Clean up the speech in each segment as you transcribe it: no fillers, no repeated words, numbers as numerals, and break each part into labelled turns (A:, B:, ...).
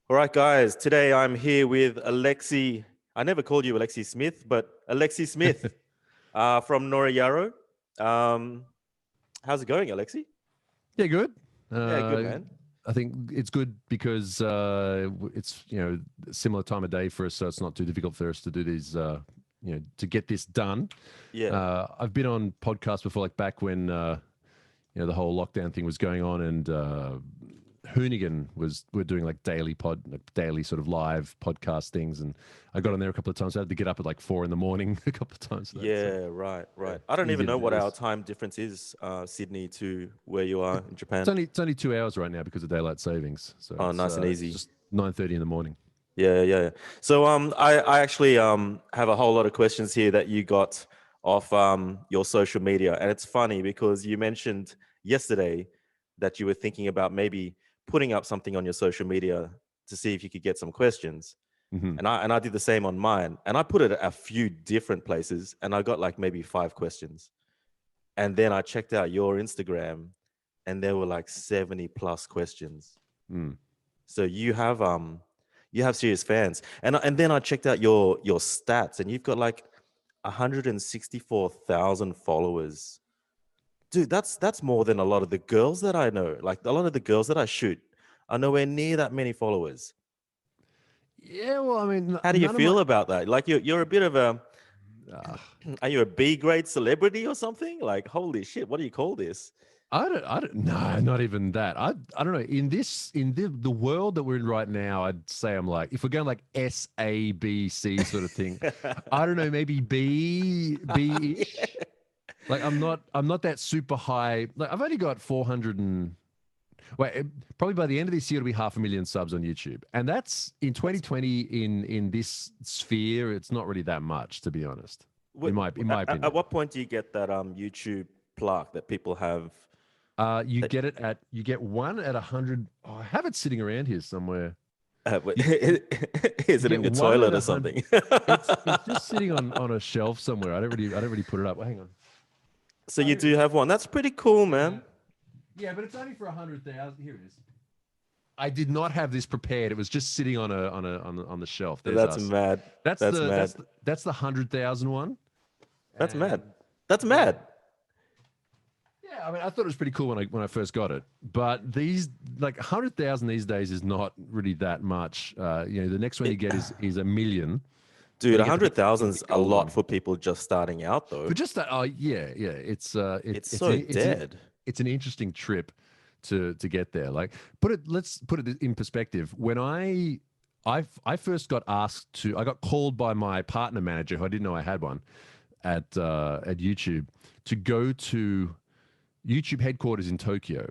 A: All right, guys. Today I'm here with Alexi. I never called you Alexi Smith, but Alexi Smith from Noriyaro. Um, how's it going, Alexi?
B: Yeah, good.
A: Yeah, good,
B: Uh,
A: man.
B: I think it's good because it's similar time of day for us, so it's not too difficult for us to do these. To get this done.
A: Yeah.
B: I've been on podcasts before, like back when the whole lockdown thing was going on, and Hoonigan we're doing like daily sort of live podcast things, and I got on there a couple of times. I had to get up at like 4 a.m. a couple of times for that. So
A: Yeah, right,
B: yeah,
A: right. I don't even
B: easier to
A: know
B: do
A: what our
B: this.
A: time difference is, Sydney to where you are in
B: It's
A: Japan.
B: only 2 hours right now because of daylight savings, so
A: Oh, nice and
B: it's
A: easy.
B: just 9:30 in the morning.
A: Yeah, yeah. So I actually have a whole lot of questions here that you got off your social media, and it's funny because you mentioned yesterday that you were thinking about maybe putting up something on your social media to see if you could get some questions.
B: Hmm.
A: And I did the same on mine, and I put it at a few different places, and I got like maybe 5 questions. And then I checked out your Instagram, and there were like 70 plus questions.
B: Mm.
A: So you have serious fans. And then I checked out your stats, and you've got like 164,000 followers. Dude, that's more than a lot of the girls that I know. Like a lot of the girls that I shoot are nowhere near that many followers.
B: Yeah, well, I mean,
A: How do you
B: none of my.
A: feel about that? Like you're a bit of a
B: Uh,
A: are you a B grade celebrity or something? Like holy shit, what do you call this?
B: I don't. No, not even that. I don't know. In the world that we're in right now, I'd say I'm like, if we're going like SABC sort of thing, I don't know, maybe B ish. Like I'm not that super high. Like I've only got 400 and wait, probably by the end of this year it'll be 500,000 subs on YouTube, and that's in
A: That's
B: 2020 in this sphere. It's not really that much, to be honest,
A: what,
B: in my
A: at
B: opinion.
A: what point do you get that YouTube plaque that people have? That,
B: You get one at 100. Oh, I have it sitting around here somewhere. You
A: is
B: you
A: it
B: get
A: in your
B: one at
A: toilet
B: a
A: or
B: hundred.
A: something?
B: It's just sitting on a shelf somewhere. I don't really put it up. Hang on.
A: So
B: Oh,
A: you
B: here it
A: do
B: is.
A: have one. That's pretty cool,
B: Yeah,
A: man.
B: yeah, but it's only for 100,000. Here it is. I did not have this prepared. It was just sitting on the shelf. There's
A: That's
B: us.
A: mad.
B: That's
A: That's
B: the that's
A: mad.
B: the, that's the 100,000 one.
A: That's mad.
B: And
A: That's
B: yeah,
A: mad.
B: yeah. I mean, I thought it was pretty cool when I first got it. But these like 100,000 these days is not really that much. The next one you
A: It,
B: get is a million.
A: dude,
B: Then
A: a
B: you get
A: hundred
B: you get
A: thousand's
B: the
A: a
B: gold
A: lot
B: one.
A: for people just starting out,
B: For
A: though.
B: just that, oh yeah, yeah.
A: It's so dead.
B: It's an interesting trip to get there. Like, let's put it in perspective. When I first got asked to, I got called by my partner manager, who I didn't know I had one at YouTube, to go to YouTube headquarters in Tokyo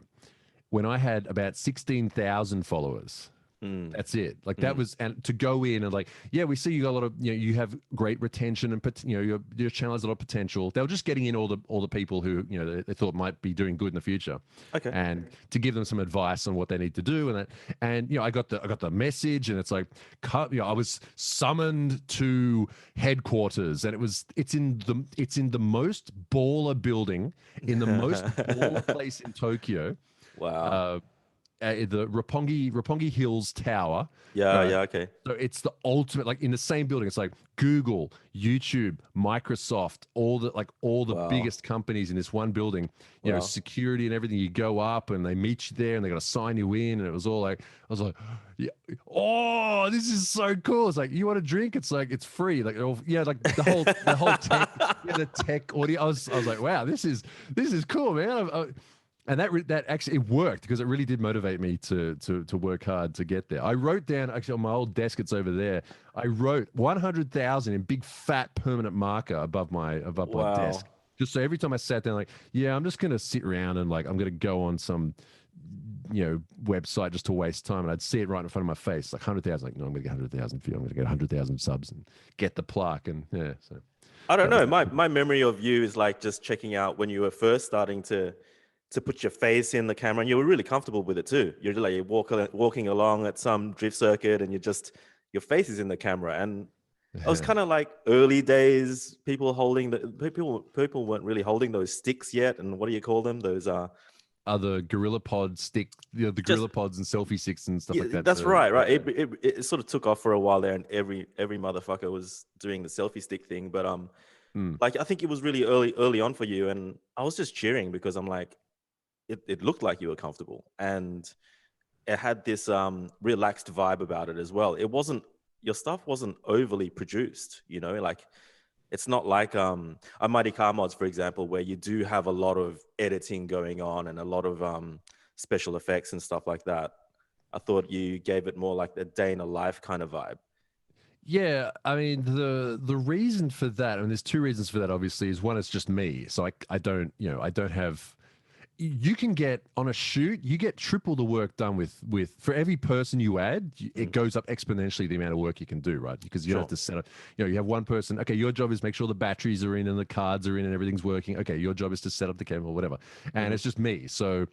B: when I had about 16,000 followers.
A: Mm,
B: That's it. Like that
A: mm.
B: was, and to go in and like, yeah, we see you got a lot of, you have great retention and your channel has a lot of potential. They were just getting in all the people who they thought might be doing good in the future,
A: Okay.
B: and to give them some advice on what they need to do. And I got the message, and it's like, I was summoned to headquarters, and it's in the most baller building in the most baller place in Tokyo.
A: Wow.
B: Uh, the Roppongi Hills Tower.
A: Yeah,
B: Uh,
A: yeah, okay.
B: so it's the ultimate, like in the same building. It's like Google, YouTube, Microsoft, all the
A: Wow.
B: biggest companies in this one building.
A: Wow.
B: Security and everything. You go up and they meet you there, and they got to sign you in. And it was all like, I was like, yeah, oh, this is so cool. It's like, you want a drink? It's like it's free. Like yeah, like the whole tech, yeah, the tech audio. I was like, wow, this is cool, man. And that actually it worked because it really did motivate me to work hard to get there. I wrote down actually on my old desk, it's over there. I wrote 100,000 in big fat permanent marker above my desk,
A: Wow.
B: just so every time I sat down, like, yeah, I'm just gonna sit around and like I'm gonna go on some website just to waste time, and I'd see it right in front of my face, like 100,000. Like, no, I'm gonna get 100,000 for you. I'm gonna get 100,000 subs and get the plaque, and yeah, so
A: I don't
B: that was
A: know.
B: that.
A: My memory of you is like just checking out when you were first starting to put your face in the camera, and you were really comfortable with it too. You're like walking along at some drift circuit, and your face is in the camera. And I was kind of like early days, people weren't really holding those sticks yet, and what do you call them? Those
B: other Gorilla Pod stick, the
A: Just
B: Gorilla Pods and selfie sticks and stuff
A: yeah,
B: like that.
A: that's
B: So,
A: right, right. It sort of took off for a while there, and every motherfucker was doing the selfie stick thing. But
B: mm.
A: like I think it was really early on for you, and I was just cheering because I'm like, it looked like you were comfortable, and it had this relaxed vibe about it as well. It wasn't Your stuff wasn't overly produced, you know, like it's not like a Mighty Car Mods, for example, where you do have a lot of editing going on and a lot of special effects and stuff like that. I thought you gave it more like the day in a life kind of vibe.
B: Yeah, I mean the reason for that, and there's two reasons for that. Obviously, is one, it's just me, so I don't I don't have. You can get on a shoot, you get triple the work done with for every person you add, it goes up exponentially the amount of work you can do, right? Because you don't have to set up. You have one person. Okay, your job is make sure the batteries are in and the cards are in and everything's working. Okay, your job is to set up the camera or whatever, and it's just me. So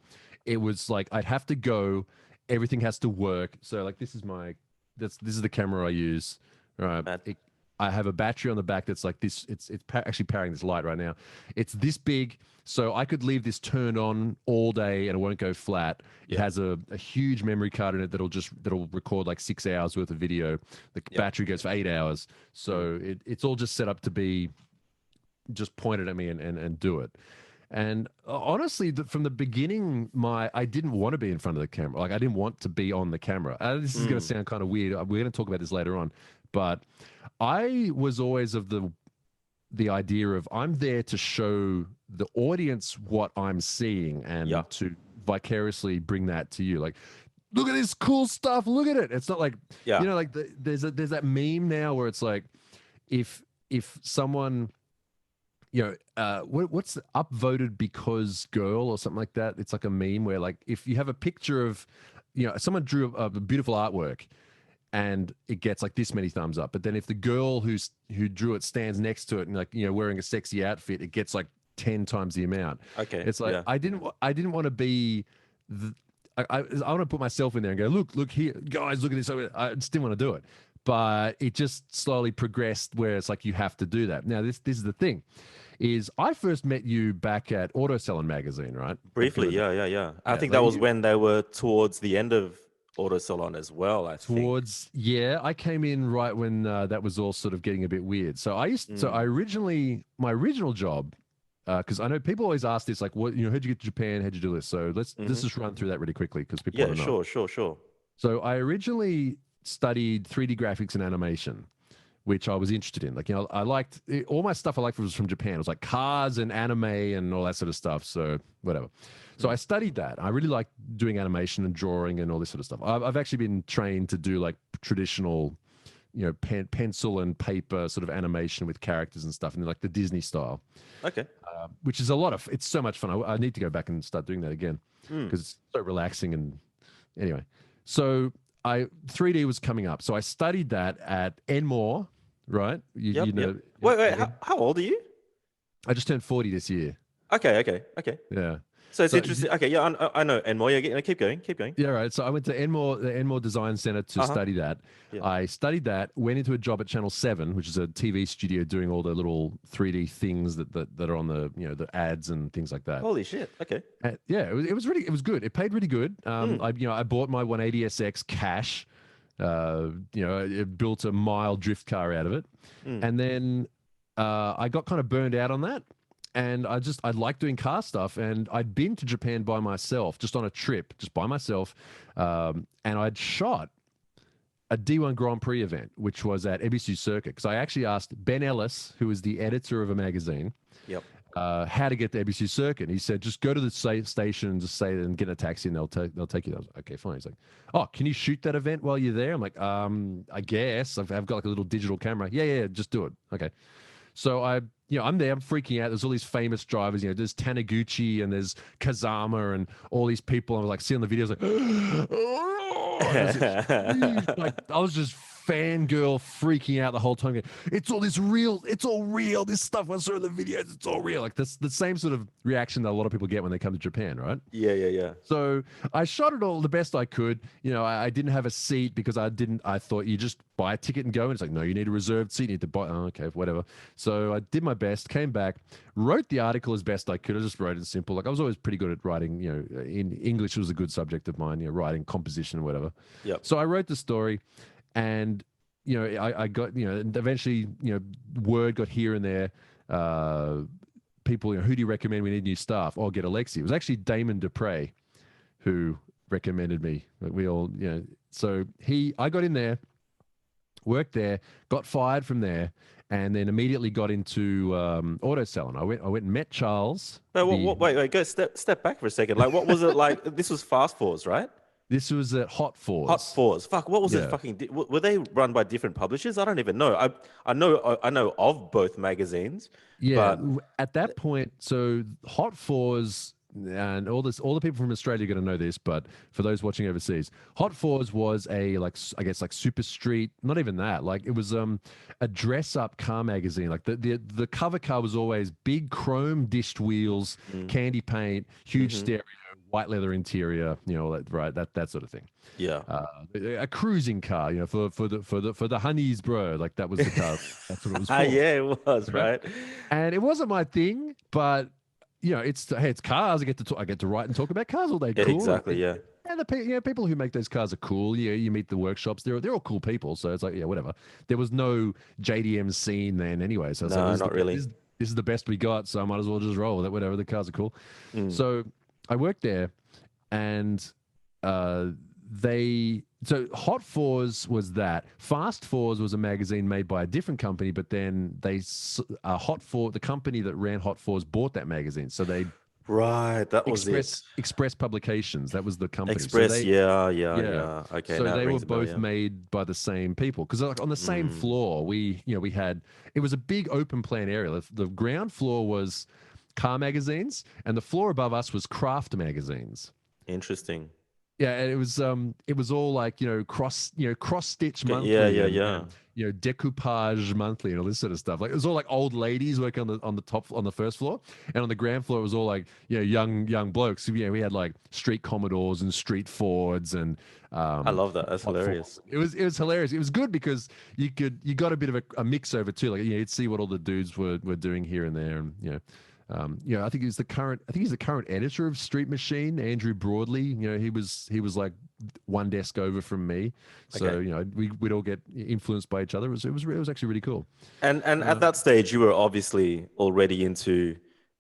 B: it was like I'd have to go. Everything has to work. So like this is the camera I use. Right. I have a battery on the back that's like this. It's actually powering this light right now. It's this big, so I could leave this turned on all day and it won't go flat. It has a huge memory card in it that'll record like 6 hours worth of video. The battery goes for 8 hours, so it's all just set up to be just pointed at me and do it. And honestly, from the beginning, I didn't want to be in front of the camera. Like I didn't want to be on the camera. This is going to sound kind of weird. We're going to talk about this later on, but I was always of the idea of I'm there to show the audience what I'm seeing and to vicariously bring that to you. Like, look at this cool stuff. Look at it. It's not like like there's that meme now where it's like if someone what's the upvoted because girl or something like that. It's like a meme where like if you have a picture of someone drew a beautiful artwork and it gets like this many thumbs up, but then if the girl who drew it stands next to it and like wearing a sexy outfit, it gets like 10 times the amount.
A: Okay,
B: it's like I didn't want to be I want to put myself in there and go, look here guys, look at this. I just didn't want to do it, but it just slowly progressed where it's like you have to do that. Now this is the thing, is I first met you back at Auto Salon magazine, right?
A: Briefly, yeah. I think that was when they were towards the end of Auto Salon as well. I
B: came in right when that was all sort of getting a bit weird. So my original job, because I know people always ask this, like, what how'd you get to Japan? How'd you do this? So let's just run through that really quickly because people want to know.
A: Sure.
B: So I originally studied 3D graphics and animation, which I was interested in. Like, I liked all my stuff. I liked was from Japan. It was like cars and anime and all that sort of stuff. So whatever. So I studied that. I really liked doing animation and drawing and all this sort of stuff. I've actually been trained to do like traditional, pencil and paper sort of animation with characters and stuff, and like the Disney style.
A: Okay.
B: Which is it's so much fun. I need to go back and start doing that again because it's so relaxing. And anyway, so 3D was coming up. So I studied that at Enmore, right?
A: Wait, how old are you?
B: I just turned 40 this year.
A: Okay.
B: Yeah.
A: So it's interesting. Okay, yeah, I know Enmore. Yeah, keep going.
B: Yeah, right. So I went to Enmore, the Enmore Design Center to study that. Yeah. I studied that, went into a job at Channel 7, which is a TV studio doing all the little 3D things that are on the the ads and things like that.
A: Holy shit! Okay.
B: It was good. It paid really good. I bought my 180SX cash. It built a mild drift car out of it, and then I got kind of burned out on that. And I like doing car stuff, and I'd been to Japan by myself, just on a trip, just by myself, and I'd shot a D1 Grand Prix event, which was at Ebisu Circuit, because I actually asked Ben Ellis, who was the editor of a magazine, how to get to Ebisu Circuit. And he said, just go to the station and just say and get a taxi, and they'll take you. I was like, okay, fine. He's like, oh, can you shoot that event while you're there? I'm like, I guess I've got like a little digital camera. Yeah, just do it. Okay. So I'm there, I'm freaking out. There's all these famous drivers, there's Taniguchi and there's Kazama and all these people. I was like, seeing the videos, like, like I was just fangirl freaking out the whole time. It's all real. It's all real. This stuff I saw in the videos, it's all real. Like that's the same sort of reaction that a lot of people get when they come to Japan, right?
A: Yeah.
B: So I shot it all the best I could. You know, I didn't have a seat because I thought you just buy a ticket and go. And it's like, no, you need a reserved seat. You need to buy. Oh, okay, whatever. So I did my best, came back, wrote the article as best I could. I just wrote it simple. Like I was always pretty good at writing, you know, in English was a good subject of mine, you know, writing, composition, or whatever.
A: Yep.
B: So I wrote the story and, you know, I got, you know, and eventually, you know, word got here and there. People, you know, who do you recommend? We need new staff. Oh, get Alexi. It was actually Damon Dupre who recommended me. Like we all, you know, so I got in there, worked there, got fired from there, and then immediately got into auto salon. I went and met Charles.
A: No, wait, go step back for a second. Like, what was it like? This was Fast Fours, right?
B: This was at Hot Fours.
A: Hot Fours. Fuck, what was it?
B: Yeah.
A: Fucking, were they run by different publishers? I don't even know. I know of both magazines.
B: Yeah,
A: But
B: at that point, so Hot Fours and all the people from Australia are going to know this, but for those watching overseas, Hot Fours was a I guess super street, not even that. Like it was a dress up car magazine. Like the cover car was always big chrome dished wheels, candy paint, huge stereo, white leather interior, you know, that sort of thing.
A: yeah.
B: A cruising car, you know, for the honeys, bro. Like that was the car. That's what it was for.
A: Yeah, it was, right?
B: And it wasn't my thing, but you know, it's cars. I get to write and talk about cars all day.
A: Yeah,
B: Cool.
A: exactly, yeah.
B: And the people who make those cars are cool. You meet the workshops. They're all cool people. So it's like, yeah, whatever. There was no JDM scene then anyway. So I was
A: No,
B: like,
A: not really.
B: This is the best we got. So I might as well just roll with it. Whatever, the cars are cool. So I worked there, and so Hot Fours was that. Fast Fours was a magazine made by a different company, but then the company that ran Hot Fours bought that magazine. So they
A: Right, that was
B: Express Publications. That was the company.
A: Express,
B: So
A: yeah. Okay,
B: so
A: now it
B: they were
A: rings a bell,
B: both
A: yeah.
B: made by the same people because like on the same floor, we had it was a big open plan area. The ground floor was car magazines, and the floor above us was craft magazines.
A: Interesting.
B: Yeah, and it was all like, you know, cross stitch monthly.
A: Yeah.
B: And, you know, decoupage monthly and all this sort of stuff. Like it was all like old ladies working on the first floor, and on the ground floor it was all like, you know, young blokes. You know, we had like street Commodores and street Fords and
A: I love that. That's hilarious.
B: It was hilarious. It was good because you got a bit of a mix over too. Like, you know, you'd see what all the dudes were doing here and there, and you know, I think he's the current editor of Street Machine, Andrew Broadley. You know, he was like one desk over from me, so
A: Okay.
B: you know, we'd all get influenced by each other. It was actually really cool.
A: And at that stage, you were obviously already into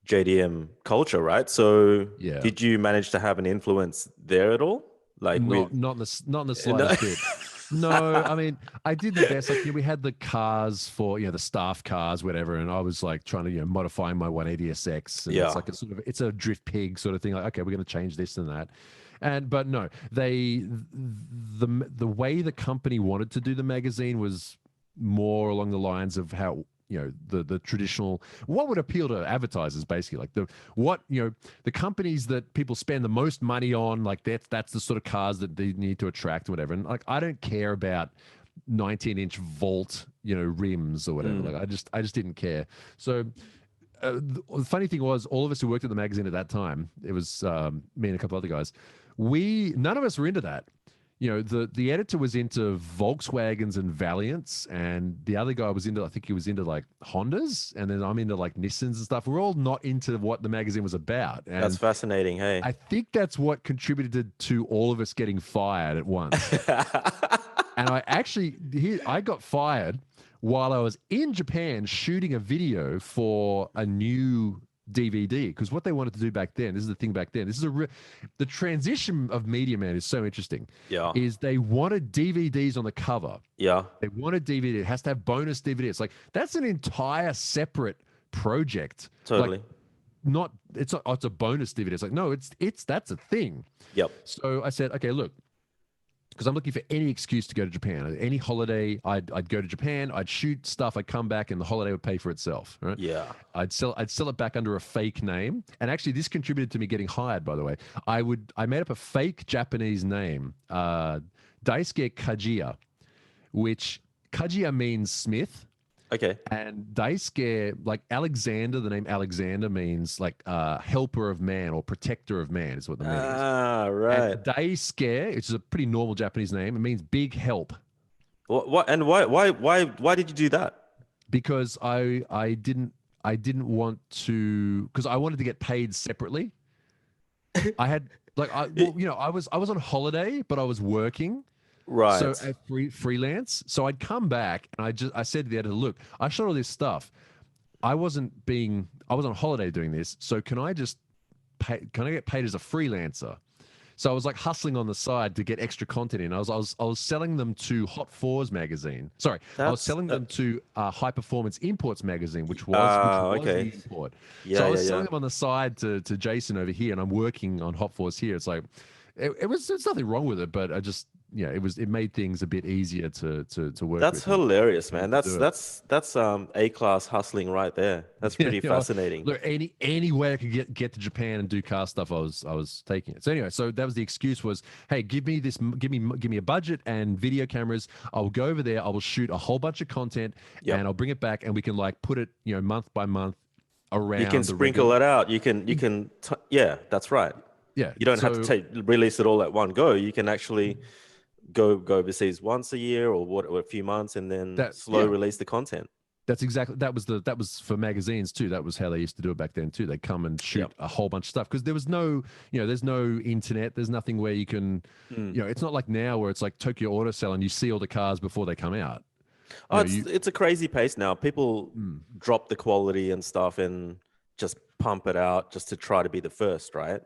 A: JDM culture, right? So
B: Yeah.
A: did you manage to have an influence there at all? Like
B: Not in the slightest bit. No, I mean, I did the best. Like, you know, we had the cars for, you know, the staff cars, whatever, and I was like trying to, you know, modify my 180SX. And
A: Yeah.
B: it's like it's a drift pig sort of thing. Like, okay, we're going to change this and that. But no, the way the company wanted to do the magazine was more along the lines of how, you know, the traditional, what would appeal to advertisers, basically, like the companies that people spend the most money on, like that's the sort of cars that they need to attract or whatever. And like, I don't care about 19-inch vault, you know, rims or whatever. Like I just didn't care. So the funny thing was, all of us who worked at the magazine at that time, it was me and a couple other guys, none of us were into that. You know, the editor was into Volkswagens and Valiants, and the other guy was into, I think he was into like Hondas, and then I'm into like Nissans and stuff. We're all not into what the magazine was about. And
A: That's fascinating. Hey.
B: I think that's what contributed to all of us getting fired at once. And I got fired while I was in Japan shooting a video for a new DVD, because what they wanted to do back then, this is the thing back then, the transition of media, man, is so interesting.
A: Yeah.
B: Is they wanted DVDs on the cover.
A: Yeah.
B: They wanted DVD. It has to have bonus DVD. It's like, that's an entire separate project.
A: Totally.
B: Like, it's a bonus DVD. It's like, no, that's a thing.
A: Yep.
B: So I said, okay, look, because I'm looking for any excuse to go to Japan. Any holiday, I'd go to Japan, I'd shoot stuff, I'd come back, and the holiday would pay for itself. Right?
A: Yeah.
B: I'd sell it back under a fake name. And actually, this contributed to me getting hired, by the way. I made up a fake Japanese name, Daisuke Kajiya, which Kajia means Smith.
A: Okay.
B: And they scare, like Alexander, the name Alexander means like helper of man or protector of man is what the meaning is.
A: Ah, right.
B: And Day Scare, which is a pretty normal Japanese name, it means big help.
A: What and why did you do that?
B: Because I didn't want to, because I wanted to get paid separately. I had I was on holiday, but I was working. So
A: Right.
B: at freelance. So I'd come back and I said to the editor, look, I shot all this stuff. I was on holiday doing this. So can I get paid as a freelancer? So I was like hustling on the side to get extra content in. I was selling them to Hot Fours magazine. Sorry, I was
A: That's
B: selling them to High Performance Imports magazine, which was
A: okay.
B: the import. So
A: Yeah,
B: I
A: yeah,
B: was selling
A: yeah.
B: them on the side to Jason over here, and I'm working on Hot Fours here. It's like there's nothing wrong with it, but I just it made things a bit easier to work
A: That's
B: with and
A: hilarious,
B: to
A: man.
B: do
A: That's
B: it.
A: that's A-class hustling right there. That's
B: Yeah,
A: pretty fascinating.
B: look, any way I could get to Japan and do car stuff, I was taking it. So anyway, so that was the excuse was, hey, give me a budget and video cameras. I'll go over there. I will shoot a whole bunch of content, and
A: Yep.
B: I'll bring it back, and we can like put it, month by month
A: You can
B: around the regular.
A: sprinkle it out. Yeah, that's right.
B: Yeah.
A: You don't have to
B: So
A: release it all at one go. You can actually go overseas once a year or a few months and then
B: that
A: slow
B: yeah,
A: release the content.
B: that was for magazines too. That was how they used to do it back then too. They come and shoot
A: Yep.
B: a whole bunch of stuff because there was no, there's no internet. There's nothing where you can,
A: Mm.
B: it's not like now where it's like Tokyo Auto Sale and you see all the cars before they come out.
A: Oh,
B: You know,
A: it's a crazy pace now. People
B: mm,
A: drop the quality and stuff and just pump it out just to try to be the first, right?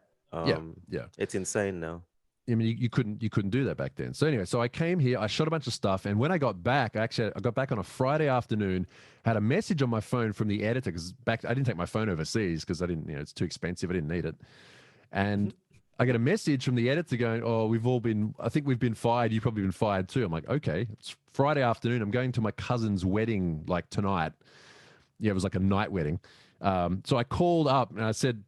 B: yeah, yeah.
A: It's insane now.
B: I mean, you couldn't do that back then. So anyway, so I came here, I shot a bunch of stuff, and when I got back, I got back on a Friday afternoon, had a message on my phone from the editor because I didn't take my phone overseas because I didn't, it's too expensive. I didn't need it, and I get a message from the editor going, "Oh, I think we've been fired. You've probably been fired too." I'm like, "Okay." It's Friday afternoon. I'm going to my cousin's wedding like tonight. Yeah, it was like a night wedding. So I called up and I said,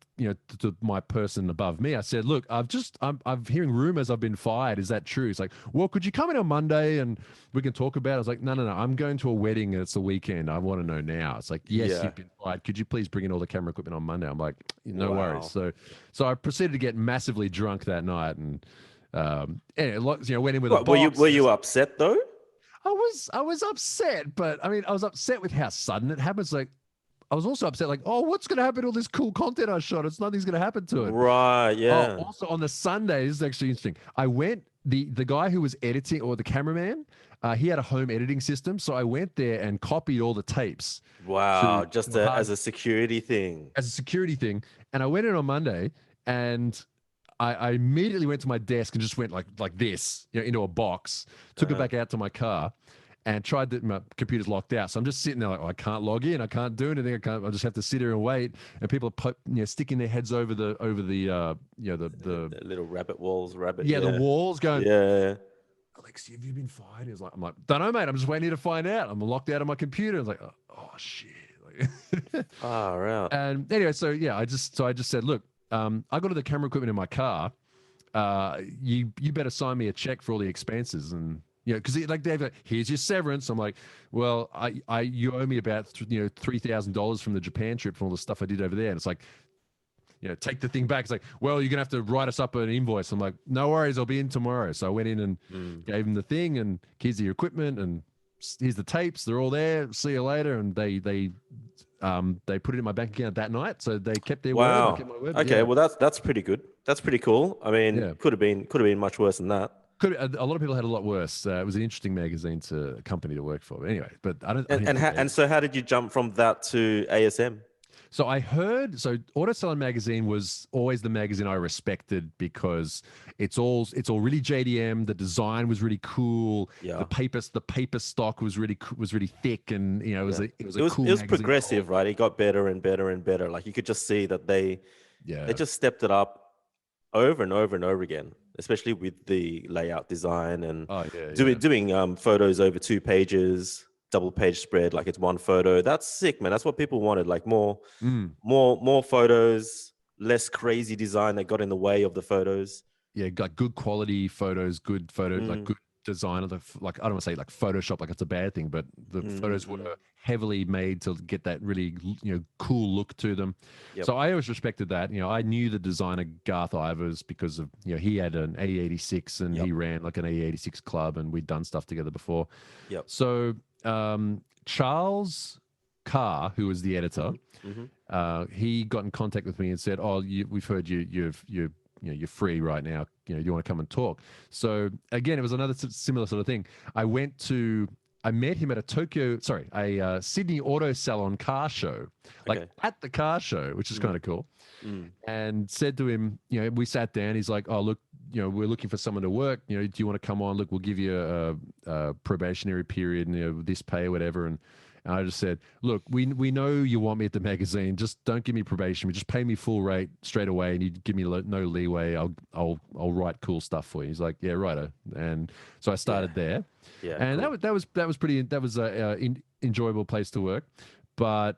B: to my person above me, I said, "Look, I'm hearing rumors I've been fired. Is that true?" He's like, "Well, could you come in on Monday and we can talk about it?" I was like, "No, no, no. I'm going to a wedding and it's the weekend. I want to know now." It's like, "Yes,
A: Yeah.
B: you've been fired. Could you please bring in all the camera equipment on Monday?" I'm like, "No worries."
A: Wow.
B: So I proceeded to get massively drunk that night and went in with a
A: What, were
B: box.
A: you upset though?
B: I was upset, but I mean, I was upset with how sudden it happens. Like, I was also upset, like, oh, what's going to happen to all this cool content I shot? Nothing's going to happen to it.
A: Right,
B: Oh,
A: yeah.
B: also on the Sunday, this is actually interesting. The guy who was editing, or the cameraman, he had a home editing system. So I went there and copied all the tapes
A: Wow,
B: to
A: just
B: the hard
A: as a security thing.
B: as a security thing. And I went in on Monday and I immediately went to my desk and just went like this, into a box, took it
A: Uh-huh.
B: back out to my car and tried that. My computer's locked out. So I'm just sitting there like, oh, I can't log in. I can't do anything. I just have to sit here and wait. And people are sticking their heads over the
A: The little rabbit.
B: the
A: Yeah.
B: walls going,
A: Yeah.
B: Alexi, have you been fired? He was like, I'm like, don't know, mate. I'm just waiting here to find out. I'm locked out of my computer. I was like, oh shit.
A: Far out.
B: And anyway, so yeah, I just said, look, I got all the camera equipment in my car. You better sign me a check for all the expenses, and because like Dave, like, here's your severance. I'm like, well, you owe me about $3,000 from the Japan trip from all the stuff I did over there, and it's like, take the thing back. It's like, well, you're gonna have to write us up an invoice. I'm like, no worries, I'll be in tomorrow. So I went in and gave him the thing, and here's your equipment, and here's the tapes. They're all there. See you later. And they put it in my bank account that night. So they kept their word. I
A: Wow.
B: kept my word.
A: Okay,
B: Yeah.
A: well that's pretty good. That's pretty cool. I mean,
B: Yeah.
A: could have been much worse than that.
B: A lot of people had a lot worse. It was an interesting magazine company to work for. But anyway, but I don't. I
A: And
B: didn't
A: and
B: put
A: how,
B: that-
A: and so how did you jump from that to ASM?
B: So I heard. So Auto Salon magazine was always the magazine I respected because it's all really JDM. The design was really cool.
A: Yeah.
B: The paper stock was really thick, and it was
A: Yeah.
B: a cool.
A: It was
B: magazine.
A: progressive, right? It got better and better and better. Like you could just see that they just stepped it up over and over and over again, especially with the layout design and
B: Oh yeah.
A: doing photos over 2 pages, double page spread, like it's one photo. That's sick, man. That's what people wanted. Like more photos, less crazy design that got in the way of the photos.
B: Yeah, got good quality photos, good photos, like good design of like I don't want to say like Photoshop like it's a bad thing, but the photos were heavily made to get that really cool look to them.
A: Yep.
B: So I always respected that. I knew the designer Garth Ivers because of he had an A86 and he ran like an A86 club and we'd done stuff together before.
A: Yep.
B: So Charles Carr, who was the editor, he got in contact with me and said, "Oh, we've heard you're free right now. You want to come and talk?" So again, it was another similar sort of thing. I met him at a Sydney Auto Salon car show, at the car show, which is kind of cool. And said to him, we sat down. He's like, "Oh, look, we're looking for someone to work. Do you want to come on? Look, we'll give you a probationary period and this pay or whatever." And I just said, "Look, we know you want me at the magazine. Just don't give me probation. Just pay me full rate straight away, and you give me no leeway. I'll write cool stuff for you." He's like, "Yeah, righto." And so I started there.
A: Yeah,
B: and
A: cool.
B: that was a enjoyable place to work, but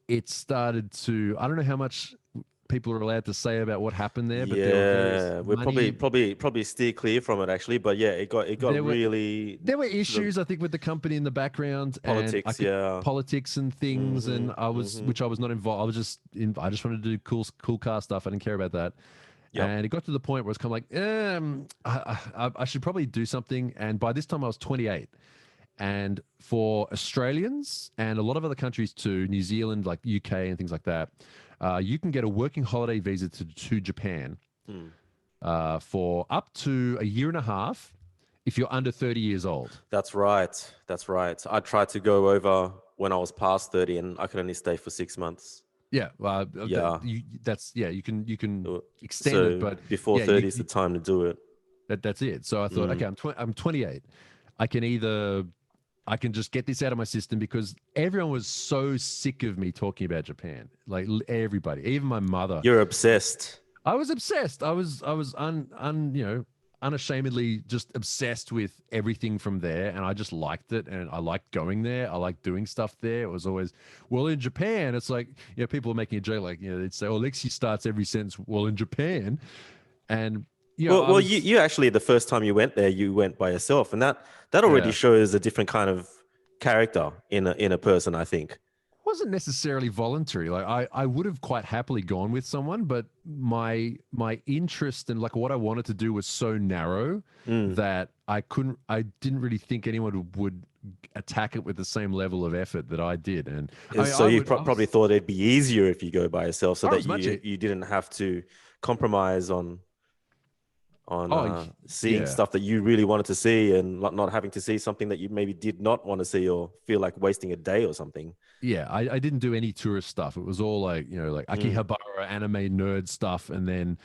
B: it started to, I don't know how much people are allowed to say about what happened there, but
A: we'll probably steer clear from it actually, but yeah, it got really.
B: There were issues, I think, with the company in the background,
A: politics,
B: politics and things, and I was, which I was not involved. I just wanted to do cool car stuff. I didn't care about that. Yep. And it got to the point where it's kind of like, I should probably do something. And by this time I was 28. And for Australians and a lot of other countries too, New Zealand, like UK and things like that, you can get a working holiday visa to Japan for up to a year and a half if you're under 30 years old.
A: That's right. I tried to go over when I was past 30 and I could only stay for 6 months.
B: Yeah, you can extend it, but
A: before 30 is the time to do it.
B: That's it. So I thought, okay, I'm 28. I can just get this out of my system because everyone was so sick of me talking about Japan. Like everybody, even my mother.
A: You're obsessed.
B: I was obsessed. I was unashamedly just obsessed with everything from there, and I just liked it, and I liked going there. I liked doing stuff there. It was always, well, in Japan, it's like, people are making a joke, like, they'd say, "Oh, Alexi starts every sentence, well, in Japan," and
A: you actually, the first time you went there, you went by yourself, and that already shows a different kind of character in a person, I think.
B: Wasn't necessarily voluntary. Like I would have quite happily gone with someone, but my interest and like what I wanted to do was so narrow that I didn't really think anyone would attack it with the same level of effort that I did. And
A: you probably thought it'd be easier if you go by yourself, so that you didn't have to compromise on seeing stuff that you really wanted to see, and not having to see something that you maybe did not want to see or feel like wasting a day or something.
B: Yeah, I didn't do any tourist stuff. It was all like, like Akihabara anime nerd stuff, and then,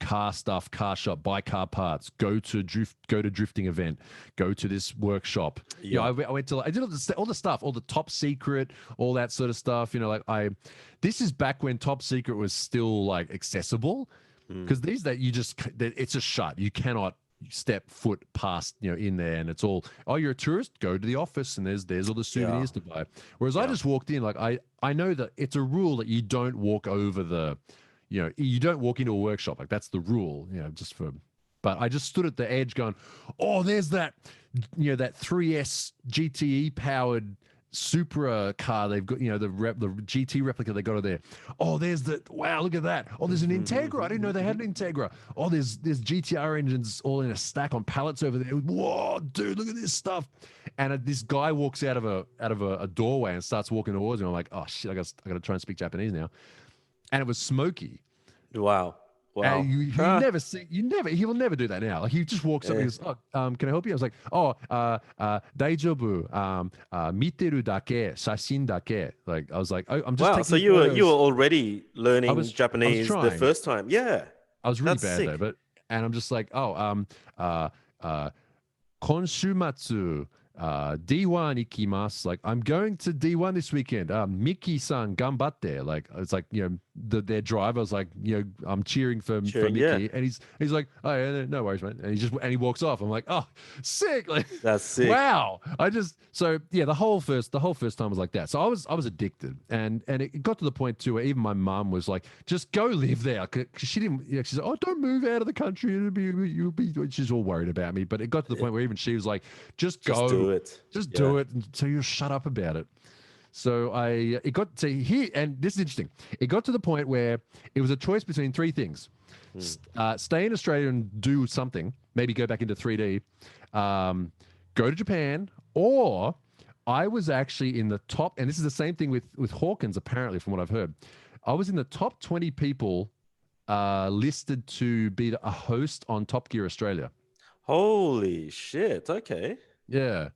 B: car stuff, car shop, buy car parts, go to drifting event, go to this workshop. Yeah, I went to, I did all the stuff, all the top secret, all that sort of stuff. This is back when top secret was still like accessible. Because these days it's just shut. You cannot step foot past in there, and it's all, oh, you're a tourist, go to the office and there's all the souvenirs to buy. Whereas I just walked in, like I know that it's a rule that you don't walk over the, you don't walk into a workshop, like that's the rule, but I just stood at the edge going, oh, there's that that 3S GTE powered Supra car they've got, the GT replica they got it there. Oh, wow, look at that. Oh, there's an Integra. I didn't know they had an Integra. Oh, there's GTR engines all in a stack on pallets over there. Whoa, dude, look at this stuff. And this guy walks out of a doorway and starts walking towards me. I'm like, oh shit, I got to try and speak Japanese now. And it was Smokey.
A: Wow.
B: He will never do that now. Like he just walks up and goes, "Oh, can I help you?" I was like, "Oh, daijoubu, miteru dake, shashin dake." Like I was like, I'm just taking
A: so you were already learning Japanese the first time. Yeah.
B: I was really bad though, and I'm just like, "Oh, konshumatsu, D1 ikimasu. Like, I'm going to D1 this weekend. Miki-san gambatte. Like, it's like, their driver's like, I'm cheering for
A: Cheering, yeah.
B: Mickey, and he's like, oh yeah, no worries, man. And he walks off. I'm like, oh, sick. Like,
A: That's sick.
B: wow. So yeah, the whole first time was like that. So I was addicted, and it got to the point too where even my mum was like, just go live there, because she didn't. She said, oh, don't move out of the country. You'll be. She's all worried about me. But it got to the point where even she was like, just
A: Just
B: go,
A: do it.
B: just
A: Yeah.
B: do it, and so you shut up about it. So it got to here, and this is interesting. It got to the point where it was a choice between three things: stay in Australia and do something, maybe go back into 3D, go to Japan, or I was actually in the top. And this is the same thing with Hawkins, apparently, from what I've heard. I was in the top 20 people listed to be a host on Top Gear Australia.
A: Holy shit. Okay.
B: Yeah.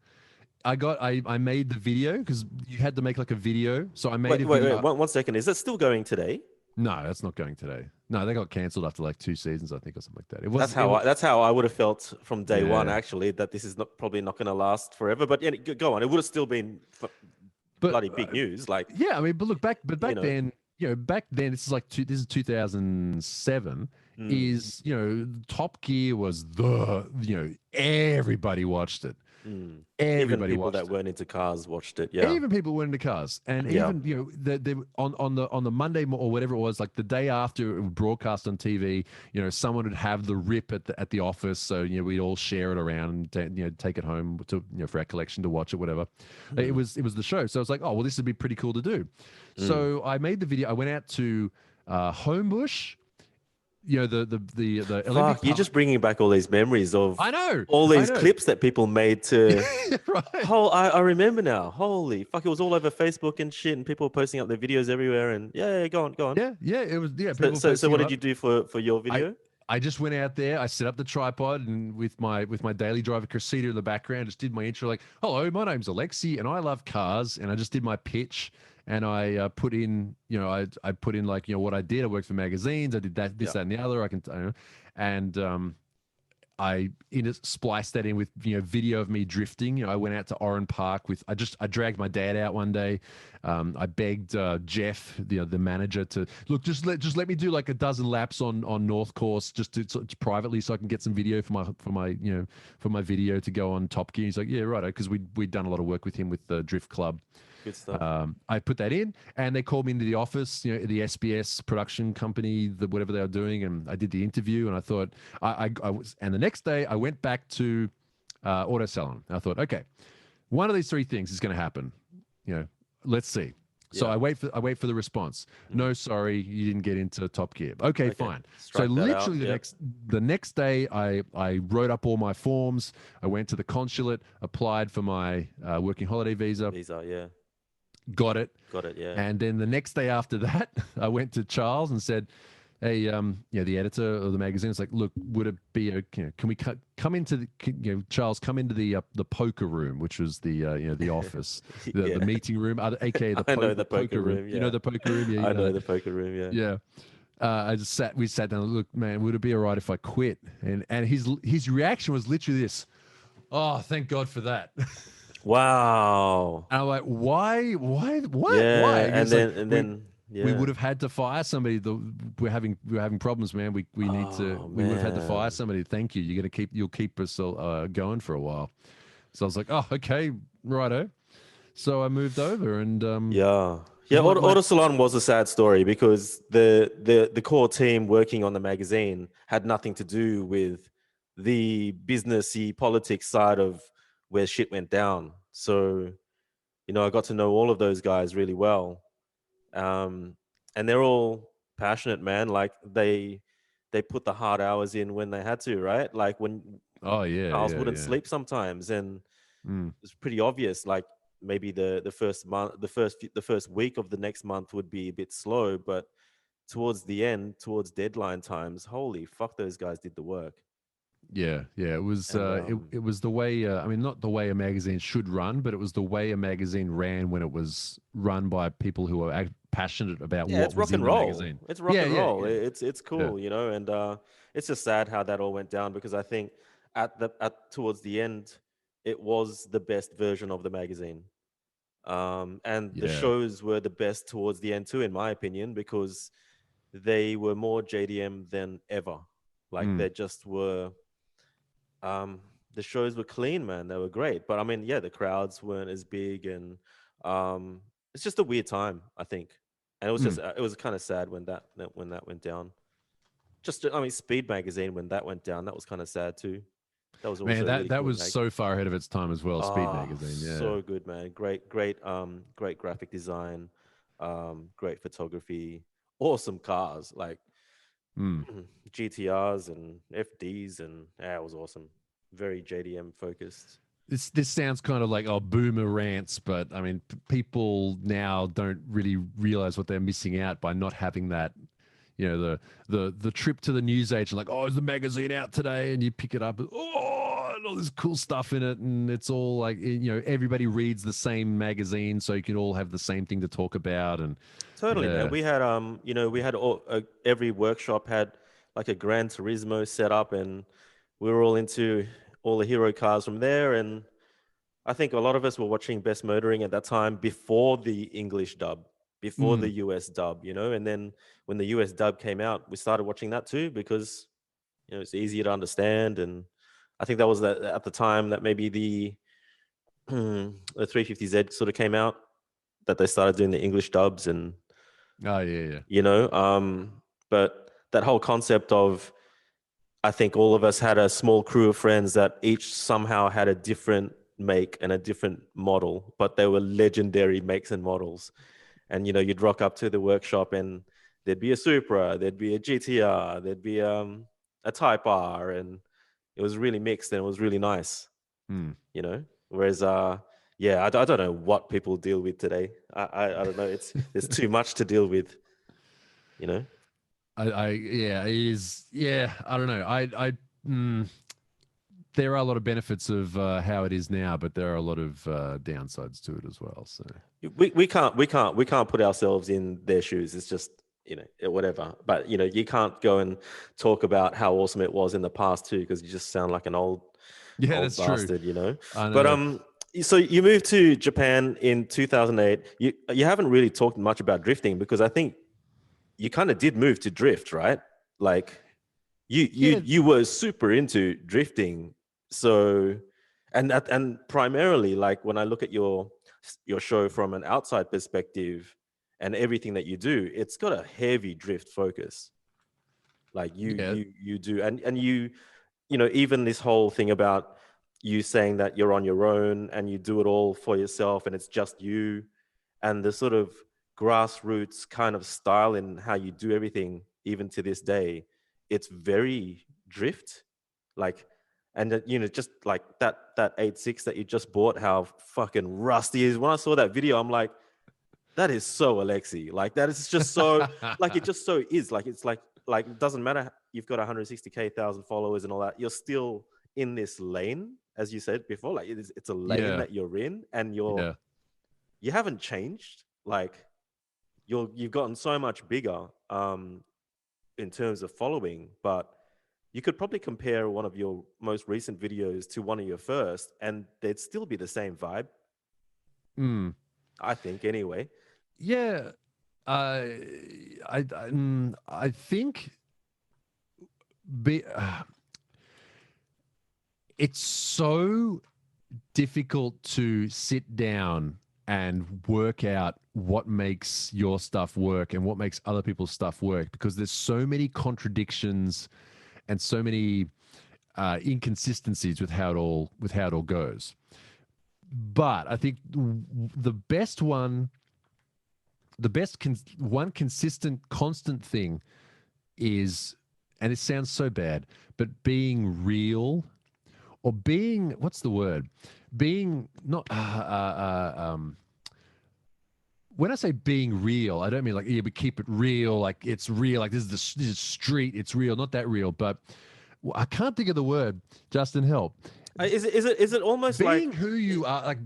B: I made the video because you had to make like a video. So I made
A: Wait,
B: a
A: wait,
B: video.
A: wait. One second. Is that still going today?
B: No, that's not going today. No, they got cancelled after like 2 seasons, I think, or something like that.
A: That's how I would have felt from day one,
B: Yeah.
A: actually, that this is probably not going to last forever. But yeah, go on. It would have still been
B: But
A: bloody big news. Like,
B: yeah, I mean, but look back,
A: you know,
B: back then, this is 2007.
A: mm,
B: Is Top Gear was everybody watched it.
A: mm. Even
B: Everybody
A: people
B: watched
A: that
B: it.
A: weren't into cars watched it. Yeah.
B: Even people went into cars, and
A: Yeah.
B: even on the Monday or whatever it was, like the day after it would broadcast on TV, someone would have the rip at the office, so we'd all share it around and take it home to for our collection to watch it, whatever. It was the show, so I was like, oh well, this would be pretty cool to do. So I made the video. I went out to Homebush, the Olympic
A: Fuck, you're
B: Park.
A: just bringing back all these memories of
B: I know
A: all
B: I
A: these
B: know.
A: clips that people made to.
B: Right.
A: I remember now. Holy fuck, it was all over Facebook and shit, and people were posting up their videos everywhere. And yeah, go on.
B: Yeah, it was. Yeah,
A: So,
B: people
A: so what
B: posting it
A: did you
B: up.
A: do for your video?
B: I just went out there. I set up the tripod, and with my daily driver Cressida in the background, just did my intro like, "Hello, my name's Alexi, and I love cars." And I just did my pitch, and I put in, I put in like what I did. I worked for magazines. I did that, this,
A: Yeah.
B: that, and the other. And I spliced that in with video of me drifting. I went out to Oran Park with I dragged my dad out one day. I begged Jeff, the manager, to look, just let me do like a dozen laps on North Course just to privately, so I can get some video for my video to go on Top Gear. He's like, yeah, right, because we'd done a lot of work with him with the Drift Club.
A: Good stuff.
B: I put that in, and they called me into the office, the SBS production company, whatever they were doing, and I did the interview. And I thought, and the next day I went back to Auto Salon. I thought, okay, one of these three things is going to happen. Let's see. So
A: Yeah.
B: I wait for the response. No, sorry, you didn't get into Top Gear. Okay, fine.
A: Strike
B: So
A: that out.
B: literally
A: Yep.
B: the next day, I wrote up all my forms. I went to the consulate, applied for my working holiday visa,
A: These are, yeah.
B: got it.
A: Got it, yeah.
B: And then the next day after that, I went to Charles and said, "Hey, the editor of the magazine, it's like, look, would it be can we come into the, Charles, come into the poker room, which was the office, the meeting room, aka the
A: I know the poker room.
B: You know the poker room, yeah.
A: I know the poker room, yeah.
B: Yeah. We sat down. Look, man, would it be all right if I quit? And his reaction was literally this: "Oh, thank God for that."
A: Wow.
B: And I'm like, why? What?
A: Yeah,
B: Why?
A: and
B: It's
A: then
B: like,
A: and then yeah.
B: we would have had to fire somebody. We're having problems, man. We need to.
A: Oh,
B: We would have had to fire
A: man.
B: somebody. Thank you. You'll keep us going for a while. So I was like, oh, okay, righto. So I moved over, and
A: Yeah. Yeah, Auto Salon was a sad story because the core team working on the magazine had nothing to do with the businessy politics side of where shit went down. So, I got to know all of those guys really well. And they're all passionate, man. Like they put the hard hours in when they had to, right? Like when
B: oh yeah,
A: Charles
B: yeah,
A: wouldn't
B: yeah.
A: sleep sometimes, and
B: Mm.
A: it's pretty obvious. Like maybe the first month, the first week of the next month would be a bit slow, but towards the end, towards deadline times, holy fuck, those guys did the work.
B: Yeah, yeah. It was
A: And
B: it was the way. I mean, not the way a magazine should run, but it was the way a magazine ran when it was run by people who are passionate about
A: yeah,
B: what
A: it's
B: was
A: rock
B: in
A: and
B: the
A: roll.
B: magazine.
A: It's rock
B: Yeah,
A: and
B: yeah,
A: roll.
B: yeah.
A: It's cool, and it's just sad how that all went down because I think at towards the end, it was the best version of the magazine. And the
B: Yeah.
A: shows were the best towards the end too, in my opinion, because they were more JDM than ever. Like
B: Mm.
A: they just were. Um, the shows were clean, man. They were great, but I mean, yeah, the crowds weren't as big, and um, it's just a weird time, I think. And it was
B: Mm.
A: just it was kind of sad when that went down. Just I mean, Speed Magazine when that went down, that was kind of sad too. That was
B: Man,
A: also a
B: that
A: really
B: that
A: cool
B: was
A: mag.
B: so far ahead of its time as well. Speed
A: Ah,
B: magazine. Yeah.
A: so good, man. Great graphic design, great photography, awesome cars like
B: Mm.
A: GTRs and FDs, and yeah, it was awesome. Very JDM focused.
B: This sounds kind of like boomer rants, but I mean, people now don't really realize what they're missing out by not having that. You know, the trip to the newsagent, like, oh, is the magazine out today? And you pick it up, and, oh, and all this cool stuff in it, and it's all like, everybody reads the same magazine, so you can all have the same thing to talk about, and
A: Totally, man.
B: yeah,
A: We had we had every workshop had like a Gran Turismo set up, and we were all into all the hero cars from there. And I think a lot of us were watching Best Motoring at that time before the English dub, before the
B: mm,
A: US dub, and then when the US dub came out, we started watching that too because it's easier to understand. And I think that was at the time that maybe the 350Z sort of came out, that they started doing the English dubs. And
B: oh yeah, yeah,
A: you know but that whole concept of, I think all of us had a small crew of friends that each somehow had a different make and a different model, but they were legendary makes and models. And you'd rock up to the workshop and there'd be a Supra, there'd be a GTR, there'd be a Type R, and it was really mixed and it was really nice.
B: mm.
A: Whereas yeah, I don't know what people deal with today. I don't know, there's too much to deal with you know
B: Yeah, it is. Yeah, I don't know. Mm, there are a lot of benefits of how it is now, but there are a lot of downsides to it as well. So
A: we can't put ourselves in their shoes. It's just whatever. But you can't go and talk about how awesome it was in the past too, because you just sound like an
B: yeah,
A: old
B: that's true.
A: bastard.
B: I
A: But
B: know.
A: so you moved to Japan in 2008. You haven't really talked much about drifting, because I think you kind of did move to drift, right? Like you
B: Yeah,
A: you were super into drifting. So and primarily, like, when I look at your show from an outside perspective and everything that you do, it's got a heavy drift focus. Like you
B: yeah,
A: you you do. And even this whole thing about you saying that you're on your own and you do it all for yourself and it's just you, and the sort of grassroots kind of style in how you do everything, even to this day, it's very drift. Like, and just like that 86 that you just bought, how fucking rusty it is. When I saw that video, I'm like, that is so Alexi. Like, that is just so, like, it just so is. Like, it's like it doesn't matter. You've got 160K thousand followers and all that. You're still in this lane, as you said before. Like, it's a lane
B: yeah,
A: that you're in, and
B: yeah.
A: you haven't changed. Like, you've gotten so much bigger in terms of following, but you could probably compare one of your most recent videos to one of your first, and they'd still be the same vibe.
B: Mm.
A: I think, anyway.
B: Yeah, I think be, it's so difficult to sit down and work out what makes your stuff work and what makes other people's stuff work, because there's so many contradictions and so many inconsistencies with how it all goes. But I think the best one, one consistent, constant thing is, and it sounds so bad, but being real, or being, what's the word? Being not, when I say being real, I don't mean like, yeah, we keep it real, like it's real, like this is street, it's real, not that real, but I can't think of the word. Justin, help.
A: Is it almost
B: Being
A: like
B: who you are, like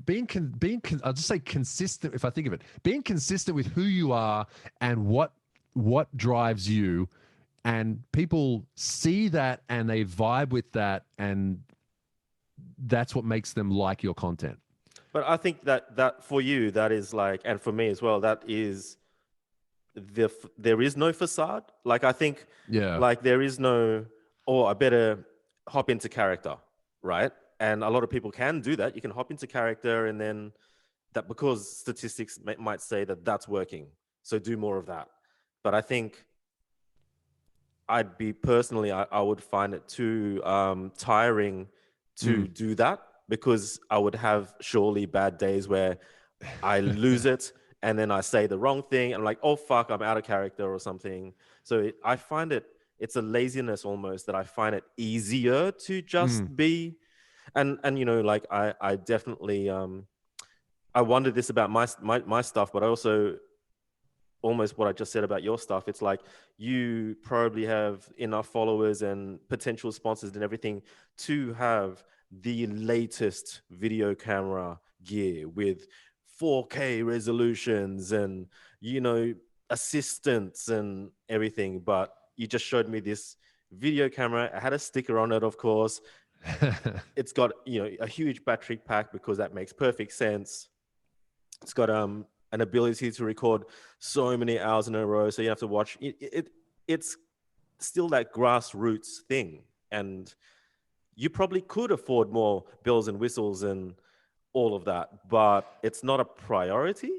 B: I'll just say consistent. If I think of it, being consistent with who you are and what drives you, and people see that and they vibe with that, and that's what makes them like your content.
A: But I think that for you, that is like, and for me as well, that is there is no facade. Like I think,
B: Yeah.
A: like there is no, oh, I better hop into character, right? And a lot of people can do that. You can hop into character, and then that, because statistics might say that that's working, so do more of that. But I think I'd be personally, I would find it too tiring to
B: Mm.
A: do that, because I would have surely bad days where I lose it, and then I say the wrong thing and like, oh fuck, I'm out of character or something. So I find it's a laziness almost, that I find it easier to
B: Mm.
A: just be, and you know, like I definitely I wondered this about my stuff, but I also, almost what I just said about your stuff, it's like you probably have enough followers and potential sponsors and everything to have the latest video camera gear with 4K resolutions and, you know, assistants and everything. But you just showed me this video camera. It had a sticker on it, of course. It's got, you know, a huge battery pack, because that makes perfect sense. It's got an ability to record so many hours in a row, so you have to watch it. It's still that grassroots thing, and you probably could afford more bells and whistles and all of that, but it's not a priority.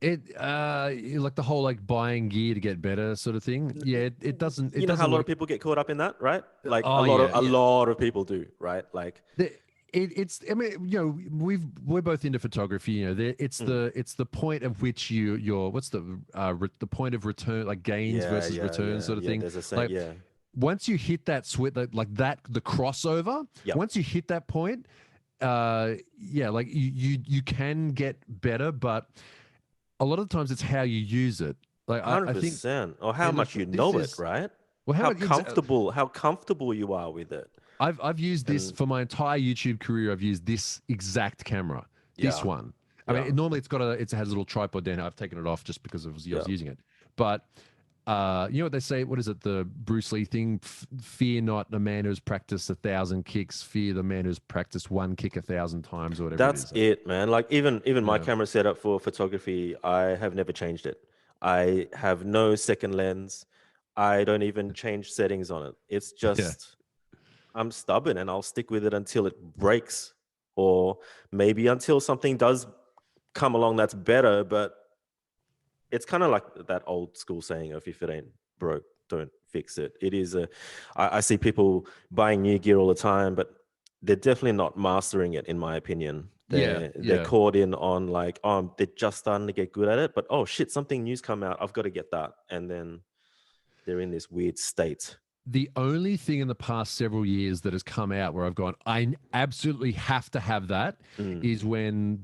B: It like the whole like buying gear to get better sort of thing. Yeah, it
A: You know how a
B: doesn't
A: lot of
B: work.
A: people get caught up in that, right? Like
B: Oh yeah,
A: a
B: yeah.
A: lot of people do, right? Like,
B: The, it's I mean, you know, we're both into photography. You know,
A: mm,
B: it's the point of which you're what's the point of return, like gains
A: yeah,
B: versus
A: yeah,
B: return
A: yeah,
B: sort of
A: yeah.
B: thing.
A: There's a saying,
B: Like
A: yeah,
B: once you hit that switch, like that, the crossover.
A: yep,
B: Once you hit that point, yeah, like you can get better, but a lot of the times it's how you use it. Like I think,
A: 100%. Or how
B: and look,
A: much you
B: this
A: know it,
B: is
A: right?
B: well, how much
A: How comfortable you are with it.
B: I've used this
A: And
B: for my entire YouTube career. I've used this exact camera, this
A: yeah,
B: one. I mean,
A: yeah,
B: normally it has a little tripod down. I've taken it off just because I
A: yeah.
B: was using it. But you know what they say? What is it? The Bruce Lee thing: "Fear not the man who's practiced 1,000 kicks. Fear the man who's practiced one kick 1,000 times," or whatever it
A: That's
B: is.
A: it, man. Like even my
B: Yeah,
A: camera setup for photography, I have never changed it. I have no second lens. I don't even change settings on it. It's
B: yeah.
A: just, I'm stubborn and I'll stick with it until it breaks, or maybe until something does come along that's better. But it's kind of like that old school saying of, if it ain't broke, don't fix it. It is I see people buying new gear all the time, but they're definitely not mastering it, in my opinion.
B: Yeah,
A: They're
B: yeah.
A: caught in on like, oh, they're just starting to get good at it, but oh shit, something new's come out, I've got to get that. And then they're in this weird state.
B: The only thing in the past several years that has come out where I've gone, absolutely have to have that,
A: Mm,
B: is when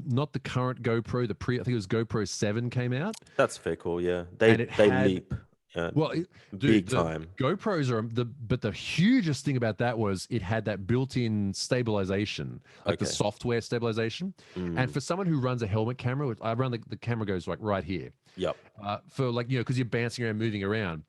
B: not the current GoPro, I think it was GoPro 7 came out,
A: that's fair call, yeah.
B: and it
A: They
B: had,
A: leap, uh,
B: well, dude,
A: big
B: the
A: time.
B: GoPros but the hugest thing about that was it had that built-in stabilization, like the
A: Okay.
B: software stabilization. And
A: Mm,
B: for someone who runs a helmet camera, which I run, the camera goes like right here,
A: yep.
B: for like, you know, because you're bouncing around, moving around.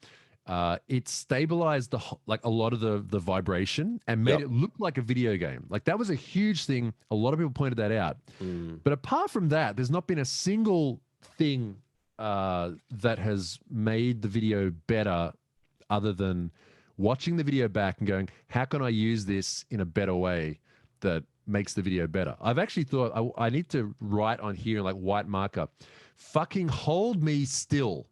B: It stabilized like a lot of the vibration and made
A: Yep.
B: it look like a video game. Like that was a huge thing. A lot of people pointed that out.
A: Mm.
B: But apart from that, there's not been a single thing that has made the video better, other than watching the video back and going, how can I use this in a better way that makes the video better? I've actually thought I need to write on here in like white marker, fucking hold me still,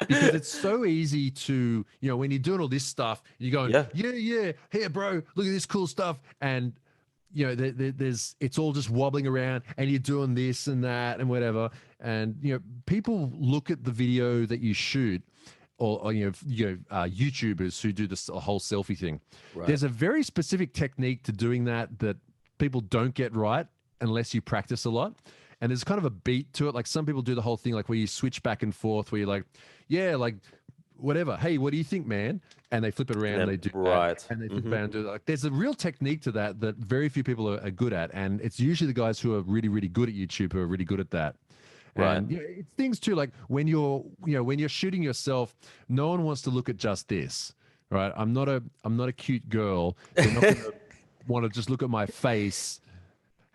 B: because it's so easy to, you know, when you're doing all this stuff, you're going,
A: Yeah.
B: yeah, yeah, here, bro, look at this cool stuff. And, you know, it's all just wobbling around and you're doing this and that and whatever. And, you know, people look at the video that you shoot, or YouTubers who do this whole selfie thing.
A: Right.
B: There's a very specific technique to doing that people don't get right unless you practice a lot. And there's kind of a beat to it. Like some people do the whole thing, like where you switch back and forth, where you're like, yeah, like whatever. Hey, what do you think, man? And they flip it
A: And
B: around,
A: then
B: they do that,
A: right.
B: and they flip
A: Hmm.
B: it around and do that. Like, there's a real technique to that very few people are good at. And it's usually the guys who are really, really good at YouTube who are really good at that.
A: Right.
B: And you know, it's things too, like when you're shooting yourself, no one wants to look at just this, right? I'm not a cute girl. They're not gonna. want to just look at my face.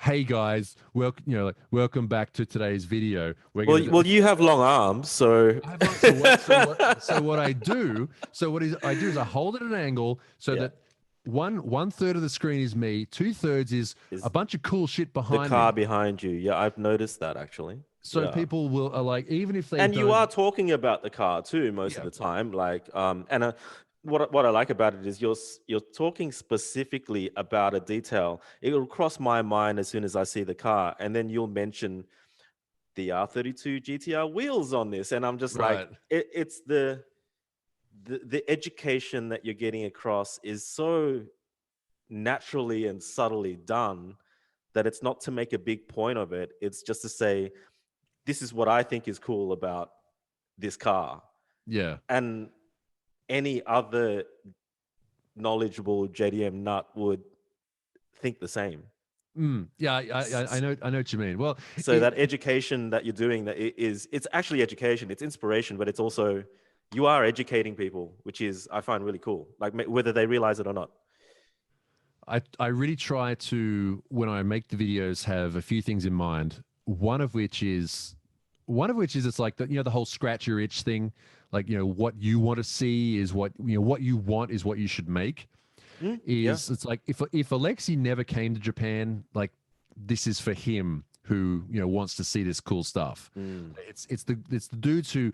B: Hey guys, welcome, welcome back to today's video. We're
A: Well,
B: gonna.
A: well, you have long arms, so
B: I have long, so what I do? So I do is I hold it at an angle so
A: yeah,
B: that one third of the screen is me, 2/3 is a
A: is
B: bunch of cool shit
A: the
B: behind
A: car
B: me.
A: behind you. Yeah, I've noticed that actually.
B: So
A: Yeah.
B: people will are like, even if they
A: And you are
B: don't,
A: talking about the car too most of
B: yeah,
A: the time, like and what I like about it is you're talking specifically about a detail. It will cross my mind as soon as I see the car, and then you'll mention the R32 GTR wheels on this, and I'm just like,
B: right.
A: it's the education that you're getting across is so naturally and subtly done that it's not to make a big point of it. It's just to say, this is what I think is cool about this car.
B: Yeah.
A: And any other knowledgeable JDM nut would think the same.
B: Yeah, I know what you mean. Well,
A: So that education that you're doing, it's actually education, it's inspiration, but it's also, you are educating people, which is, I find really cool, like whether they realize it or not.
B: I really try to, when I make the videos, have a few things in mind. One of which is it's like the whole scratch your itch thing. Like, what you want to see is what you want is what you should make.
A: Yeah.
B: It's like, if Alexi never came to Japan, like, this is for him who wants to see this cool stuff.
A: Mm.
B: It's the dudes who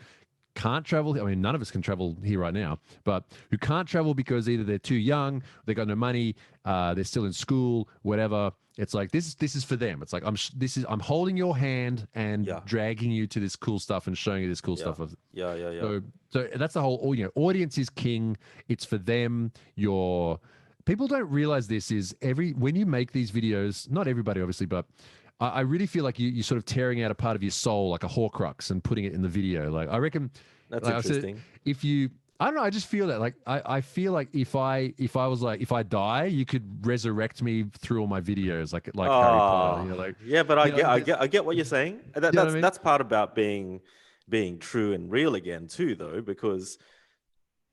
B: can't travel. I mean, none of us can travel here right now, but who can't travel because either they're too young, they got no money, they're still in school, whatever. It's like, this is for them. It's like, I'm holding your hand and
A: Yeah.
B: dragging you to this cool stuff and showing you this cool
A: Yeah.
B: stuff.
A: Yeah.
B: So that's the whole. Audience is king. It's for them. People don't realize this is when you make these videos. Not everybody, obviously, but I really feel like you sort of tearing out a part of your soul, like a Horcrux, and putting it in the video. Like, I reckon,
A: That's
B: like I said,
A: interesting.
B: if you, I don't know, I just feel that, like, I feel like if I die, you could resurrect me through all my videos, like Harry Potter.
A: Oh, yeah, but I get, I
B: there's,
A: get, I get what you're saying. That
B: you know what I mean?
A: that's part about being true and real again too, though, because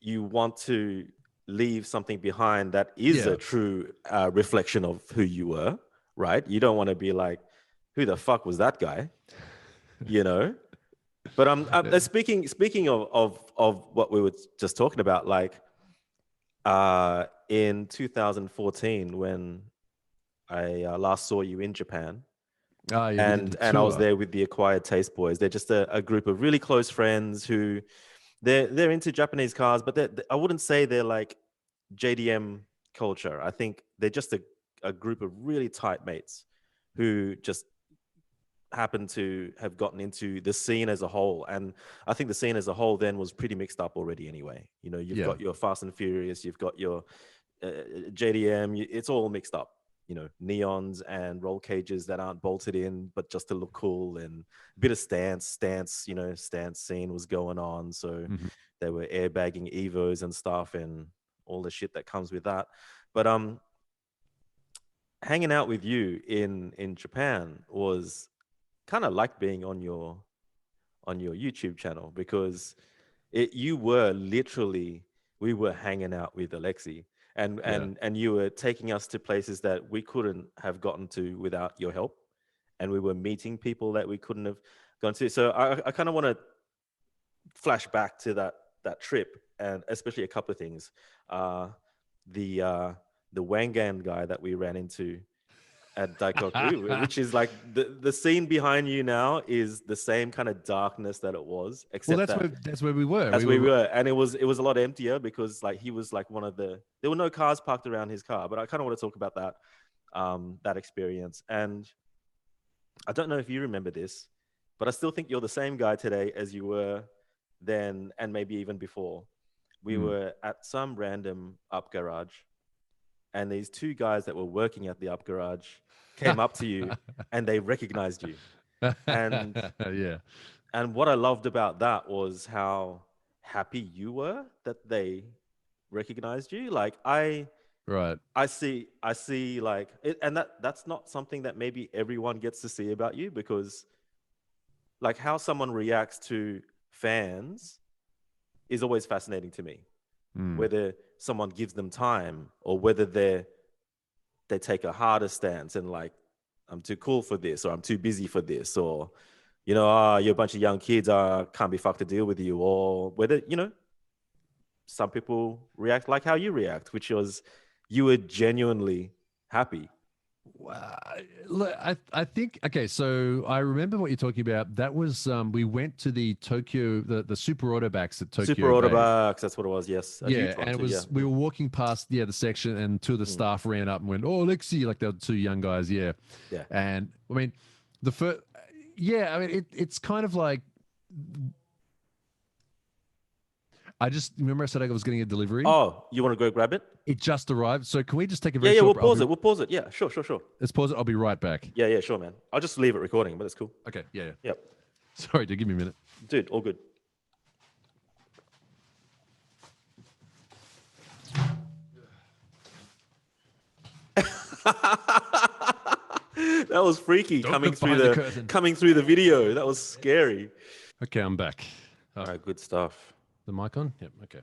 A: you want to leave something behind that is a
B: Yeah.
A: true reflection of who you were, right? You don't want to be like, who the fuck was that guy, you know? But speaking of what we were just talking about, like in 2014 when I last saw you in Japan,
B: Oh, yeah, we did the
A: and I was
B: tour.
A: there with the Acquired Taste Boys. They're just a group of really close friends who they're into Japanese cars, but I wouldn't say they're like JDM culture. I think they're just a group of really tight mates who just happen to have gotten into the scene as a whole. And I think the scene as a whole then was pretty mixed up already anyway. You've
B: Yeah.
A: got your Fast and Furious, you've got your JDM, it's all mixed up. Neons and roll cages that aren't bolted in, but just to look cool, and a bit of stance scene was going on. So
B: Mhm.
A: they were airbagging Evos and stuff and all the shit that comes with that. But hanging out with you in Japan was kind of like being on your YouTube channel, because you were literally, we were hanging out with Alexi, and
B: Yeah.
A: and you were taking us to places that we couldn't have gotten to without your help, and we were meeting people that we couldn't have gone to. So I kind of want to flash back to that trip, and especially a couple of things. uh the Wangan guy that we ran into at Daikoku, which is like the scene behind you now is the same kind of darkness that it was,
B: Well,
A: except that
B: that's where we were.
A: that's
B: We
A: where we
B: were.
A: were, and it was a lot emptier because like he was like there were no cars parked around his car. But I kind of want to talk about that experience. And I don't know if you remember this, but I still think you're the same guy today as you were then, and maybe even before. We
B: Mm.
A: were at some random up garage, and these two guys that were working at the up garage came up to you and they recognized you. And
B: Yeah.
A: and what I loved about that was how happy you were that they recognized you. Like
B: Right.
A: I see like it, and that's not something that maybe everyone gets to see about you, because like how someone reacts to fans is always fascinating to me.
B: Mm.
A: Whether someone gives them time or whether they're they take a harder stance and like, I'm too cool for this, or I'm too busy for this, or you're a bunch of young kids, can't be fucked to deal with you, or whether some people react like how you react, which was you were genuinely happy.
B: Look, I think okay. So I remember what you're talking about. That was we went to the Tokyo the Super Autobacks at Tokyo
A: Super
B: Bay.
A: Autobacks, that's what it was. Yes, a
B: Yeah,
A: huge one
B: and it
A: too.
B: was we were walking past the section, and two of the staff ran up and went, "Oh, Alexi!" Like they were two young guys. Yeah,
A: Yeah.
B: And I mean, the first, yeah, I mean it's kind of like. I just remember I said I was getting a delivery.
A: Oh, you want to go grab it?
B: It just arrived. So can we just take a
A: Yeah,
B: very
A: yeah.
B: short?
A: We'll pause it. We'll pause it. Yeah, sure.
B: Let's pause it. I'll be right back.
A: Yeah, yeah, sure, man. I'll just leave it recording, but it's cool.
B: Okay. Yeah.
A: Yep.
B: Sorry, dude. Give me a minute.
A: Dude, all good. That was freaky coming through the video. That was scary.
B: Okay, I'm back.
A: All right, good stuff.
B: The mic on? Yep. Okay.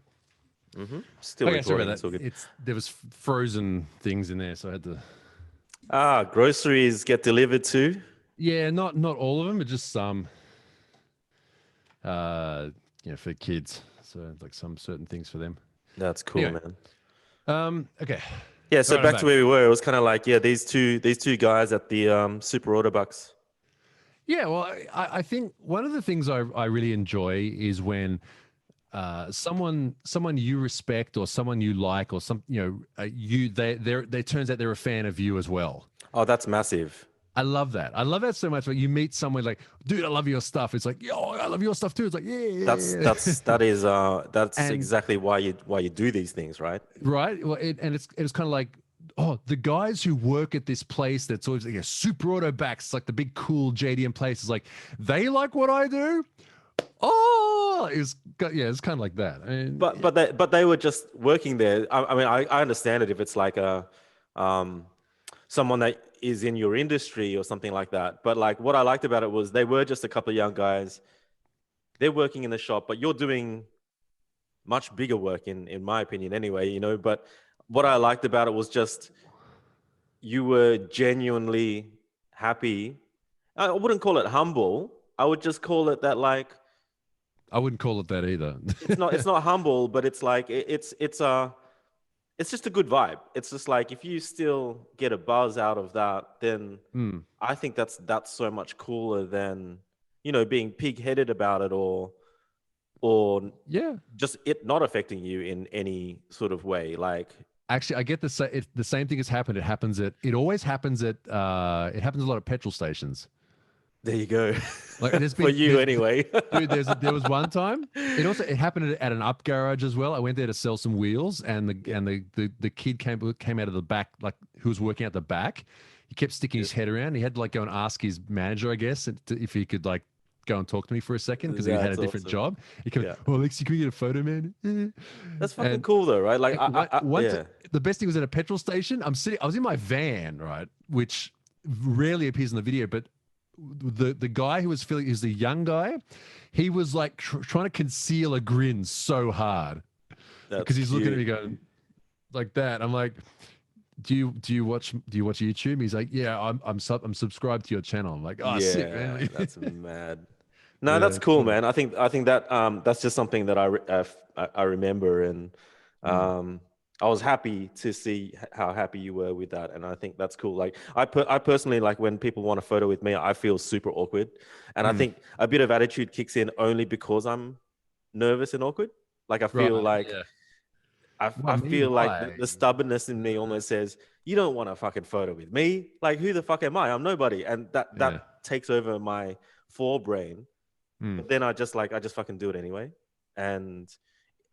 A: Still
B: Okay,
A: recording.
B: sorry about
A: It's all
B: that.
A: good.
B: There was frozen things in there, so I had to.
A: Groceries get delivered too.
B: Yeah, not all of them, but just some. For kids, so like some certain things for them.
A: That's cool,
B: Anyway.
A: man.
B: Okay.
A: Yeah, so
B: Right,
A: back to where we were. It was kind of like, these two guys at the Super Autobucks.
B: Yeah, well, I think one of the things I really enjoy is when someone you respect or someone you like or they turns out they're a fan of you as well.
A: Oh, that's massive.
B: I love that. I love that so much. When you meet someone like, dude, I love your stuff. It's like, yo, I love your stuff too. It's like, yeah.
A: That's
B: And-
A: exactly why you do these things, right?
B: Right. Well, it's kind of like, oh, the guys who work at this place that's always like a Super Auto Backs, like the big cool JDM place, is like, they like what I do. Oh, it's kind of like that. I mean,
A: But they were just working there. I mean, I understand it if it's like someone that is in your industry or something like that. But like what I liked about it was they were just a couple of young guys. They're working in the shop, but you're doing much bigger work in my opinion anyway, But what I liked about it was just you were genuinely happy. I wouldn't call it humble. I would just call it that, like,
B: I wouldn't call it that either.
A: it's not humble, but it's like it's just a good vibe. It's just like if you still get a buzz out of that, then I think that's so much cooler than being pig-headed about it or
B: Yeah.
A: just it not affecting you in any sort of way. Like,
B: Actually, I get the same thing has happened. It always happens it happens a lot at petrol stations.
A: there you go.
B: Like there's been,
A: For you anyway.
B: Dude, there was one time. It happened at an up garage as well. I went there to sell some wheels, and the kid came out of the back, like who was working at the back. He kept sticking his head around. He had to like go and ask his manager, I guess, if he could like go and talk to me for a second because he had a different job. He came, oh, Alexi, can we get a photo, man?
A: That's fucking cool though, right? Like,
B: the best thing was at a petrol station. I was in my van, right, which rarely appears in the video, but the guy who was filling, is the young guy. He was like trying to conceal a grin so hard because he's looking at me going like that. I'm like, do you watch YouTube? He's like, yeah, I'm subscribed to your channel. I'm like, oh,
A: yeah,
B: sick, man.
A: That's mad. No, that's cool, man. I think that that's just something that I remember, and I was happy to see how happy you were with that, and I think that's cool. Like I personally, like when people want a photo with me, I feel super awkward, and I think a bit of attitude kicks in only because I'm nervous and awkward. Like I feel I feel like the stubbornness in me almost says, you don't want a fucking photo with me. Like, who the fuck am I? I'm nobody, and that takes over my forebrain. But then I just fucking do it anyway, and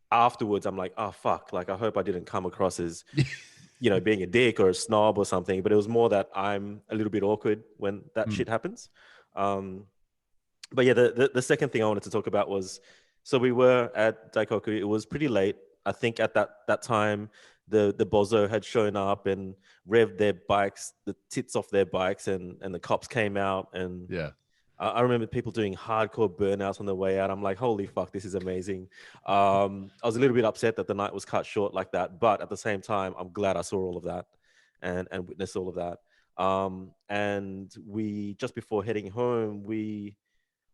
A: afterwards I'm like, oh fuck, like I hope I didn't come across as being a dick or a snob or something. But it was more that I'm a little bit awkward when that shit happens. But yeah, the second thing I wanted to talk about was, so we were at Daikoku. It was pretty late. I think at that time the bozo had shown up and revved their bikes, the tits off their bikes, and the cops came out, and I remember people doing hardcore burnouts on the way out. I'm like, holy fuck, this is amazing. I was a little bit upset that the night was cut short like that, but at the same time, I'm glad I saw all of that. and witness all of that. And we, just before heading home, we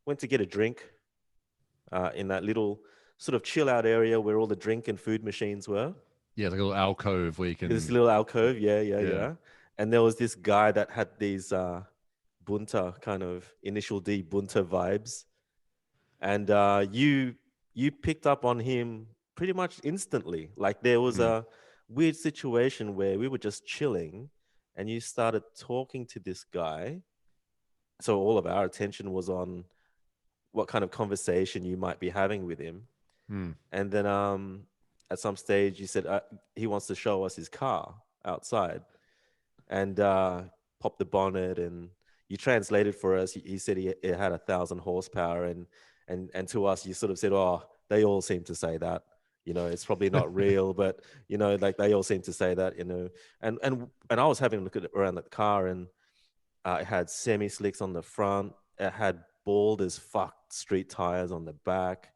A: went to get a drink in that little sort of chill out area where all the drink and food machines were.
B: Yeah, like a little alcove where you
A: This
B: can.
A: little alcove, yeah, yeah,
B: Yeah.
A: yeah. And there was this guy that had these bunta kind of initial D bunta vibes, and you picked up on him pretty much instantly. Like there was
B: Mm.
A: a weird situation where we were just chilling, and you started talking to this guy. So all of our attention was on what kind of conversation you might be having with him.
B: Mm.
A: And then at some stage you said he wants to show us his car outside, and popped the bonnet, and you translated for us. He said it had 1,000 horsepower, and to us you sort of said, oh, they all seem to say that. It's probably not real, but like they all seem to say that. And I was having a look around the car, and it had semi slicks on the front. It had bald as fuck street tires on the back.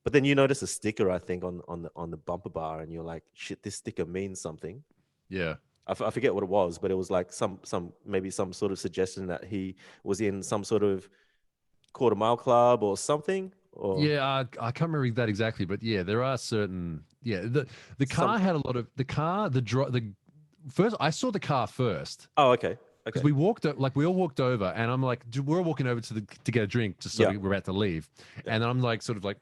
A: But then you notice a sticker, I think, on the bumper bar, and you're like, shit, this sticker means something.
B: Yeah.
A: I forget what it was, but it was like maybe some sort of suggestion that he was in some sort of quarter mile club or something, or
B: Yeah, I can't remember that exactly, but yeah, there are certain. Yeah, the
A: some.
B: car had a lot of the car. The first I saw the car first
A: Oh, okay,
B: because
A: okay,
B: we all walked over, and I'm like, we're all walking over to get a drink just so
A: yeah,
B: we're about to leave,
A: yeah.
B: and I'm like, sort of like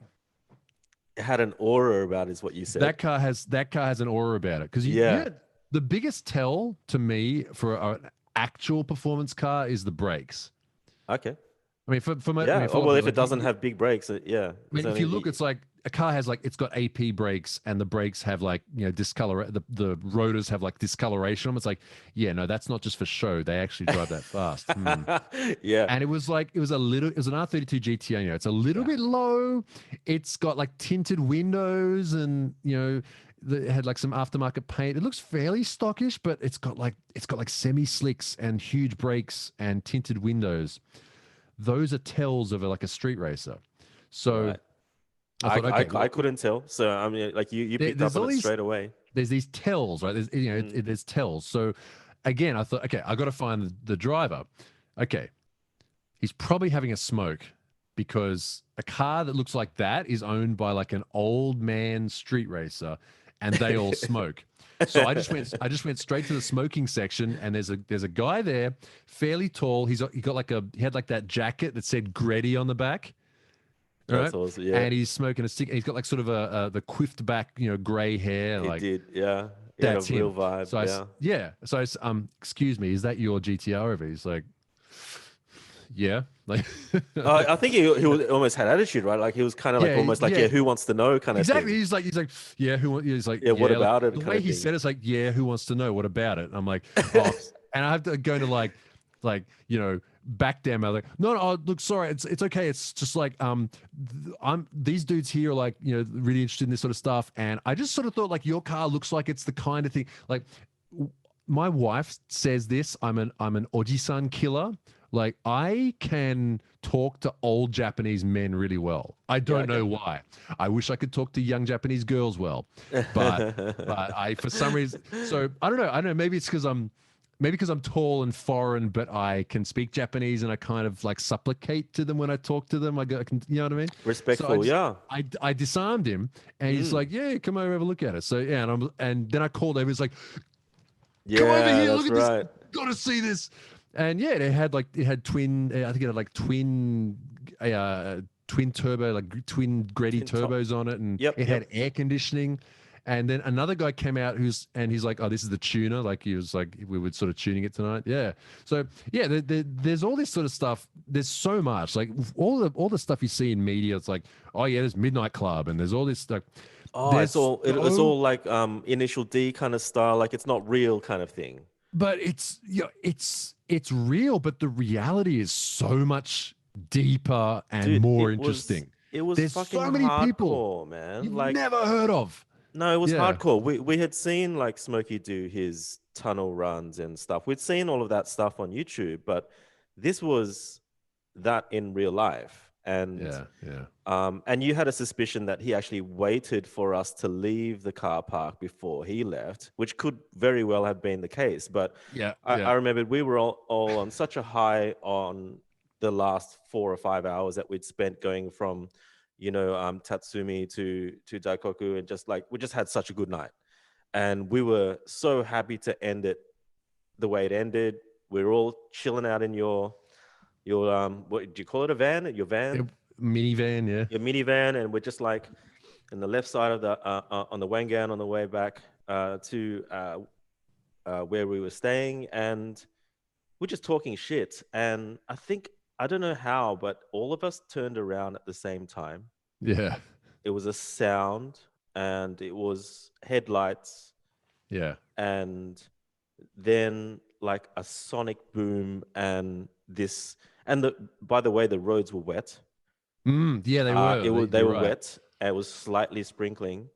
A: It had an aura about it, is what you said.
B: that car has an aura about it because
A: Yeah.
B: the biggest tell to me for an actual performance car is the brakes.
A: Okay.
B: I mean, for my, I
A: Yeah.
B: mean, for
A: Oh
B: a lot of
A: well, if
B: people,
A: it doesn't have big brakes, yeah,
B: I
A: it's
B: mean, if you look,
A: only.
B: it's like a car has like it's got AP brakes, and the brakes have like discolor. The rotors have like discoloration on them. It's like, yeah, no, that's not just for show. They actually drive that fast. Hmm.
A: Yeah.
B: And it was like it was an R32 GTO. It's a little
A: Yeah.
B: bit low. It's got like tinted windows, and it had like some aftermarket paint. It looks fairly stockish, but it's got like semi slicks and huge brakes and tinted windows. Those are tells of like a street racer. So
A: Right.
B: I thought, okay,
A: I
B: well,
A: couldn't tell. So I mean, like you picked up
B: there's
A: on
B: all
A: it
B: these
A: straight away.
B: there's these tells, right?
A: Mm.
B: There's tells. So again, I thought, okay, I got to find the driver. Okay, he's probably having a smoke because a car that looks like that is owned by like an old man street racer, and they all smoke. So I just went straight to the smoking section, and there's a guy there, fairly tall. He had like that jacket that said Greddy on the back.
A: That's
B: Right?
A: awesome. Yeah,
B: And he's smoking a stick. He's got like sort of the quiffed back, gray hair.
A: it
B: Like
A: did. Yeah, it had a
B: that's
A: real
B: him.
A: vibe.
B: So
A: Yeah.
B: yeah. So excuse me, is that your GTR over? He's like, yeah, like,
A: I think he almost had attitude, right? Like he was kind of like
B: yeah,
A: almost like,
B: yeah,
A: yeah, who wants to know kind of
B: exactly.
A: thing.
B: He's like, yeah, he's like,
A: Yeah, what
B: yeah, like
A: about it
B: the
A: kind
B: way
A: of
B: he
A: thing.
B: said it's like, yeah, who wants to know? What about it? I'm like, oh, and I have to go to like back down. I'm like, no, no, oh, look, sorry, it's okay. It's just like I'm these dudes here are like really interested in this sort of stuff, and I just sort of thought like your car looks like it's the kind of thing like my wife says this. I'm an ojisan killer. Like I can talk to old Japanese men really well. I
A: Yeah,
B: don't know why. I wish I could talk to young Japanese girls well, but I for some reason. So I don't know. I don't know. Maybe because I'm tall and foreign, but I can speak Japanese and I kind of like supplicate to them when I talk to them. I can, you know what I mean? So
A: Respectful. Yeah.
B: I disarmed him, and he's
A: Mm.
B: like, "Yeah, come over, have a look at it." So yeah, and then I called over. He's like, "Come over
A: Yeah,
B: here, look
A: that's
B: at this.
A: right.
B: Got to see this." And yeah, it had twin. I think it had like twin turbo, like twin Greddy
A: Tin top.
B: turbos on it, and
A: Yep,
B: it had
A: yep.
B: air conditioning. And then another guy came out he's like, "Oh, this is the tuner." Like he was like, we were sort of tuning it tonight. Yeah. So yeah, there's all this sort of stuff. There's so much like all the stuff you see in media. It's like, oh yeah, there's Midnight Club, and there's all this stuff.
A: Oh,
B: There's
A: it's
B: so
A: all like initial D kind of style, like it's not real kind of thing.
B: but it's real, but the reality is so much deeper and
A: Dude,
B: more interesting.
A: it was
B: There's
A: fucking
B: so many people
A: hardcore, man.
B: you've
A: Like
B: never heard of.
A: no, it was
B: Yeah.
A: hardcore. We had seen like Smokey do his tunnel runs and stuff. We'd seen all of that stuff on YouTube, but this was that in real life. and
B: Yeah.
A: and you had a suspicion that he actually waited for us to leave the car park before he left, which could very well have been the case. But
B: Yeah.
A: I remembered we were all on such a high on the last 4 or 5 hours that we'd spent going from, Tatsumi to Daikoku, and just like we just had such a good night, and we were so happy to end it the way it ended. We were all chilling out in your what do you call it, a van? Your
B: Yeah.
A: van?
B: Minivan, yeah.
A: Your minivan, and we're just like in the left side of the on the Wangan on the way back to where we were staying, and we're just talking shit. And I don't know how, but all of us turned around at the same time.
B: Yeah.
A: It was a sound, and it was headlights,
B: Yeah.
A: and then like a sonic boom, and by the way, the roads were wet.
B: Yeah, they were.
A: They
B: You're
A: were
B: right.
A: wet. And it was slightly sprinkling,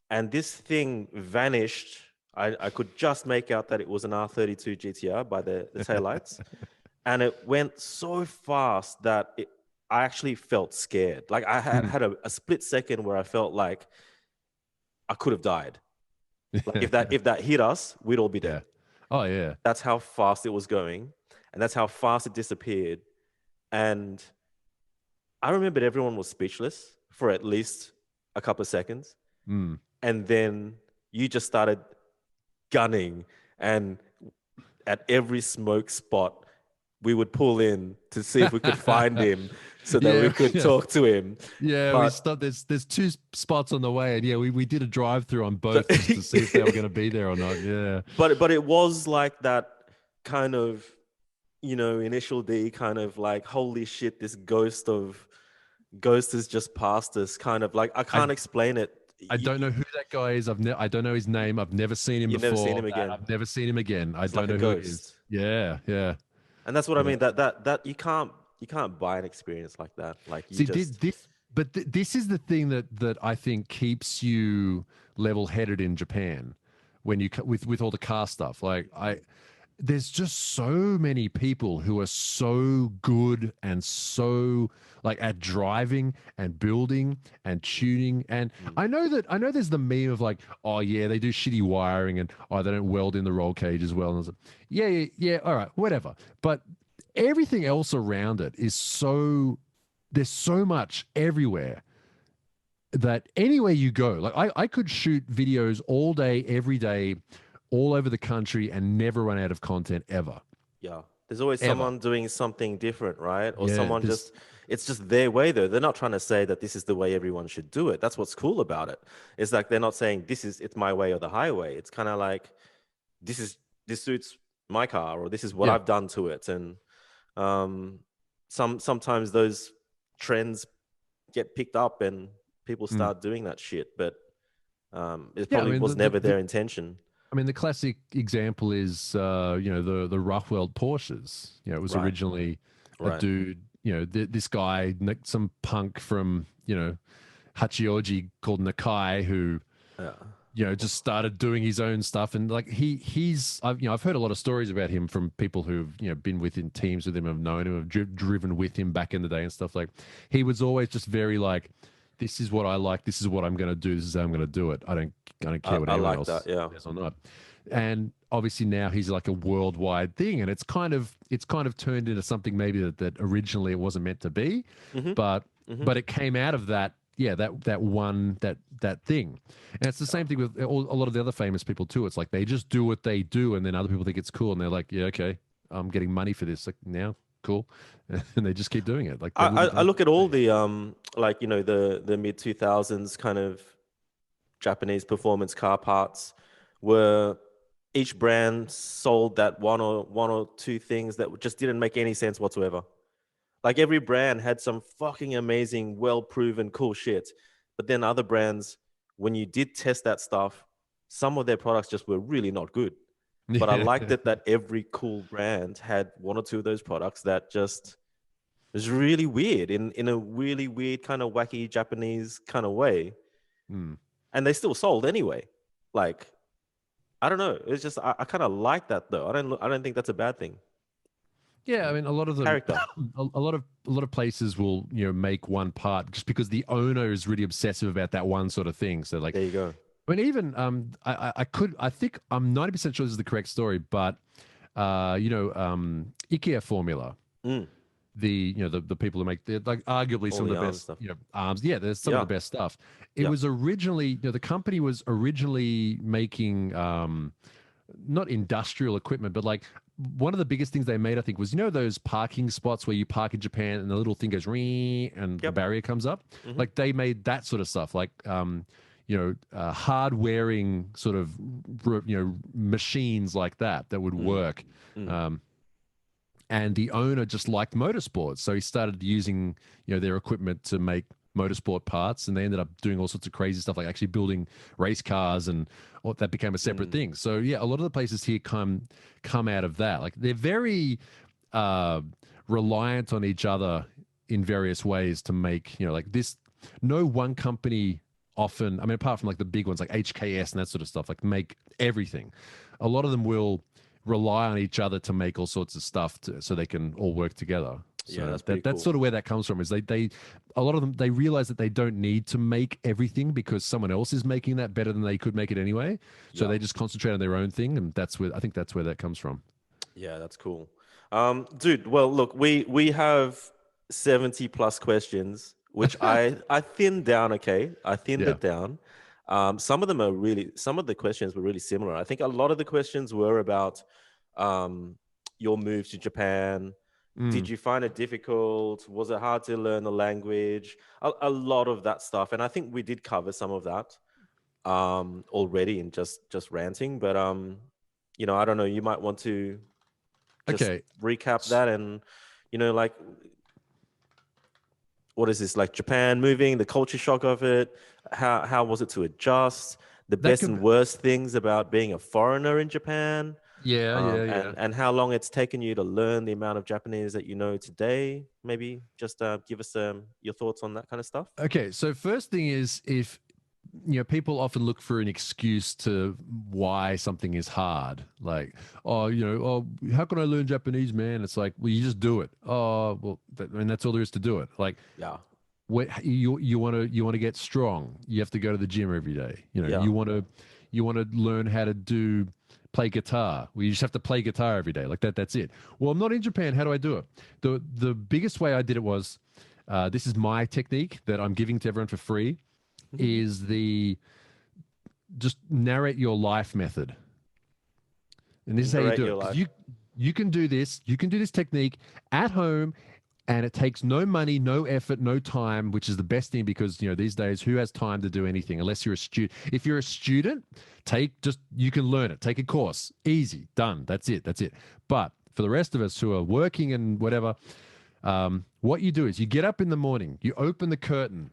A: and this thing vanished. I could just make out that it was an R32 GTR by the taillights, and it went so fast that I actually felt scared. Like I had a split second where I felt like I could have died. Like if that hit us, we'd all be
B: Yeah.
A: dead.
B: Oh yeah.
A: That's how fast it was going, and that's how fast it disappeared. And I remembered everyone was speechless for at least a couple of seconds,
B: Mm.
A: and then you just started gunning, and at every smoke spot we would pull in to see if we could find him so that we
B: Yeah,
A: could
B: yeah.
A: talk to him.
B: Yeah, we
A: But
B: stopped. There's two spots on the way, and yeah, we did a drive through on both just to see if they were going to be there or not. Yeah.
A: but it was like that kind of, initial D kind of like, holy shit, this ghost has just passed us, kind of like, I
B: I
A: can't explain it.
B: I don't know who that guy is. I don't know his name. I've never seen him
A: You've never seen
B: before.
A: him again.
B: I've never seen him again. I
A: It's
B: don't
A: like a
B: know who he is.
A: ghost.
B: Yeah, yeah,
A: And that's what I
B: yeah.
A: mean, that you can't buy an experience like that. Like, you
B: See,
A: just
B: this is the thing that I think keeps you level-headed in Japan when with all the car stuff. Like there's just so many people who are so good and so like at driving and building and tuning. And
A: mm,
B: I know there's the meme of like, oh yeah, they do shitty wiring and oh they don't weld in the roll cage as well. And I was like, yeah, all right, whatever. But everything else around it is so there's so much everywhere that anywhere you go, like I could shoot videos all day, every day, all over the country and never run out of content ever.
A: yeah. There's always
B: Ever.
A: someone doing something different, right? Or
B: Yeah.
A: someone
B: This
A: it's just their way, though. They're not trying to say that this is the way everyone should do it. That's what's cool about it. It's like they're not saying it's my way or the highway. It's kind of like, this suits my car, or this is what
B: yeah.
A: I've done to it. And um, sometimes those trends get picked up and people
B: Mm.
A: start doing that shit, but it
B: Yeah, I
A: probably
B: mean
A: was never their intention.
B: the classic example is the Roughweld Porsches. It was
A: Right,
B: originally a
A: right.
B: dude, this guy, some punk from, Hachioji called Nakai who
A: Yeah.
B: just started doing his own stuff. And like I've heard a lot of stories about him from people who've, been within teams with him, have known him, have driven with him back in the day and stuff. Like he was always just very like, this is what I like. This is what I'm going to do. This is how I'm going to do it. I don't care what
A: I
B: anyone
A: like
B: else
A: that. Yeah.
B: says or not. And obviously now he's like a worldwide thing, and it's kind of turned into something maybe that originally it wasn't meant to be,
A: Hmm.
B: but
A: Hmm.
B: it came out of that. Yeah, that thing, and it's the same thing with a lot of the other famous people too. It's like they just do what they do, and then other people think it's cool, and they're like, yeah, okay, I'm getting money for this. Like now, cool, and they just keep doing it. Like they
A: I,
B: wouldn't
A: I
B: have
A: look
B: done
A: at
B: it
A: all
B: today.
A: the like, the mid 2000s kind of Japanese performance car parts, where each brand sold that one or two things that just didn't make any sense whatsoever. Like, every brand had some fucking amazing, well proven, cool shit, but then other brands, when you did test that stuff, some of their products just were really not good. But I liked
B: Yeah.
A: it that every cool brand had one or two of those products that just was really weird, in a really weird kind of wacky Japanese kind of way,
B: Hmm.
A: and they still sold anyway. Like, I don't know. It's just I kind of like that, though. I don't think that's a bad thing.
B: Yeah, I mean, a lot of them,
A: Character.
B: a lot of places will, you know, make one part just because the owner is really obsessive about that one sort of thing. So like,
A: There you go.
B: I mean, even I think I'm 90% sure this is the correct story, but IKEA formula,
A: Mm,
B: the people who make like arguably
A: all
B: some of
A: the
B: the
A: arm
B: best,
A: stuff.
B: arms. Yeah, there's some of
A: Yeah.
B: the best stuff. It
A: Yeah.
B: was originally, the company was originally making not industrial equipment, but like one of the biggest things they made, I think, was those parking spots where you park in Japan and the little thing goes ring and the
A: Yep.
B: barrier comes up.
A: Hmm.
B: Like they made that sort of stuff, like hard wearing sort of machines like that would
A: Mm,
B: work.
A: mm,
B: Um, and the owner just liked motorsports, so he started using their equipment to make motorsport parts, and they ended up doing all sorts of crazy stuff, like actually building race cars, and that became a separate
A: mm.
B: thing. So yeah, a lot of the places here come out of that. Like they're very uh, reliant on each other in various ways to make like this. No one company often, I mean, apart from like the big ones like HKS and that sort of stuff, like make everything. A lot of them will rely on each other to make all sorts of stuff so they can all work together.
A: Yeah,
B: So
A: that's pretty
B: that's
A: cool.
B: sort of where that comes from. Is they a lot of them, they realize that they don't need to make everything because someone else is making that better than they could make it anyway. So
A: Yeah.
B: they just concentrate on their own thing, and I think that's where that comes from.
A: Yeah, that's cool. Dude, well, look, we have 70 plus questions, which I thinned down, okay? I thinned
B: Yeah.
A: it down. Some of the questions were really similar. I think a lot of the questions were about um your move to Japan. Did
B: Mm.
A: you find it difficult? Was it hard to learn the language? A lot of that stuff. And I think we did cover some of that already in just ranting, but I don't know, you might want to just
B: Okay.
A: recap that and like what is this, like Japan moving, the culture shock of it, how was it to adjust, the
B: That
A: best and
B: could.
A: worst things about being a foreigner in Japan,
B: Yeah. Yeah. Yeah.
A: and how long it's taken you to learn the amount of Japanese that you know today. Maybe just give us your thoughts on that kind of stuff.
B: Okay. So first thing is, if people often look for an excuse to why something is hard. Like, oh, how can I learn Japanese, man? It's like, well, you just do it. Oh, well, that's all there is to do it. Like,
A: Yeah.
B: you want to get strong. You have to go to the gym every day.
A: Yeah.
B: You want to learn how to play guitar. Well, you just have to play guitar every day. Like that. That's it. Well, I'm not in Japan. How do I do it? The biggest way I did it was, this is my technique that I'm giving to everyone for free, is the just narrate your life method. And this is how you
A: Narrate
B: do
A: your
B: it. 'Cause
A: life.
B: you can do this. You can do this technique at home, and it takes no money, no effort, no time, which is the best thing because these days, who has time to do anything unless you're a student? If you're a student, you can learn it. Take a course. Easy, done. That's it. That's it. But for the rest of us who are working and whatever, what you do is you get up in the morning, you open the curtain.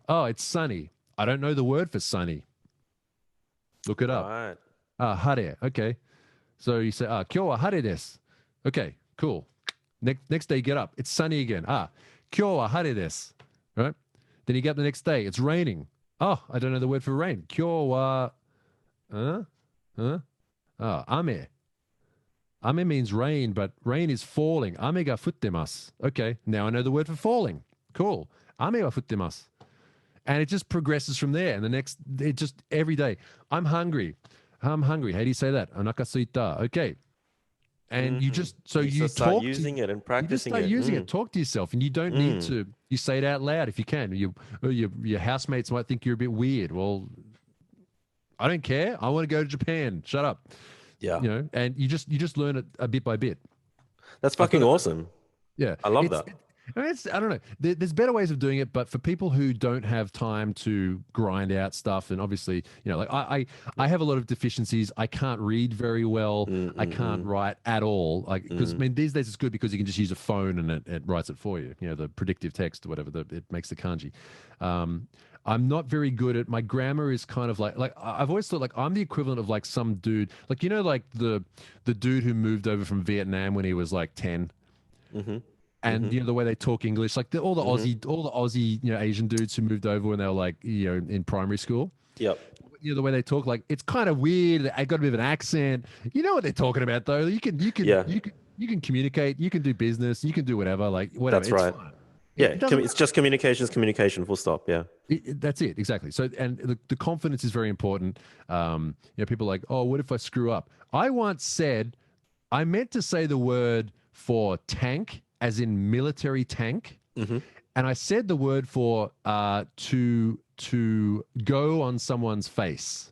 B: Oh, it's sunny. I don't know the word for sunny. Look it up.
A: Right.
B: Hare. Okay. So you say, kyo wa hare desu. Okay, cool. Next day, you get up. It's sunny again. Kyo wa hare desu. Right? Then you get up the next day. It's raining. Oh, I don't know the word for rain. Kyo wa, ame. Ame means rain, but rain is falling. Ame ga futtemasu. Okay, now I know the word for falling. Cool. Ame wa futtemasu. And it just progresses from there. And it just every day. I'm hungry. I'm hungry. How do you say that? Onaka suita. Okay. And you just, so you
A: start
B: talk
A: using it and
B: you just
A: practicing
B: start
A: it.
B: using it. Talk to yourself. And you don't need to, you say it out loud if you can. Your housemates might think you're a bit weird. Well, I don't care. I want to go to Japan. Shut up.
A: Yeah.
B: And you just learn it a bit by bit.
A: That's fucking awesome.
B: Yeah.
A: I love that.
B: I don't know. There's better ways of doing it, but for people who don't have time to grind out stuff, and obviously, like I have a lot of deficiencies. I can't read very well. I can't write at all. Like, because I mean, these days it's good because you can just use a phone and it writes it for you. The predictive text or whatever. It makes the kanji. I'm not very good at, my grammar is kind of like I've always thought like I'm the equivalent of like some dude, like like the dude who moved over from Vietnam when he was like 10.
A: Mm-hmm.
B: And the way they talk English, like all the Aussie, Asian dudes who moved over when they were like, in primary school.
A: Yep.
B: The way they talk, like it's kind of weird. I got a bit of an accent. You know what they're talking about, though. You can
A: Yeah.
B: you can communicate, you can do business, you can do whatever, like whatever.
A: That's
B: It's
A: right.
B: fine.
A: Yeah,
B: It doesn't
A: it's
B: matter.
A: just communication, full stop. Yeah.
B: That's it, exactly. So, and the confidence is very important. People are like, oh, what if I screw up? I once said, I meant to say the word for tank, as in military tank,
A: Hmm.
B: and I said the word for to go on someone's face,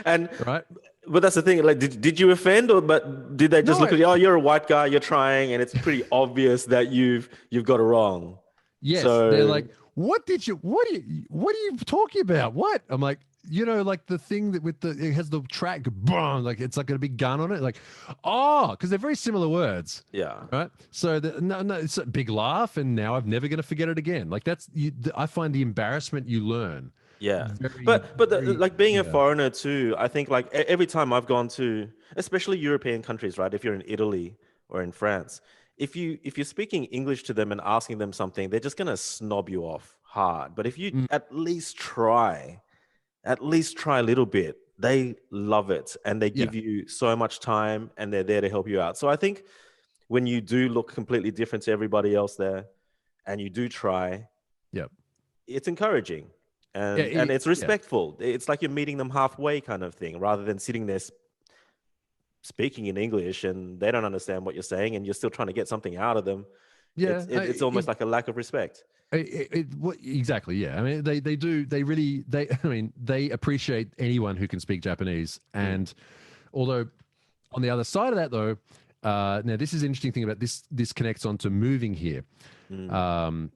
A: And
B: right?
A: but that's the thing. Like, did you offend, or but did they just
B: No,
A: look at you? Oh, you're a white guy. You're trying, and it's pretty obvious that you've got it wrong.
B: yes, they're
A: So
B: like, what are you talking about? What? I'm like, like the thing that with it has the track, boom, like it's like got a big gun on it, like, oh, because they're very similar words,
A: yeah,
B: right? So no, it's a big laugh, and now I'm never going to forget it again. Like I find the embarrassment you learn
A: yeah.
B: very,
A: But
B: very,
A: like being a
B: yeah,
A: foreigner too, I think like every time I've gone to, especially European countries, right? If you're in Italy or in France, if you're speaking English to them and asking them something, they're just gonna snob you off hard. But if you
B: mm,
A: at least try a little bit, they love it and they
B: yeah,
A: give you so much time and they're there to help you out. So I think when you do look completely different to everybody else there and you do try,
B: yeah,
A: it's encouraging
B: yeah,
A: and it's
B: yeah.
A: respectful. It's like you're meeting them halfway kind of thing rather than sitting there speaking in English and they don't understand what you're saying and you're still trying to get something out of them.
B: Yeah,
A: It's almost like a lack of respect.
B: exactly. Yeah, I mean, they do. They really. I mean, they appreciate anyone who can speak Japanese.
A: Mm,
B: And although on the other side of that, though, now this is an interesting thing about this. This connects on to moving here.
A: mm,
B: Um,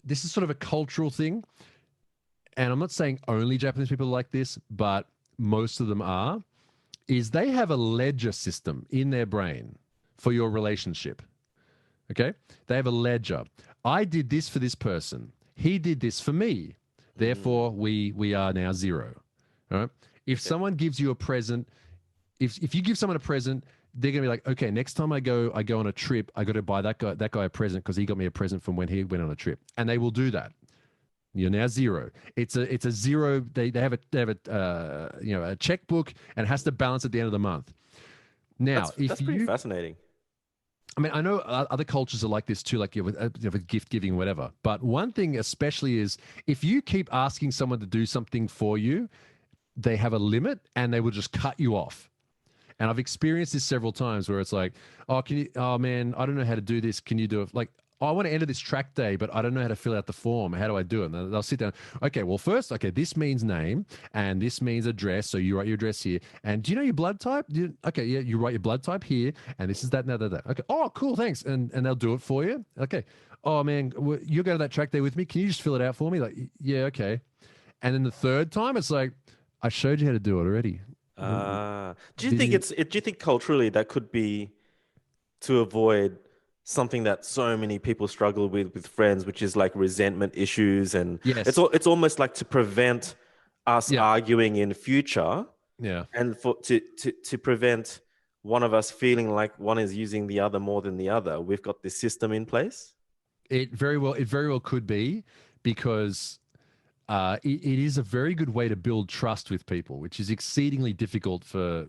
B: this is sort of a cultural thing, and I'm not saying only Japanese people are like this, but most of them are. Is they have a ledger system in their brain for your relationship. Okay. They have a ledger. I did this for this person. He did this for me.
A: mm.
B: Therefore, we are now zero. All right. If
A: Okay.
B: someone gives you a present, if you give someone a present, they're gonna be like, okay, next time I go on a trip, I got to buy that guy a present because he got me a present from when he went on a trip, and they will do that. You're now zero. It's a zero. They have a checkbook and it has to balance at the end of the month. Now,
A: That's
B: if
A: pretty
B: you
A: fascinating.
B: I mean, I know other cultures are like this too, like with gift giving, whatever. But one thing especially is if you keep asking someone to do something for you, they have a limit and they will just cut you off. And I've experienced this several times where it's like, oh, oh man, I don't know how to do this. Can you do it? Like, oh, I want to enter this track day, but I don't know how to fill out the form. How do I do it? And they'll sit down. Okay, well, first, okay, this means name and this means address. So you write your address here. And do you know your blood type? Okay, yeah, you write your blood type here. And this is that, and that. Okay, oh, cool, thanks. And they'll do it for you. Okay, oh man, you're going to that track day with me. Can you just fill it out for me? Like, yeah, okay. And then the third time, it's like, I showed you how to do it already.
A: Do you
B: Did
A: think
B: you?
A: do you think culturally that could be to avoid something that so many people struggle with friends, which is like resentment issues, and
B: Yes.
A: it's almost like to prevent us
B: Yeah.
A: arguing in future,
B: Yeah.
A: and for to prevent one of us feeling like one is using the other more than the other. We've got this system in place.
B: It very well could be because it is a very good way to build trust with people, which is exceedingly difficult for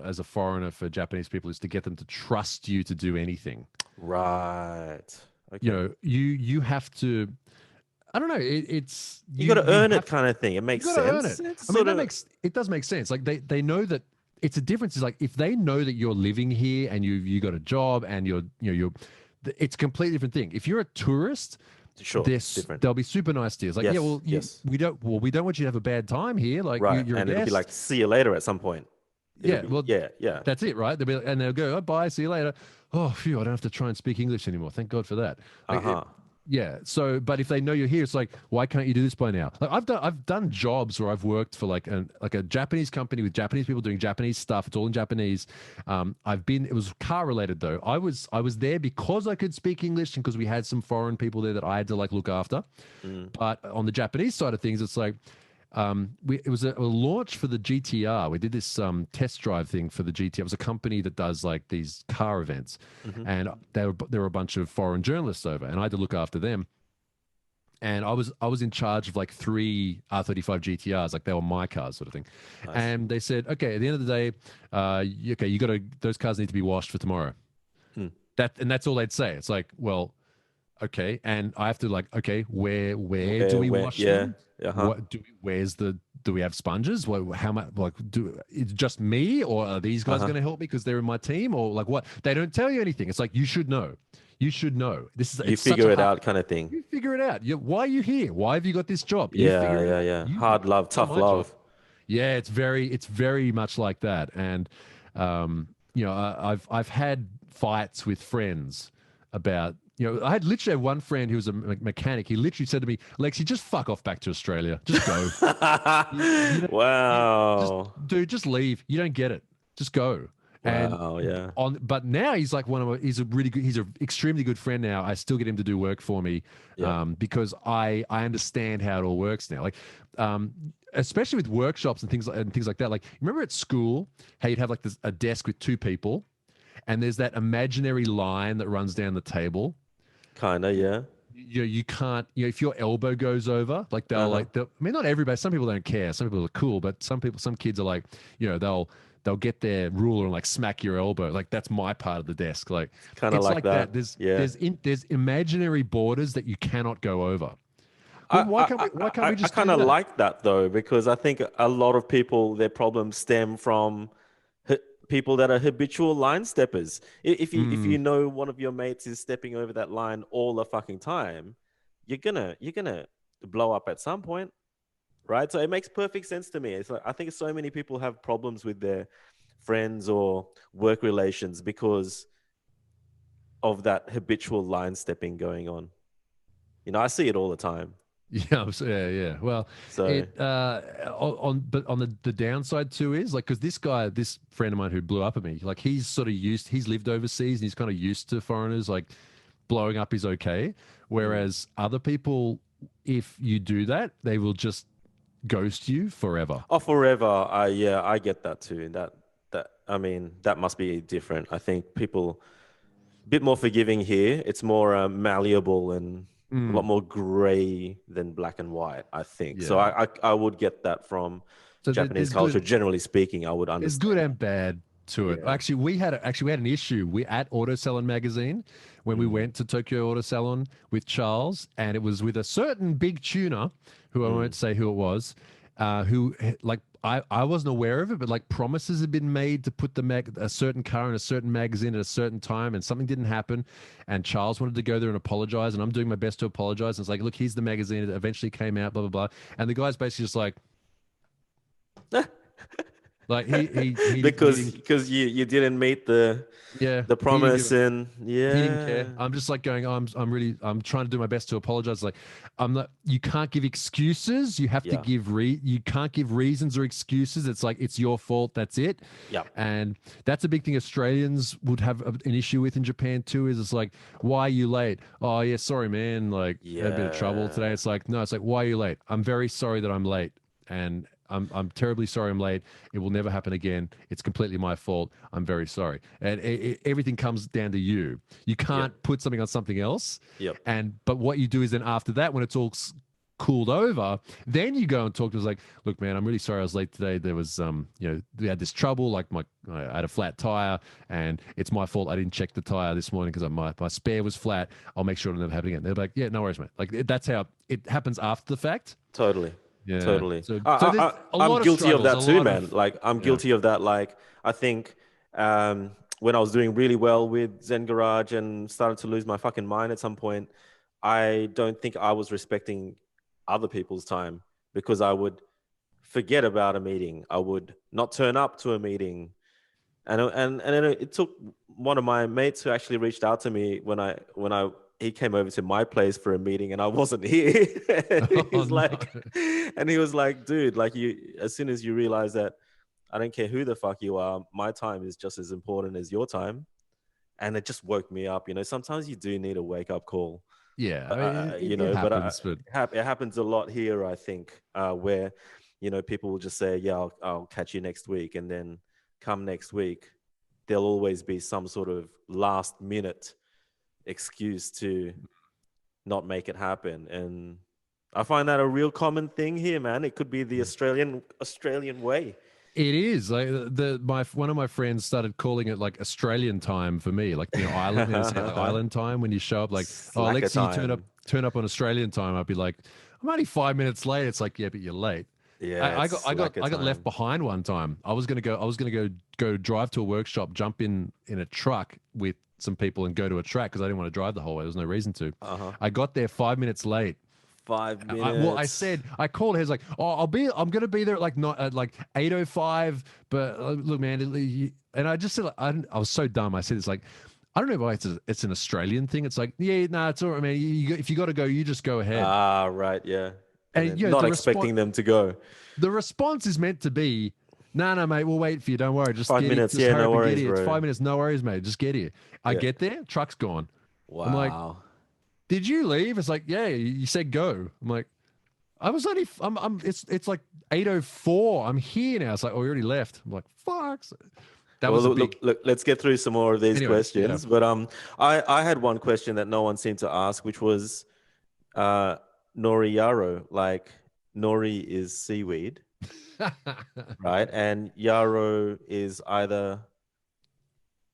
B: as a foreigner for Japanese people is to get them to trust you to do anything.
A: Right.
B: You
A: Okay.
B: know, you have to. I don't know. It's
A: You got to
B: you
A: earn it,
B: have
A: kind of thing. It
B: you
A: makes
B: got to earn
A: sense.
B: it.
A: It's
B: I mean,
A: sort of
B: it does make sense. Like they know that it's a difference. Is like if they know that you're living here and you got a job and you're it's a completely different thing. If you're a tourist,
A: sure different.
B: they'll be super nice to you. It's like, yeah,
A: Yes.
B: well,
A: Yes.
B: we don't want you to have a bad time here. Like
A: Right.
B: you're a
A: And it'll be like,
B: guest.
A: see you later at some point. It'll
B: Yeah,
A: be,
B: well,
A: yeah, yeah.
B: that's it, right? And they'll go, oh, bye, see you later. Oh, phew, I don't have to try and speak English anymore. Thank God for that. Like,
A: Uh-huh.
B: yeah. So, but if they know you're here, it's like, why can't you do this by now? Like I've done jobs where I've worked for like a Japanese company with Japanese people doing Japanese stuff. It's all in Japanese. It was car related though. I was there because I could speak English and because we had some foreign people there that I had to like look after.
A: Mm.
B: But on the Japanese side of things, it's like it was a launch for the GTR. We did this test drive thing for the GTR. It was a company that does like these car events,
A: Hmm.
B: and there were a bunch of foreign journalists over, and I had to look after them. and I was in charge of like 3 R35 GTRs, like they were my cars, sort of thing.
A: Nice.
B: And they said, okay, at the end of the day, okay, you got to those cars need to be washed for tomorrow.
A: Hmm.
B: That's all they'd say. It's like, well, okay, and I have to like, okay, where do we wash
A: Yeah.
B: them?
A: Uh-huh.
B: What do we, where's the do we have sponges? What how much like do it's just me or are these guys
A: Uh-huh.
B: going to help me because they're in my team or like what? They don't tell you anything. It's like you should know. You should know. This is
A: You
B: it's such a
A: figure it
B: hard.
A: out kind of thing.
B: You figure it out. Why are you here? Why have you got this job? You
A: Yeah,
B: figure it
A: yeah,
B: out.
A: yeah.
B: You do
A: Hard
B: it.
A: love,
B: It's not
A: tough
B: my job.
A: love.
B: Yeah, it's very much like that. And I've had fights with friends about I had literally one friend who was a mechanic. He literally said to me, "Lexi, just fuck off back to Australia. Just go. You don't, just
A: Wow.
B: dude, just leave. You don't get it. Just go." And
A: Wow, yeah.
B: but now he's like he's a really good, he's an extremely good friend now. I still get him to do work for me,
A: Yeah.
B: because I understand how it all works now. Like, especially with workshops and things like that. Like, remember at school how you'd have like a desk with two people, and there's that imaginary line that runs down the table.
A: Kinda, yeah.
B: You can't, if your elbow goes over, like
A: Uh-huh.
B: I mean, not everybody, some people don't care. Some people are cool, but some kids are like, they'll get their ruler and like smack your elbow. Like that's my part of the desk. Like
A: It's kind of
B: it's
A: like
B: like that.
A: that.
B: There's,
A: Yeah.
B: there's imaginary borders that you cannot go over.
A: I
B: Why can't we
A: I
B: just
A: kind
B: do
A: of
B: that?
A: like that though, because I think a lot of people, their problems stem from ha- people that are habitual line steppers. If
B: Mm,
A: you know one of your mates is stepping over that line all the fucking time, you're gonna blow up at some point, right? So it makes perfect sense to me. It's like I think so many people have problems with their friends or work relations because of that habitual line stepping going on. I see it all the time.
B: yeah, yeah. Well,
A: So,
B: but on the downside too is like because this friend of mine who blew up at me, like he's lived overseas and he's kind of used to foreigners. Like blowing up is okay.
A: mm.
B: Whereas other people, if you do that, they will just ghost you forever.
A: Oh, forever. Yeah, I get that too. That I mean, that must be different. I think people a bit more forgiving here. It's more malleable and a lot
B: Mm,
A: more gray than black and white, I think. So
B: yeah.
A: I would get that from
B: So
A: Japanese culture. Generally speaking, I would
B: there's good
A: understand.
B: and bad to it.
A: Yeah.
B: Actually we had an issue. We at Auto Salon magazine when we
A: Mm,
B: went to Tokyo Auto Salon with Charles, and it was with a certain big tuner who I won't
A: mm.
B: say who it was, who like I wasn't aware of it, but like promises had been made to put a certain car in a certain magazine at a certain time, and something didn't happen. And Charles wanted to go there and apologize, and I'm doing my best to apologize. And it's like, look, here's the magazine. It eventually came out, blah blah blah. And the guy's basically just like he
A: Because
B: didn't.
A: you didn't meet the
B: Yeah, he didn't give
A: promise
B: a
A: and
B: he didn't care.
A: yeah.
B: I'm just like going, oh, I'm trying to do my best to apologize. Like I'm not you can't give excuses. You have to
A: Yeah.
B: you can't give reasons or excuses. It's like it's your fault, that's it.
A: Yeah.
B: And that's a big thing Australians would have an issue with in Japan too, is it's like, why are you late? Oh yeah, sorry man, like had a bit of trouble today.
A: Yeah.
B: It's like, no, it's like, why are you late? I'm very sorry that I'm late. And I'm terribly sorry I'm late. It will never happen again. It's completely my fault. I'm very sorry. And everything comes down to you. You
A: Yep.
B: can't put something on something else.
A: Yep.
B: But what you do is then after that, when it's all cooled over, then you go and talk to us like, look, man, I'm really sorry I was late today. There was, we had this trouble. Like I had a flat tire, and it's my fault. I didn't check the tire this morning because my spare was flat. I'll make sure it'll never happen again. They're like, yeah, no worries, mate. Like that's how it happens after the fact.
A: Totally.
B: Yeah.
A: Totally.
B: So there's a
A: I'm
B: lot of
A: guilty of
B: struggles,
A: that
B: a
A: too,
B: lot
A: man.
B: of
A: Like I'm
B: yeah.
A: guilty of that. Like I think when I was doing really well with Zen Garage and started to lose my fucking mind at some point, I don't think I was respecting other people's time because I would forget about a meeting. I would not turn up to a meeting. And then it took one of my mates who actually reached out to me when I he came over to my place for a meeting and I wasn't here.
B: Oh
A: He's
B: no.
A: like, and he was like, dude, like as soon as you realize that I don't care who the fuck you are, my time is just as important as your time. And it just woke me up. Sometimes you do need a wake up call.
B: Yeah, I mean, it
A: But
B: happens, but
A: it happens a lot here, I think, where people will just say, "Yeah, I'll catch you next week," and then come next week, there'll always be some sort of last minute excuse to not make it happen, and I find that a real common thing here, man. It could be the Australian way.
B: It is like one of my friends started calling it like Australian time for me, like island. They say like island time when you show up. Like, oh,
A: Slacker
B: Alexi, you
A: time.
B: turn up on Australian time. I'd be like, I'm only 5 minutes late. It's like, yeah, but you're late.
A: Yeah, it's slacker
B: I got left
A: time.
B: behind one time. I was gonna go drive to a workshop, jump in a truck with some people and go to a track because I didn't want to drive the whole way. There was no reason to.
A: Uh-huh.
B: I got there 5 minutes late.
A: 5 minutes.
B: Well, I called. He's like, oh, I'm gonna be there at like not at like 8:05. But look, man, and I just said, like, I was so dumb. I said, it's like, I don't know why it's an Australian thing. It's like, yeah, no, it's all right, man. If you got to go, you just go ahead.
A: Ah, right, yeah.
B: And
A: And then not expecting them to go.
B: The response is meant to be, no, mate, we'll wait for you. Don't worry. Just
A: 5 minutes,
B: just
A: yeah,
B: hurry
A: no
B: up and
A: worries,
B: get here. It's
A: bro.
B: 5 minutes, no worries, mate. Just get here. I
A: Yeah.
B: get there, truck's gone. I'm like,
A: Wow.
B: did you leave? It's like, yeah, you said go. I'm like, I was only, it's like 8:04. I'm here now. It's like, oh, we already left. I'm like, fuck. That
A: Well,
B: was a
A: look,
B: big.
A: look, let's get through some more of these
B: Anyway,
A: questions. But I had one question that no one seemed to ask, which was Noriyaro. Like nori is seaweed, right? And yaro is either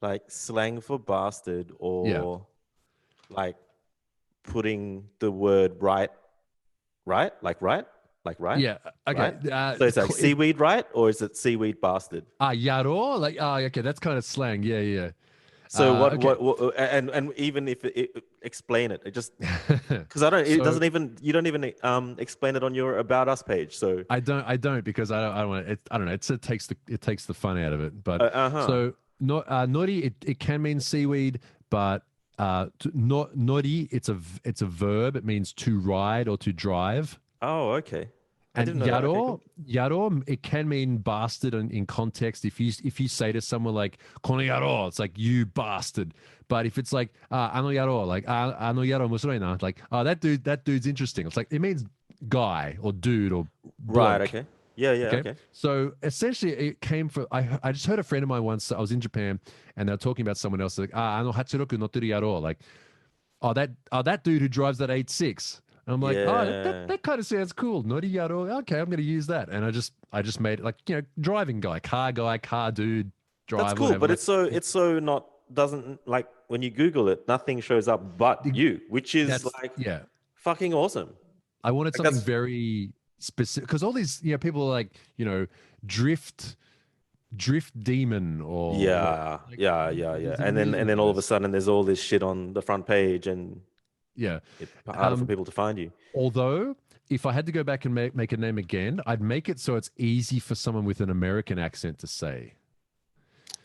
A: like slang for bastard or
B: Yeah.
A: like putting the word right, like right,
B: Yeah. Okay.
A: right. So it's like seaweed right, or is it seaweed bastard?
B: Yaro, like, okay, that's kind of slang. Yeah, yeah.
A: So
B: Okay.
A: what and even if explain it, it just because I don't, it
B: So
A: doesn't even, you don't even explain it on your about us page. So
B: I don't because I don't want it. I don't know. It takes the fun out of it. But
A: uh-huh.
B: so not nori, it can mean seaweed, but not nori, it's a verb. It means to ride or to drive.
A: Oh, okay. I
B: And
A: didn't know that. Okay, cool.
B: yaro, it can mean bastard in context. If you say to someone like "kono yaro," it's like you bastard. But if it's like ano yaro, like ano yaro musuroi na, like that dude's interesting. It's like it means guy or dude or
A: Right.
B: bloke.
A: Okay. Yeah. Yeah.
B: Okay.
A: Okay.
B: So essentially, it came from. I just heard a friend of mine once. I was in Japan, and they were talking about someone else. Like, ano hatsuroku noteru yaro. Like, that dude who drives that 86. And I'm like, oh,
A: Yeah.
B: that kind of sounds cool. Noriyaro. Okay, I'm going to use that. And I just made it like, driving guy, car dude, driver.
A: That's cool,
B: whatever.
A: but
B: Like,
A: it's so not, doesn't, like when you Google it, nothing shows up but you, which is
B: that's
A: like
B: yeah.
A: fucking awesome.
B: I wanted
A: Like
B: something
A: that's
B: very specific because all these, people are like, drift demon or
A: yeah,
B: like,
A: yeah, and then all of a sudden there's all this shit on the front page and
B: yeah.
A: it's harder for people to find you.
B: Although, if I had to go back and make a name again, I'd make it so it's easy for someone with an American accent to say.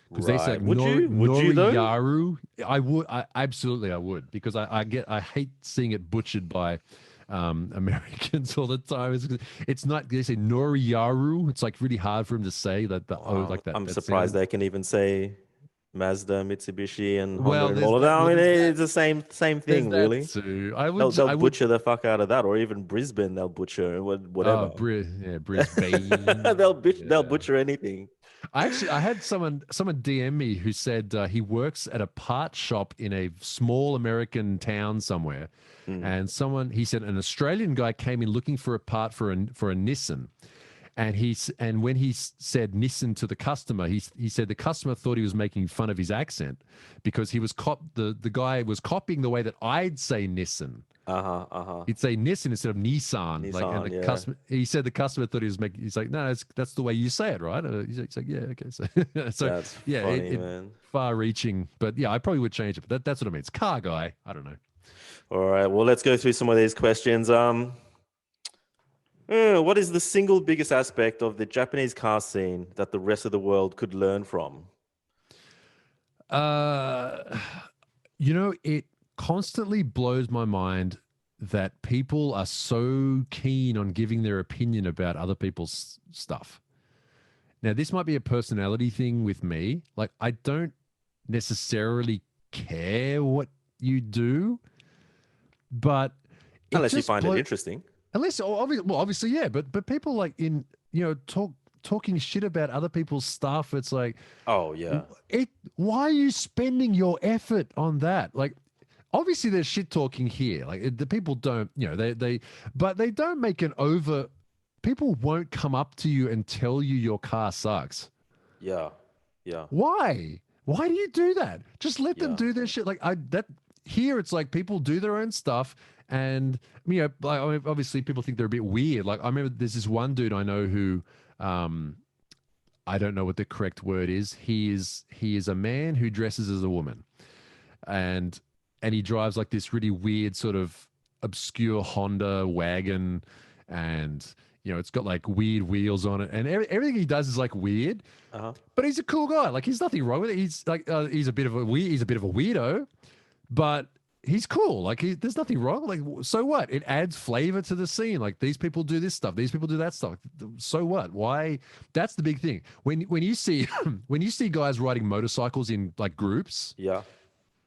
B: Because they say
A: Right. Would you though?
B: Noriyaro. I would. Absolutely, I would. Because I hate seeing it butchered by Americans all the time. It's not. They say Noriyaro. It's like really hard for him to say that. Like that.
A: I'm
B: that
A: surprised
B: sound.
A: they can even say Mazda, Mitsubishi, and Honda
B: Well,
A: and
B: there's
A: all of that.
B: that.
A: I
B: Well,
A: mean,
B: there's
A: it's the same
B: there's
A: thing,
B: that
A: really.
B: too.
A: They'll
B: I would.
A: butcher the fuck out of that, or even Brisbane, they'll butcher whatever.
B: Brisbane.
A: They'll
B: Yeah.
A: butcher anything.
B: I had someone DM me who said he works at a part shop in a small American town somewhere,
A: Mm.
B: and he said an Australian guy came in looking for a part for a Nissan, and when he said Nissan to the customer, he said the customer thought he was making fun of his accent because the guy was copying the way that I'd say Nissan.
A: Uh-huh.
B: He'd say Nissan instead of Nissan. Like, and
A: Nissan, yeah.
B: he said the customer thought he was making. He's like, no, that's the way you say it, right? He's like, yeah, okay. So,
A: That's
B: yeah,
A: funny, man.
B: far-reaching, but yeah, I probably would change it. But that's what it means. Car guy. I don't know.
A: All right, well, let's go through some of these questions. What is the single biggest aspect of the Japanese car scene that the rest of the world could learn from?
B: It constantly blows my mind that people are so keen on giving their opinion about other people's stuff. Now, this might be a personality thing with me. Like, I don't necessarily care what you do, but
A: Unless you find it interesting.
B: Unless, obviously, yeah. But people like talking shit about other people's stuff. It's like,
A: Oh, yeah.
B: why are you spending your effort on that? Like, obviously there's shit talking here. Like the people don't, but they don't make an over. People won't come up to you and tell you your car sucks.
A: Yeah. Yeah.
B: Why? Why do you do that? Just let them
A: Yeah.
B: do their shit. Like here it's like people do their own stuff, and like, I mean, obviously people think they're a bit weird. Like I remember there's this one dude I know who, I don't know what the correct word is. He is a man who dresses as a woman, and he drives like this really weird sort of obscure Honda wagon, and it's got like weird wheels on it, and everything he does is like weird.
A: Uh-huh.
B: But he's a cool guy. Like he's nothing wrong with it. He's like he's a bit of a weirdo, but he's cool. Like there's nothing wrong. Like so what? It adds flavor to the scene. Like these people do this stuff. These people do that stuff. So what? Why? That's the big thing. When you see when you see guys riding motorcycles in like groups,
A: Yeah.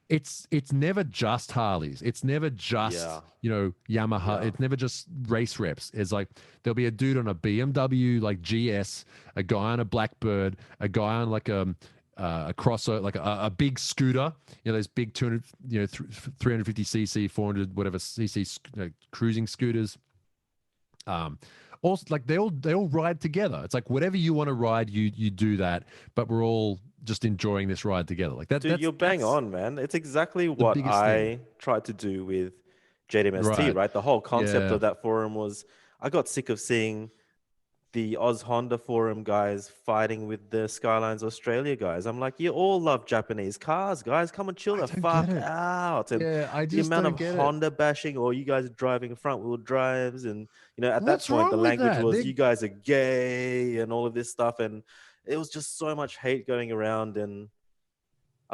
B: it's never just Harleys. It's never just Yamaha.
A: Yeah.
B: It's never just race reps. It's like there'll be a dude on a BMW like GS, a guy on a Blackbird, a guy on like a crossover, like a big scooter. Those big 200, 350cc, 400 whatever cc cruising scooters. Also, like they all ride together. It's like whatever you want to ride, you do that. But we're all just enjoying this ride together. Like that.
A: Dude, you're bang on, man. It's exactly what
B: biggest
A: I
B: thing.
A: tried to do with JDMST,
B: Right.
A: right? The whole concept
B: Yeah.
A: of that forum was I got sick of seeing the Oz Honda forum guys fighting with the Skylines Australia guys. I'm like, you all love Japanese cars, guys. Come and chill
B: I
A: the
B: don't
A: fuck
B: get it.
A: out. And
B: Yeah, I
A: the
B: just
A: amount
B: don't
A: of
B: get it.
A: Honda bashing, or you guys driving front wheel drives, and at that
B: What's
A: point the
B: wrong with
A: language
B: that?
A: was you guys are gay and all of this stuff, and it was just so much hate going around. And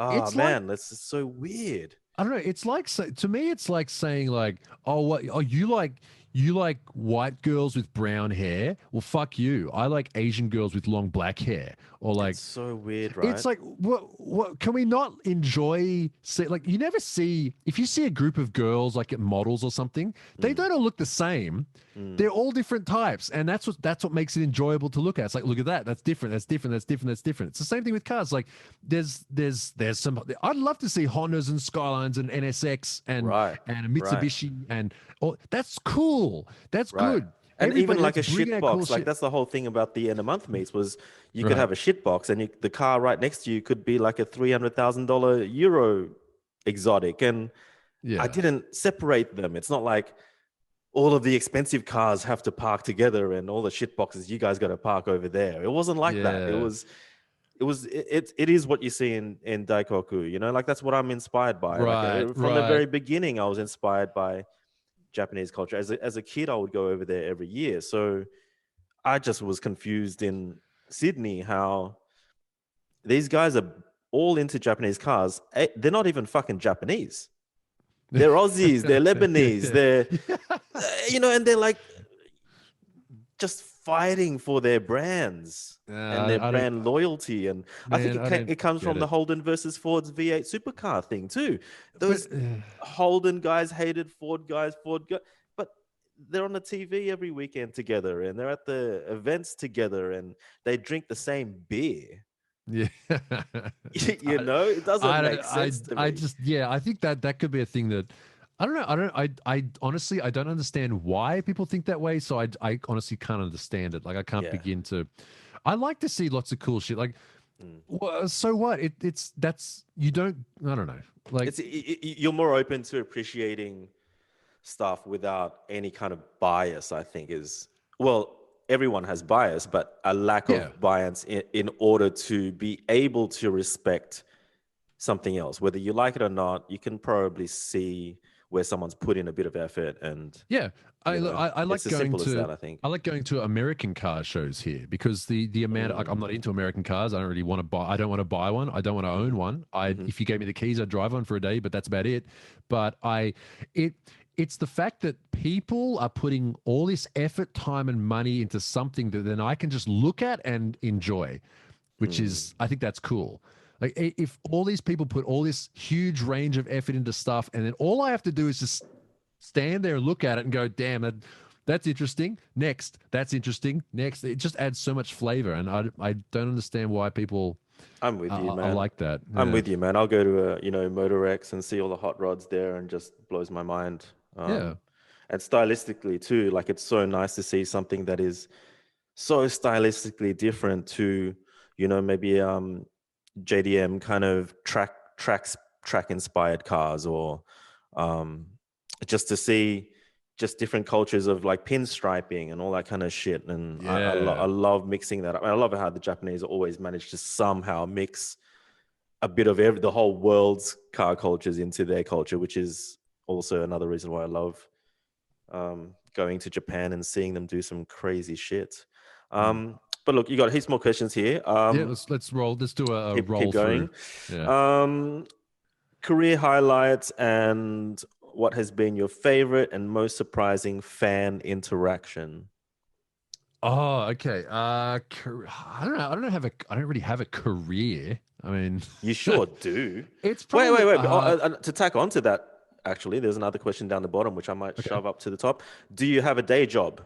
B: It's like,
A: man, this is so weird.
B: I don't know. It's like, to me, it's like saying like, oh, what? Oh, you like white girls with brown hair? Well, fuck you. I like Asian girls with long black hair. Or like,
A: It's so weird, right?
B: it's like, what can we not enjoy? Like, you never see, if you see a group of girls like at models or something, they don't all look the same. They're all different types, and that's what makes it enjoyable to look at. It's like, look at that. That's different. That's different. That's different. That's different. It's the same thing with cars. Like, there's some. I'd love to see Hondas and Skylines and NSX and
A: Right,
B: a Mitsubishi and all. That's cool. That's good.
A: And even
B: Everybody,
A: like a
B: let's bring
A: shit
B: out
A: box,
B: cool
A: like
B: shit.
A: that's the whole thing about the end of month meets was you could
B: Right.
A: have a shit box, and the car right next to you could be like a $300,000 Euro exotic, and
B: Yeah.
A: I didn't separate them. It's not like all of the expensive cars have to park together, and all the shit boxes you guys got to park over there. It wasn't like that.
B: Yeah.
A: It is what you see in Daikoku. Like that's what I'm inspired by. Like
B: Right.
A: from the very
B: Right.
A: beginning, I was inspired by Japanese culture. As a kid, I would go over there every year. So I just was confused in Sydney how these guys are all into Japanese cars. They're not even fucking Japanese. They're Aussies, they're Lebanese, they're and they're like just fighting for their brands and their
B: I don't,
A: brand loyalty. And I think
B: man,
A: it comes
B: get
A: from the
B: it.
A: Holden versus Ford's V8 supercar thing too.
B: But
A: Those Holden guys hated Ford guys, but they're on the TV every weekend together, and they're at the events together, and they drink the same beer.
B: yeah.
A: It doesn't make sense to me.
B: I just, I think that could be a thing that I don't know. I honestly, I don't understand why people think that way. So I honestly can't understand it. Like I can't
A: Yeah.
B: begin to. I like to see lots of cool shit. Like, so what? That's you don't. I don't know. Like
A: You're more open to appreciating stuff without any kind of bias. I think is everyone has bias, but a lack of bias in order to be able to respect something else, whether you like it or not. You can probably see where someone's put in a bit of effort, and
B: I like
A: it's as
B: going
A: simple
B: to
A: as that, I think.
B: I like going to American car shows here because the amount like I'm not into American cars. I don't really want to buy. I don't want to buy one. I don't want to own one. If you gave me the keys, I'd drive one for a day, but that's about it. But it's the fact that people are putting all this effort, time, and money into something that then I can just look at and enjoy, which is, I think that's cool. Like if all these people put all this huge range of effort into stuff, and then all I have to do is just stand there and look at it and go, damn, that's interesting. Next, that's interesting. Next, it just adds so much flavor. And I don't understand why people
A: I'm with you,
B: I
A: man.
B: like that.
A: I'm
B: Yeah.
A: with you, man. I'll go to a, Motor X and see all the hot rods there and just blows my mind.
B: Yeah.
A: And stylistically too, like it's so nice to see something that is so stylistically different to, maybe JDM kind of track inspired cars, or um just to see just different cultures of like pinstriping and all that kind of shit. And I
B: Yeah.
A: love mixing that up. I love how the Japanese always manage to somehow mix a bit of the whole world's car cultures into their culture, which is also another reason why I love going to Japan and seeing them do some crazy shit.
B: Mm.
A: But look, you got heaps more questions here.
B: Yeah, let's roll. Let's do a
A: Keep
B: roll through.
A: going.
B: Yeah.
A: Um, Career highlights and what has been your favorite and most surprising fan interaction?
B: Oh, okay. I don't know. I don't really have a career. I mean,
A: You sure do.
B: it's
A: Wait,
B: probably
A: To tack on to that, actually, there's another question down the bottom, which I might
B: okay.
A: shove up to the top. Do you have a day job?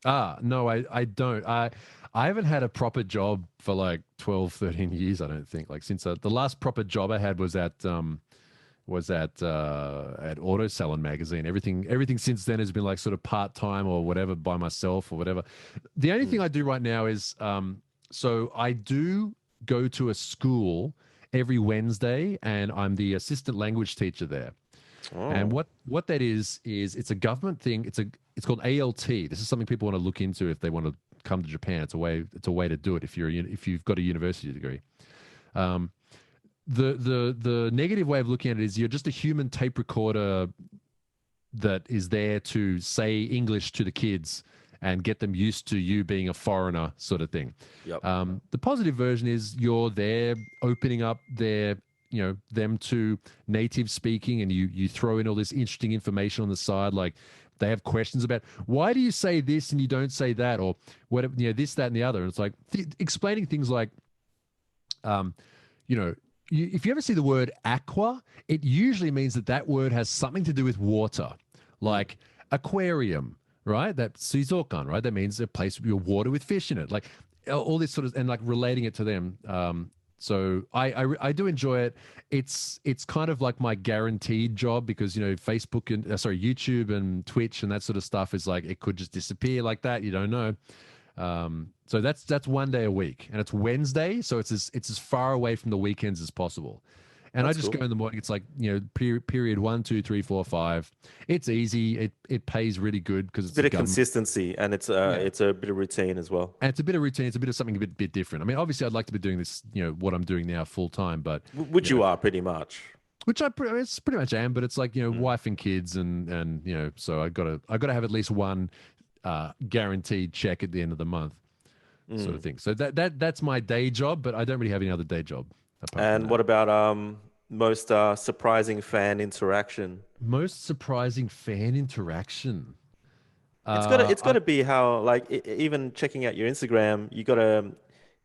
B: No, I don't. I haven't had a proper job for like 12, 13 years, I don't think. Like since the last proper job I had was at Auto Salon magazine. Everything since then has been like sort of part-time or whatever by myself or whatever. The only thing
A: Mm.
B: I do right now is so I do go to a school every Wednesday and I'm the assistant language teacher there. And
A: Oh,
B: what that is it's a government thing. It's called ALT. This is something people want to look into if they want to come to Japan. It's a way to do it if you've got a university degree. Um, the negative way of looking at it is you're just a human tape recorder that is there to say English to the kids and get them used to you being a foreigner, sort of thing.
A: yep.
B: The positive version is you're there opening up them to native speaking, and you throw in all this interesting information on the side, like they have questions about why do you say this and you don't say that, or whatever, this, that, and the other. And it's like explaining things like, um, you know, if you ever see the word aqua, it usually means that word has something to do with water,
A: Mm.
B: like aquarium, right? That suizokan, right? That means a place with water with fish in it, like all this sort of, and like relating it to them. So I do enjoy it. It's kind of like my guaranteed job because Facebook and YouTube and Twitch and that sort of stuff is like it could just disappear like that. You don't know. So that's one day a week, and it's Wednesday, so it's as far away from the weekends as possible. And I
A: That's
B: just
A: cool.
B: go in the morning. It's like period 1, 2, 3, 4, 5. It's easy. It pays really good because
A: It's a
B: it's a
A: bit of
B: government.
A: consistency, and
B: Yeah,
A: it's a bit of routine as well.
B: and it's a bit of routine. It's a bit of something a bit different. I mean, obviously, I'd like to be doing this, what I'm doing now full time, but
A: Which
B: you know,
A: you are pretty much.
B: which it's pretty much am. But it's like
A: Mm.
B: wife and kids, and so I gotta have at least one guaranteed check at the end of the month, sort of
A: Mm.
B: thing. So that's my day job, but I don't really have any other day job apart from
A: And
B: that.
A: what about most surprising fan interaction?
B: Most surprising fan interaction.
A: It's got
B: I
A: to be how like even checking out your Instagram, you got to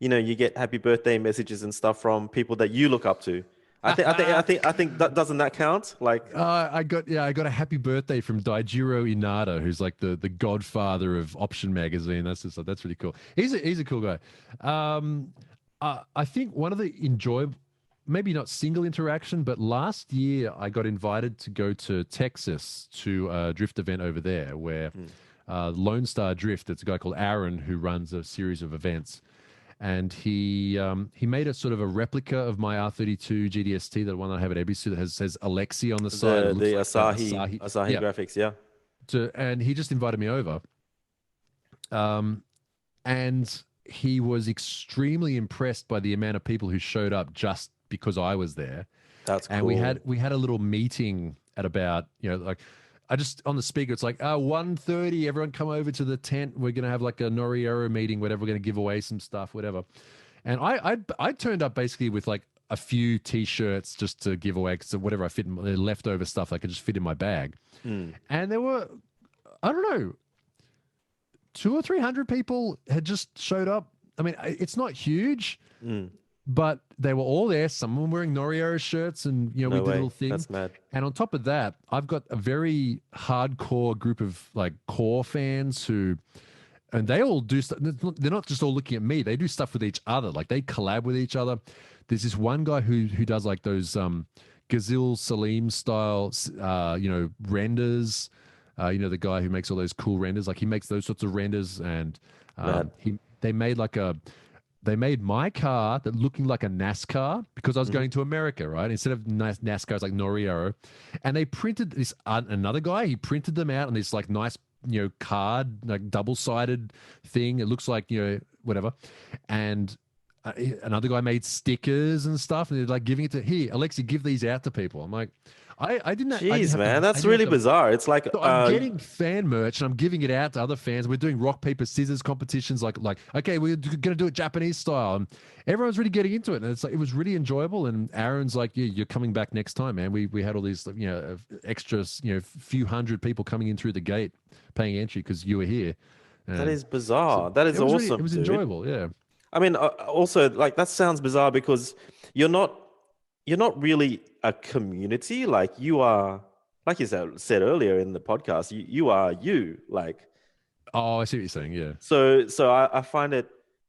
A: you get happy birthday messages and stuff from people that you look up to. I think that doesn't that count? Like,
B: I got a happy birthday from Daijiro Inada, who's like the godfather of Option magazine. That's really cool. He's a cool guy. I think one of the enjoyable, maybe not single interaction, but last year I got invited to go to Texas to a drift event over there where
A: mm,
B: Lone Star Drift. It's a guy called Aaron who runs a series of events, and he made a sort of a replica of my R32 GDST, the one I have at ABC that says Alexi on the side. It looks
A: the
B: like
A: Asahi
B: Asahi.
A: Asahi
B: Yeah.
A: graphics, yeah.
B: And he just invited me over. Um, and he was extremely impressed by the amount of people who showed up just because I was there.
A: That's
B: And we had
A: cool.
B: we had a little meeting at about, like I just on the speaker, it's like 1:30, everyone come over to the tent. We're gonna have like a Noriyaro meeting, whatever, we're gonna give away some stuff, whatever. And I turned up basically with like a few t-shirts just to give away because whatever I fit in the leftover stuff I could just fit in my bag.
A: Mm,
B: And there were, I don't know, 200 or 300 people had just showed up. I mean, it's not huge,
A: mm.
B: but they were all there. Some of them wearing Noriyaro shirts, and we
A: No
B: did a little
A: way.
B: thing.
A: That's mad.
B: And on top of that, I've got a very hardcore group of like core fans who and they all do stuff. They're not just all looking at me. They do stuff with each other. Like they collab with each other. There's this one guy who does like those Ghazil Salim style, renders. The guy who makes all those cool renders. Like he makes those sorts of renders, and they made they made my car that looking like a NASCAR because I was going to America, right? Instead of NASCAR, it's like Noriyaro, and they printed this. Another guy, he printed them out on this like nice card, like double-sided thing. It looks like whatever, and another guy made stickers and stuff, and they're like giving it to here, Alexi, give these out to people. I'm like, I didn't.
A: Jeez,
B: man,
A: man, that's really bizarre. It's like
B: so I'm getting fan merch and I'm giving it out to other fans. We're doing rock paper scissors competitions, like okay, we're gonna do it Japanese style, and everyone's really getting into it. And it's like it was really enjoyable. And Aaron's like, yeah, you're coming back next time, man. We had all these extras, few hundred people coming in through the gate paying entry because you were here.
A: That is bizarre. That is awesome.
B: It was enjoyable. Yeah.
A: I mean, also like that sounds bizarre because you're not really a community. Like you are, like you said earlier in the podcast, you are you. Like,
B: oh, I see what you're saying. Yeah.
A: So I find it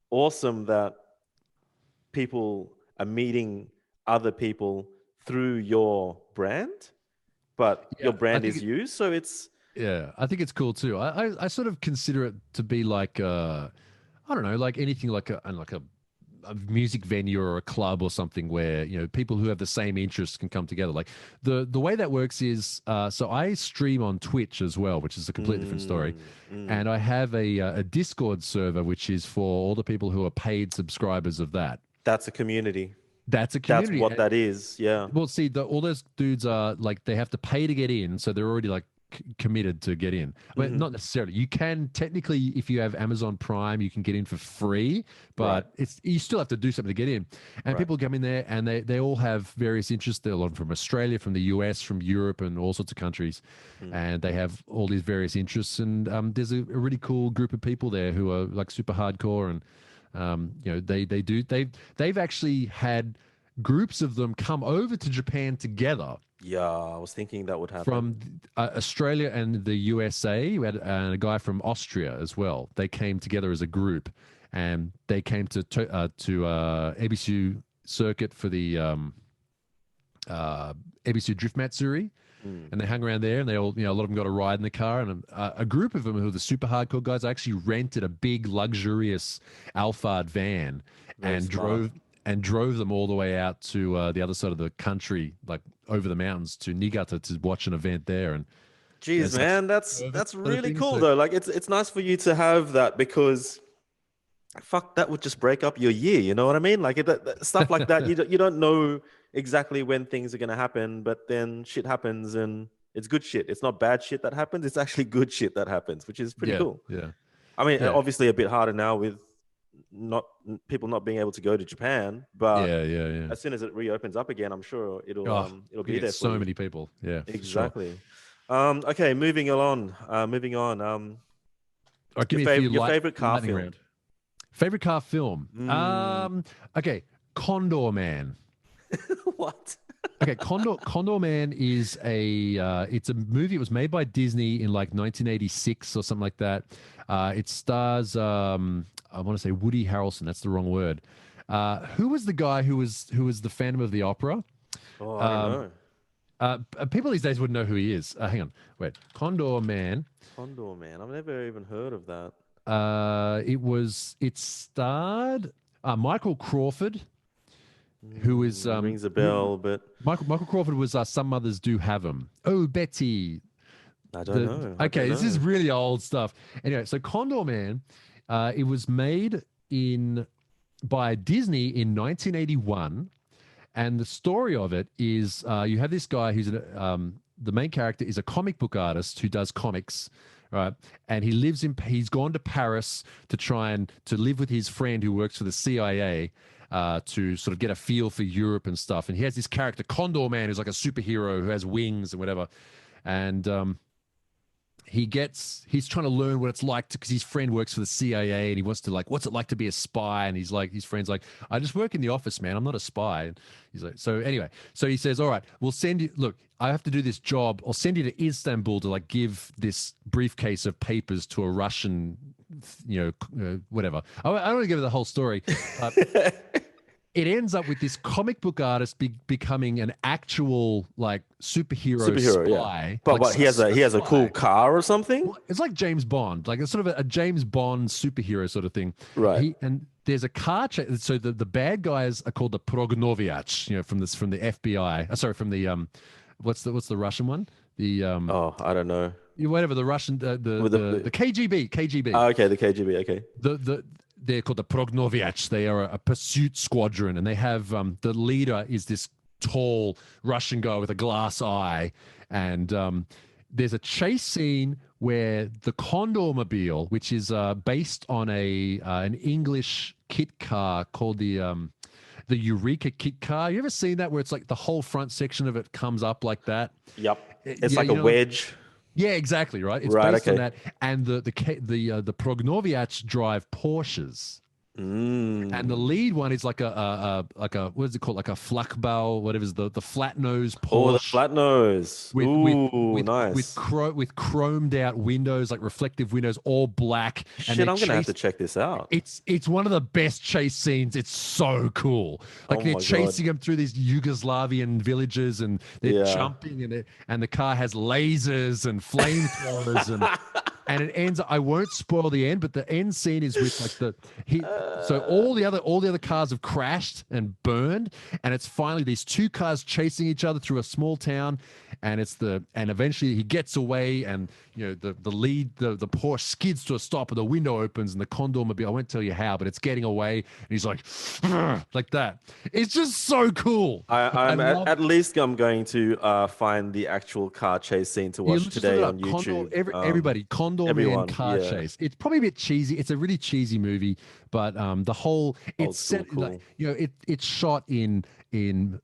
A: awesome that people are meeting other people through your brand, but your brand is you. So it's
B: I think it's cool too. I sort of consider it to be like I don't know, like anything like a music venue or a club or something where people who have the same interests can come together. Like the way that works is so I stream on Twitch as well, which is a completely different story, and I have a Discord server which is for all the people who are paid subscribers of that.
A: That's a community.
B: That's a community.
A: That's what that is. Yeah.
B: Well, see, all those dudes are like they have to pay to get in, so they're already like committed to get in. I mean, not necessarily. You can technically, if you have Amazon Prime, you can get in for free, but you still have to do something to get in. And people come in there, and they all have various interests. They're a lot from Australia, from the US, from Europe, and all sorts of countries, and they have all these various interests. And there's a really cool group of people there who are like super hardcore, and they've actually had groups of them come over to Japan together.
A: Yeah, I was thinking that would happen.
B: From Australia and the USA, we had a guy from Austria as well. They came together as a group, and they came to ABC circuit for the ABC Drift Matsuri, and they hung around there, and they all, a lot of them got a ride in the car, and a group of them who were the super hardcore guys actually rented a big luxurious Alphard van and drove them all the way out to the other side of the country, like over the mountains to Niigata to watch an event there. And
A: geez, man, that's really cool though. Like it's nice for you to have that because fuck, that would just break up your year. You know what I mean? Like stuff like that. You don't know exactly when things are gonna happen, but then shit happens and it's good shit. It's not bad shit that happens. It's actually good shit that happens, which is pretty cool.
B: Yeah.
A: I mean, obviously a bit harder now with people not being able to go to Japan, but as soon as it reopens up again, I'm sure it'll be there.
B: So many people,
A: exactly. Sure. Okay, moving on. Your favorite car film.
B: Round. Favorite car film. Okay, Condorman.
A: What?
B: Okay, Condorman is it's a movie. It was made by Disney in like 1986 or something like that. It stars I want to say Woody Harrelson. That's the wrong word. Who was the guy who was the Phantom of the Opera?
A: Oh, I don't
B: know. People these days wouldn't know who he is. Hang on, wait. Condorman.
A: I've never even heard of that.
B: It starred Michael Crawford, who is
A: rings a bell, but
B: Michael Crawford was Some Mothers Do Have 'Em. Oh, Betty.
A: I don't know.
B: Okay, this is really old stuff. Anyway, so Condorman, it was made by Disney in 1981, and the story of it is you have this guy who's the main character is a comic book artist who does comics, right? And he's gone to Paris to try and to live with his friend who works for the CIA. To sort of get a feel for Europe and stuff. And he has this character, Condorman, who's like a superhero who has wings and whatever. And he's trying to learn what it's like because his friend works for the CIA and he wants to like, what's it like to be a spy? And he's like, his friend's like, I just work in the office, man. I'm not a spy. And he's like, so anyway, so he says, all right, we'll send you, look, I have to do this job. I'll send you to Istanbul to like give this briefcase of papers to a Russian whatever. I don't want to give you the whole story. But it ends up with this comic book artist becoming an actual like superhero spy.
A: Yeah. But he has a cool car or something.
B: Well, it's like James Bond, like it's sort of a James Bond superhero sort of thing.
A: Right.
B: And there's a car chase. So the bad guys are called the Prognoviach, from the FBI. Sorry, from the what's the Russian one? The
A: I don't know.
B: Whatever the Russian the KGB.
A: Oh, okay, the KGB. Okay.
B: They're called the Prognoviach. They are a pursuit squadron, and they have the leader is this tall Russian guy with a glass eye, and there's a chase scene where the Condormobile, which is based on an English kit car called the Eureka kit car. You ever seen that where it's like the whole front section of it comes up like that?
A: Yep. It's like a wedge.
B: Yeah, exactly, right. It's based on that, and the Prognoviach drive Porsches, and the lead one is like a what is it called, like a Flakbau, whatever is the flat nose Porsche.
A: Oh, the flat nose. Nice.
B: With chromed out windows, like reflective windows, all black.
A: Shit, I'm gonna have to check this out.
B: It's one of the best chase scenes. It's so cool. Like they're chasing them through these Yugoslavian villages, and they're jumping, and the car has lasers and flamethrowers and it ends. I won't spoil the end, but the end scene is with like so all the other cars have crashed and burned, and it's finally these two cars chasing each other through a small town, and eventually he gets away, and the Porsche skids to a stop, and the window opens, and the Condormobile, I won't tell you how, but it's getting away, and he's like that. It's just so cool.
A: At least I'm going to find the actual car chase scene to watch today on YouTube.
B: Everybody, Condorman car chase. It's probably a bit cheesy. It's a really cheesy movie, but the whole it's set like it's shot in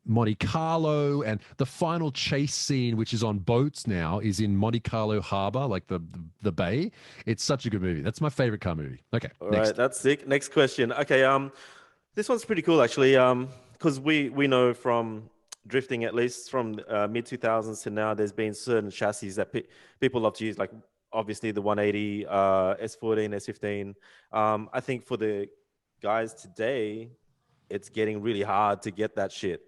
B: Monte Carlo, and the final chase scene, which is on boats now, is in Monte Carlo Harbor, like the bay. It's such a good movie. That's my favorite car movie. Okay,
A: all right, that's sick. Next question. Okay, this one's pretty cool actually. Because we know from drifting, at least from mid 2000s to now, there's been certain chassis that people love to use, like obviously the 180, S14, S15. I think for the guys today, it's getting really hard to get that shit.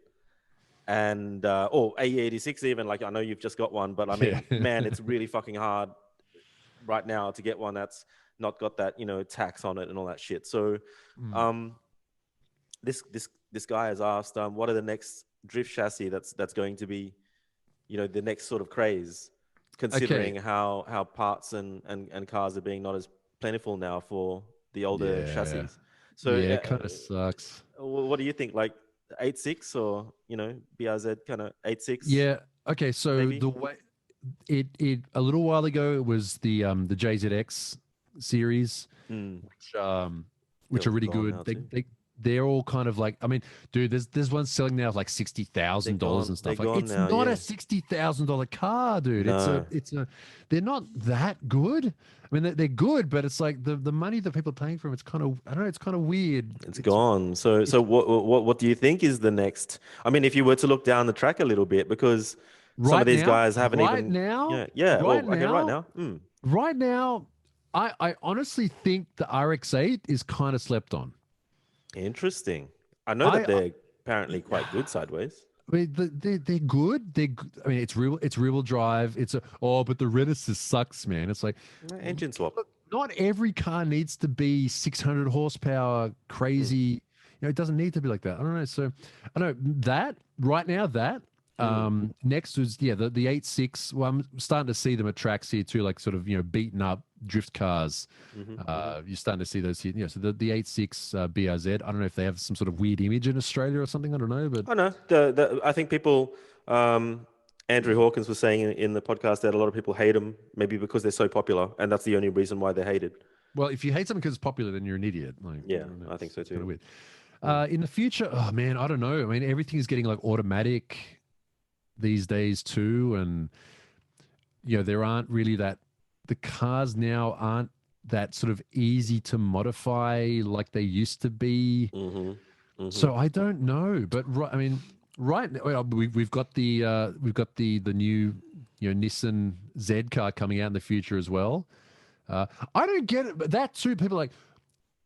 A: And or AE86 even, like I know you've just got one, but I mean, man, it's really fucking hard right now to get one that's not got that, tax on it and all that shit. So this guy has asked, what are the next drift chassis that's going to be, the next sort of craze, considering how parts and cars are being not as plentiful now for the older chassis. So
B: it kind of sucks.
A: What do you think? Like 8.6 or BRZ kind of 8.6?
B: Yeah. Okay. So maybe? The way it a little while ago, it was the JZX series, which are really good. They're all kind of like, I mean, dude, there's one selling now for like $60,000 and stuff. Like, it's not a $60,000 car, dude. No. They're not that good. I mean, they're good, but it's like the money that people are paying for them, it's kind of, I don't know, it's kind of weird.
A: It's gone. So what do you think is the next? I mean, if you were to look down the track a little bit, because some of these guys haven't even.
B: Right now, I honestly think the RX-8 is kind of slept on.
A: Interesting. I know that they're apparently quite good sideways.
B: I mean, they're good. I mean, it's rear-wheel drive. But the Renaissance sucks, man. It's like
A: engine swap.
B: Look, not every car needs to be 600 horsepower, crazy. It doesn't need to be like that. I don't know. So I know that right now. Next was the 8.6. Well, I'm starting to see them at tracks here too, like sort of beaten up drift cars. You're starting to see those here. So the 8.6 BRZ. I don't know if they have some sort of weird image in Australia or something. I don't know, but
A: I know. I think people. Andrew Hawkins was saying in the podcast that a lot of people hate them, maybe because they're so popular, and that's the only reason why they're hated.
B: Well, if you hate something because it's popular, then you're an idiot. Like,
A: I think so too.
B: Kind of weird. In the future, oh man, I don't know. I mean, everything is getting like automatic these days too, and there aren't really the cars now aren't that sort of easy to modify like they used to be. So I don't know, but right now we've got the new Nissan Z car coming out in the future as well. I don't get it, but that too. People are like,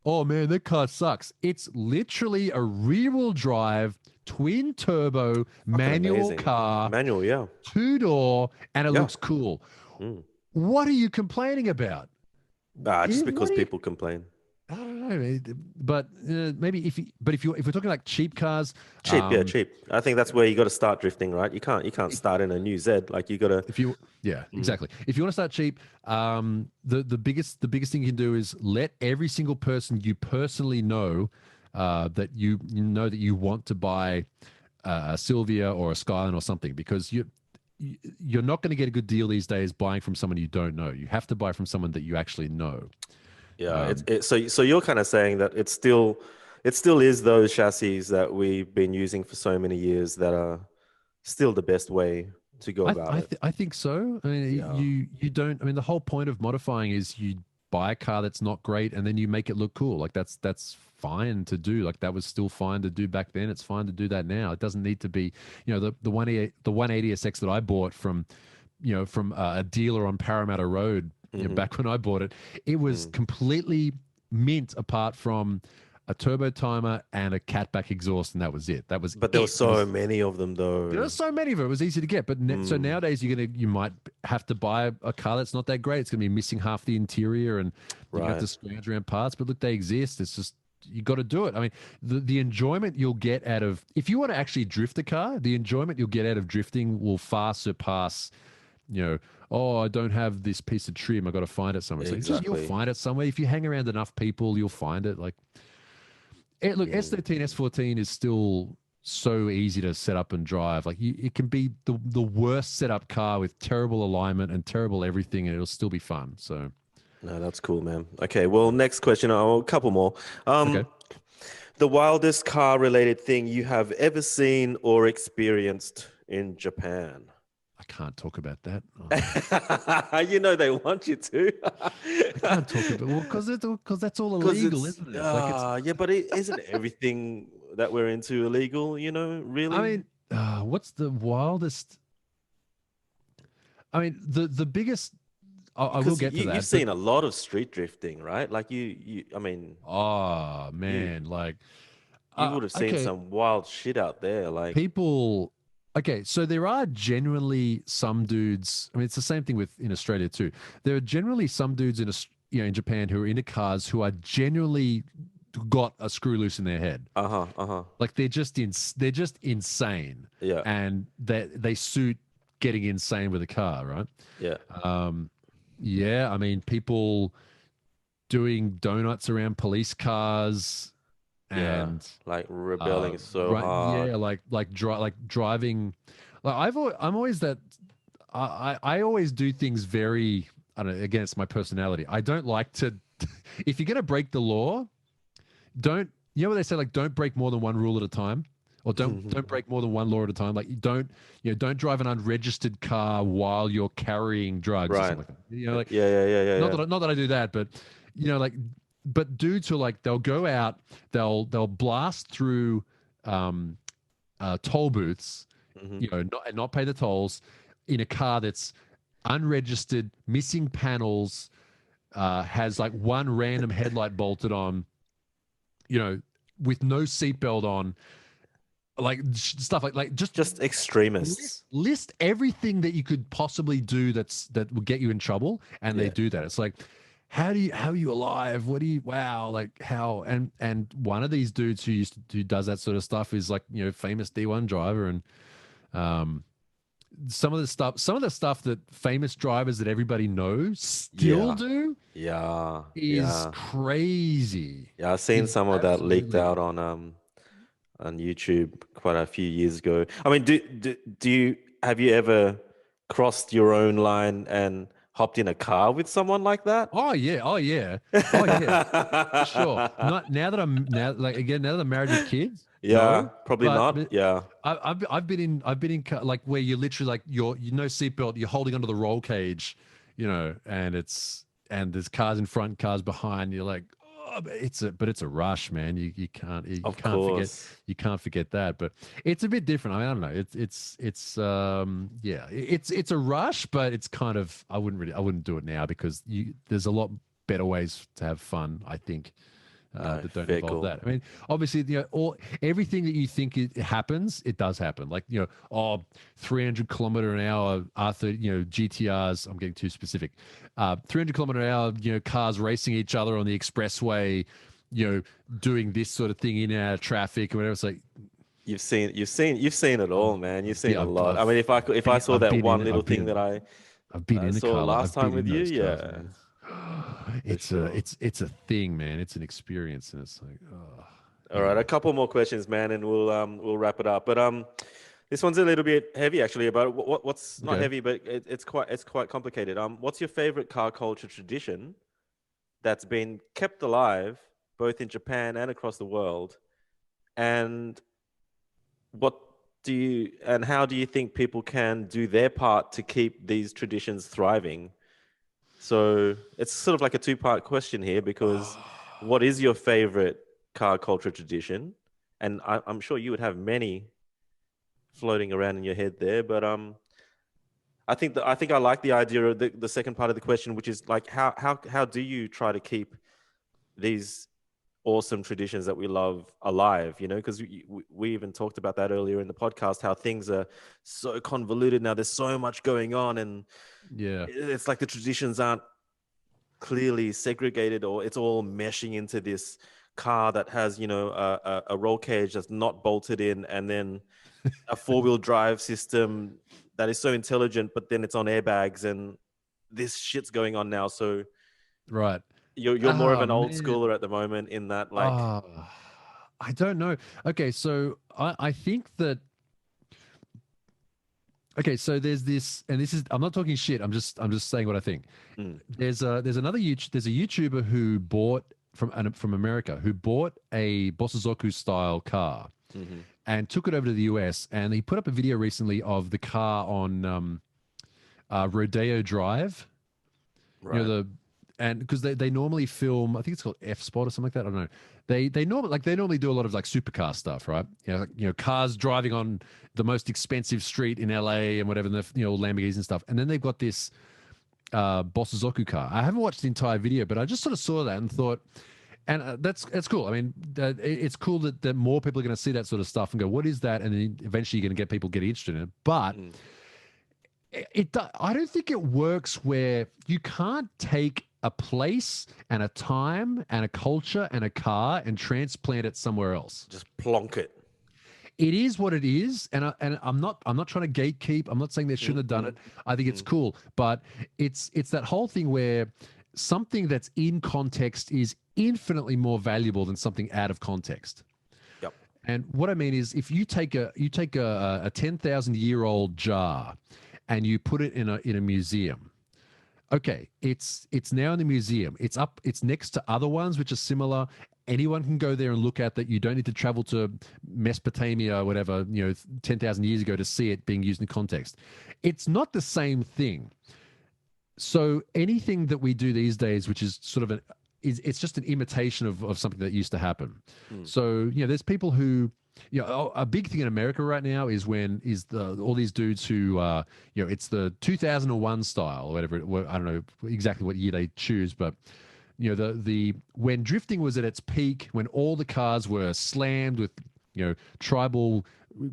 B: oh man, that car sucks. It's literally a rear-wheel drive, twin turbo,
A: Fucking
B: manual
A: amazing.
B: car,
A: Manual, yeah.
B: two-door, and it
A: Yeah.
B: looks cool.
A: Mm.
B: What are you complaining about?
A: Just
B: What
A: because
B: are you,
A: people complain.
B: I don't know, but maybe if we're talking like cheap cars,
A: Cheap, yeah,
B: um,
A: cheap. I think that's where you got to start drifting, right? You can't
B: if,
A: start in a new Z. Like you got to.
B: if you yeah,
A: Mm.
B: exactly. If you want to start cheap, the biggest thing you can do is let every single person you personally know that you know that you want to buy a Sylvia or a Skyline or something, because you're not going to get a good deal these days buying from someone you don't know. You have to buy from someone that you actually know.
A: Yeah,
B: Um,
A: so you're kind of saying that it still is those chassis that we've been using for so many years that are still the best way to go about it.
B: I think so. I mean,
A: Yeah.
B: you don't. I mean, the whole point of modifying is you buy a car that's not great and then you make it look cool. Like that's fine to do. Like that was still fine to do back then. It's fine to do that now. It doesn't need to be. The 180 SX that I bought from a dealer on Parramatta Road.
A: Hmm.
B: Back when I bought it, it was
A: Mm.
B: completely mint apart from a turbo timer and a catback exhaust, and that was it. That was
A: But there were
B: it. It
A: so
B: was
A: many of them,
B: There are
A: though.
B: so many of it. It was easy to get, but so
A: Mm.
B: nowadays you might have to buy a car that's not that great. It's going to be missing half the interior, and you're going to have
A: Right.
B: to scrounge around parts. But look, they exist. It's just you got to do it. I mean, the enjoyment you'll get out of if you want to actually drift a car, the enjoyment you'll get out of drifting will far surpass. Oh, I don't have this piece of trim. I got to find it somewhere. So it's just you'll
A: Exactly.
B: find it somewhere. If you hang around enough people, you'll find it. Like look,
A: Mm.
B: S13, S14 is still so easy to set up and drive. Like it can be the worst setup car with terrible alignment and terrible everything, and it'll still be fun. So,
A: No, that's cool, man. Okay, well, next question. Oh, a couple more.
B: okay,
A: The wildest car-related thing you have ever seen or experienced in Japan?
B: I can't talk about that. Oh,
A: You know they want you to.
B: I can't talk about well because that's all
A: Because
B: illegal,
A: it's
B: isn't it? Like it's.
A: yeah, but isn't everything that we're into illegal,
B: I
A: really?
B: mean, what's the wildest? I mean, the biggest. I will
A: Because
B: get to
A: you've
B: that, but
A: seen a lot of street drifting, right? Like I mean,
B: oh
A: you
B: man, like
A: you would have seen
B: okay.
A: some wild shit out there. Like,
B: People okay, so there are genuinely some dudes. I mean, it's the same thing with in Australia too. There are generally some dudes in Japan who are into cars who are genuinely got a screw loose in their head.
A: uh-huh, uh-huh.
B: Like they're just insane,
A: Yeah,
B: and they suit getting insane with a car, right?
A: yeah,
B: um yeah, I mean, people doing donuts around police cars
A: yeah.
B: and
A: Like rebelling so
B: right,
A: hard.
B: yeah, like driving. Like I'm always that. I always do things very. I don't know. Again, it's my personality. I don't like to. If you're gonna break the law, don't. You know what they say? Like, don't break more than one rule at a time, or don't break more than one law at a time. Like, you don't drive an unregistered car while you're carrying drugs or
A: Right.
B: something like that. Like
A: Yeah, yeah, yeah, yeah, yeah.
B: not that I do that, but like, but dudes who like they'll go out, they'll blast through um, toll booths,
A: Hmm.
B: and not pay the tolls in a car that's unregistered, missing panels, has like one random headlight bolted on, you know, with no seatbelt on, like stuff like just
A: Just extremists.
B: list everything that you could possibly do that will get you in trouble, and they
A: Yeah.
B: do that. It's like, how are you alive? What do you wow, like how, and one of these dudes who does that sort of stuff is like, famous D1 driver, and um some of the stuff that famous drivers that everybody knows still
A: Yeah.
B: do
A: Yeah.
B: is
A: Yeah.
B: crazy.
A: Yeah. I've seen
B: Is
A: some of that leaked
B: absolutely
A: out on YouTube quite a few years ago. I mean, do you have you ever crossed your own line and hopped in a car with someone like that?
B: oh yeah, oh yeah, oh yeah. For sure. Not now that I'm now like again now that I'm married with kids.
A: Yeah,
B: No,
A: probably
B: but,
A: not.
B: but
A: Yeah.
B: I've been in like where you're literally like you no seatbelt, you're holding onto the roll cage, and there's cars in front, cars behind. You're like, but it's a rush, man. You can't
A: Of course.
B: you can't forget that. But it's a bit different. I mean, I don't know. It's yeah, it's a rush, but it's kind of I wouldn't do it now because there's a lot better ways to have fun, I think.
A: No,
B: That don't
A: very
B: involve
A: cool.
B: that. I mean, obviously, everything that you think it happens, it does happen. Like 300 km an hour R30, GTRs. I'm getting too specific. 300 km an hour, cars racing each other on the expressway, doing this sort of thing in and out of traffic or whatever. It's like,
A: You've seen it all, man. You've seen
B: yeah,
A: a lot. I mean, if I saw that one little thing that
B: I've been in the
A: saw
B: car.
A: last
B: I've
A: time
B: been in
A: with you,
B: those cars,
A: yeah,
B: man.
A: for
B: It's a
A: sure.
B: it's a thing, man. It's an experience, and it's like, oh,
A: All right, a
B: anyway.
A: couple more questions, man, and we'll wrap it up. But this one's a little bit heavy actually. About what's not
B: Okay.
A: heavy, but it's quite complicated. What's your favorite car culture tradition that's been kept alive both in Japan and across the world? And what and how do you think people can do their part to keep these traditions thriving? So it's sort of like a two-part question here because what is your favorite car culture tradition? And I'm sure you would have many floating around in your head there, but I think I like the idea of the second part of the question, which is like how do you try to keep these awesome traditions that we love alive, because we even talked about that earlier in the podcast, how things are so convoluted now. There's so much going on, and
B: Yeah.
A: it's like the traditions aren't clearly segregated, or it's all meshing into this car that has, a roll cage that's not bolted in, and then a four-wheel drive system that is so intelligent, but then it's on airbags, and this shit's going on now. So
B: Right.
A: you're more of
B: Oh
A: an old
B: man.
A: schooler at the moment in that, like,
B: Oh, I don't know. Okay, so I think that okay, so there's this, and this is I'm not talking shit. I'm just saying what I think.
A: mm,
B: There's a YouTuber who bought from America who bought a Bosozoku style car
A: mm-hmm,
B: and took it over to the US, and he put up a video recently of the car on Rodeo Drive. You know
A: right.
B: the and because they normally film, I think it's called F Spot or something like that. I don't know. They normally do a lot of like supercar stuff, right? Cars driving on the most expensive street in LA and whatever, and Lamborghinis and stuff. And then they've got this Bosozoku car. I haven't watched the entire video, but I just sort of saw that and thought, and that's cool. I mean, it's cool that more people are going to see that sort of stuff and go, "What is that?" And then eventually you're going to get people getting interested in it. But
A: Mm,
B: I don't think it works where you can't take a place and a time and a culture and a car and transplant it somewhere else.
A: just plonk it.
B: It is what it is, and I'm not trying to gatekeep. I'm not saying they shouldn't
A: Mm,
B: have done
A: mm,
B: it. I think it's
A: mm,
B: cool, but it's that whole thing where something that's in context is infinitely more valuable than something out of context.
A: yep.
B: And what I mean is, if you take a 10,000-year-old jar and you put it in a museum, okay, it's now in the museum. It's next to other ones which are similar. Anyone can go there and look at that. You don't need to travel to Mesopotamia or whatever, 10,000 years ago to see it being used in context. It's not the same thing. So anything that we do these days, which is sort of it's just an imitation of something that used to happen.
A: Mm,
B: So, there's people who, a big thing in America right now is all these dudes who, it's the 2001 style or whatever. I don't know exactly what year they choose, but the when drifting was at its peak, when all the cars were slammed with tribal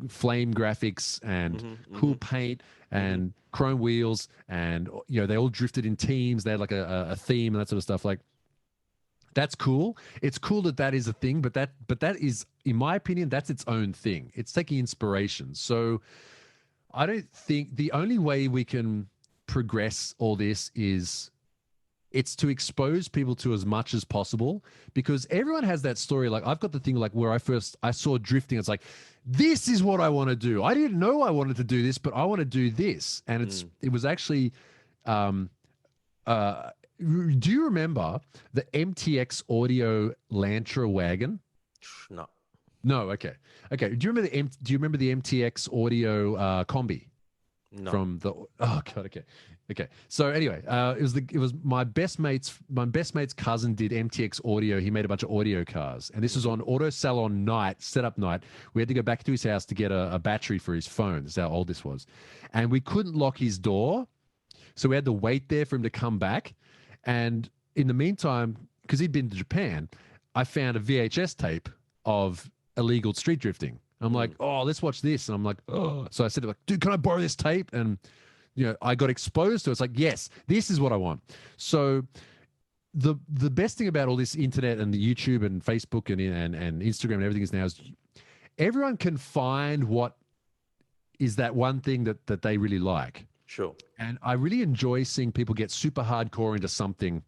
B: flame graphics and
A: mm-hmm,
B: cool
A: mm-hmm,
B: paint
A: mm-hmm.
B: and chrome wheels, and they all drifted in teams. They had like a theme and that sort of stuff. Like, that's cool. It's cool that is a thing, but that is, in my opinion, that's its own thing. It's taking inspiration. So I don't think the only way we can progress all this is it's to expose people to as much as possible, because everyone has that story. Like, I've got the thing like where I saw drifting. It's like, this is what I want to do. I didn't know I wanted to do this, but I want to do this. And
A: Mm.
B: it was actually, uh, do you remember the MTX Audio Lantra wagon?
A: No.
B: No, okay. Do you remember the MTX Audio Combi?
A: No.
B: from the. Oh god, okay. So anyway, it was my best mate's cousin did MTX audio. He made a bunch of audio cars, and this was on Auto Salon night, setup night. We had to go back to his house to get a battery for his phone. That's how old this was, and we couldn't lock his door, so we had to wait there for him to come back. And in the meantime, because he'd been to Japan, I found a VHS tape of illegal street drifting. I'm like, oh, let's watch this. And I'm like, oh. So I said, like, dude, can I borrow this tape? And, I got exposed to it. It's like, yes, this is what I want. So the best thing about all this internet and the YouTube and Facebook and Instagram and everything is now is everyone can find what is that one thing that they really like.
A: Sure.
B: And I really enjoy seeing people get super hardcore into something,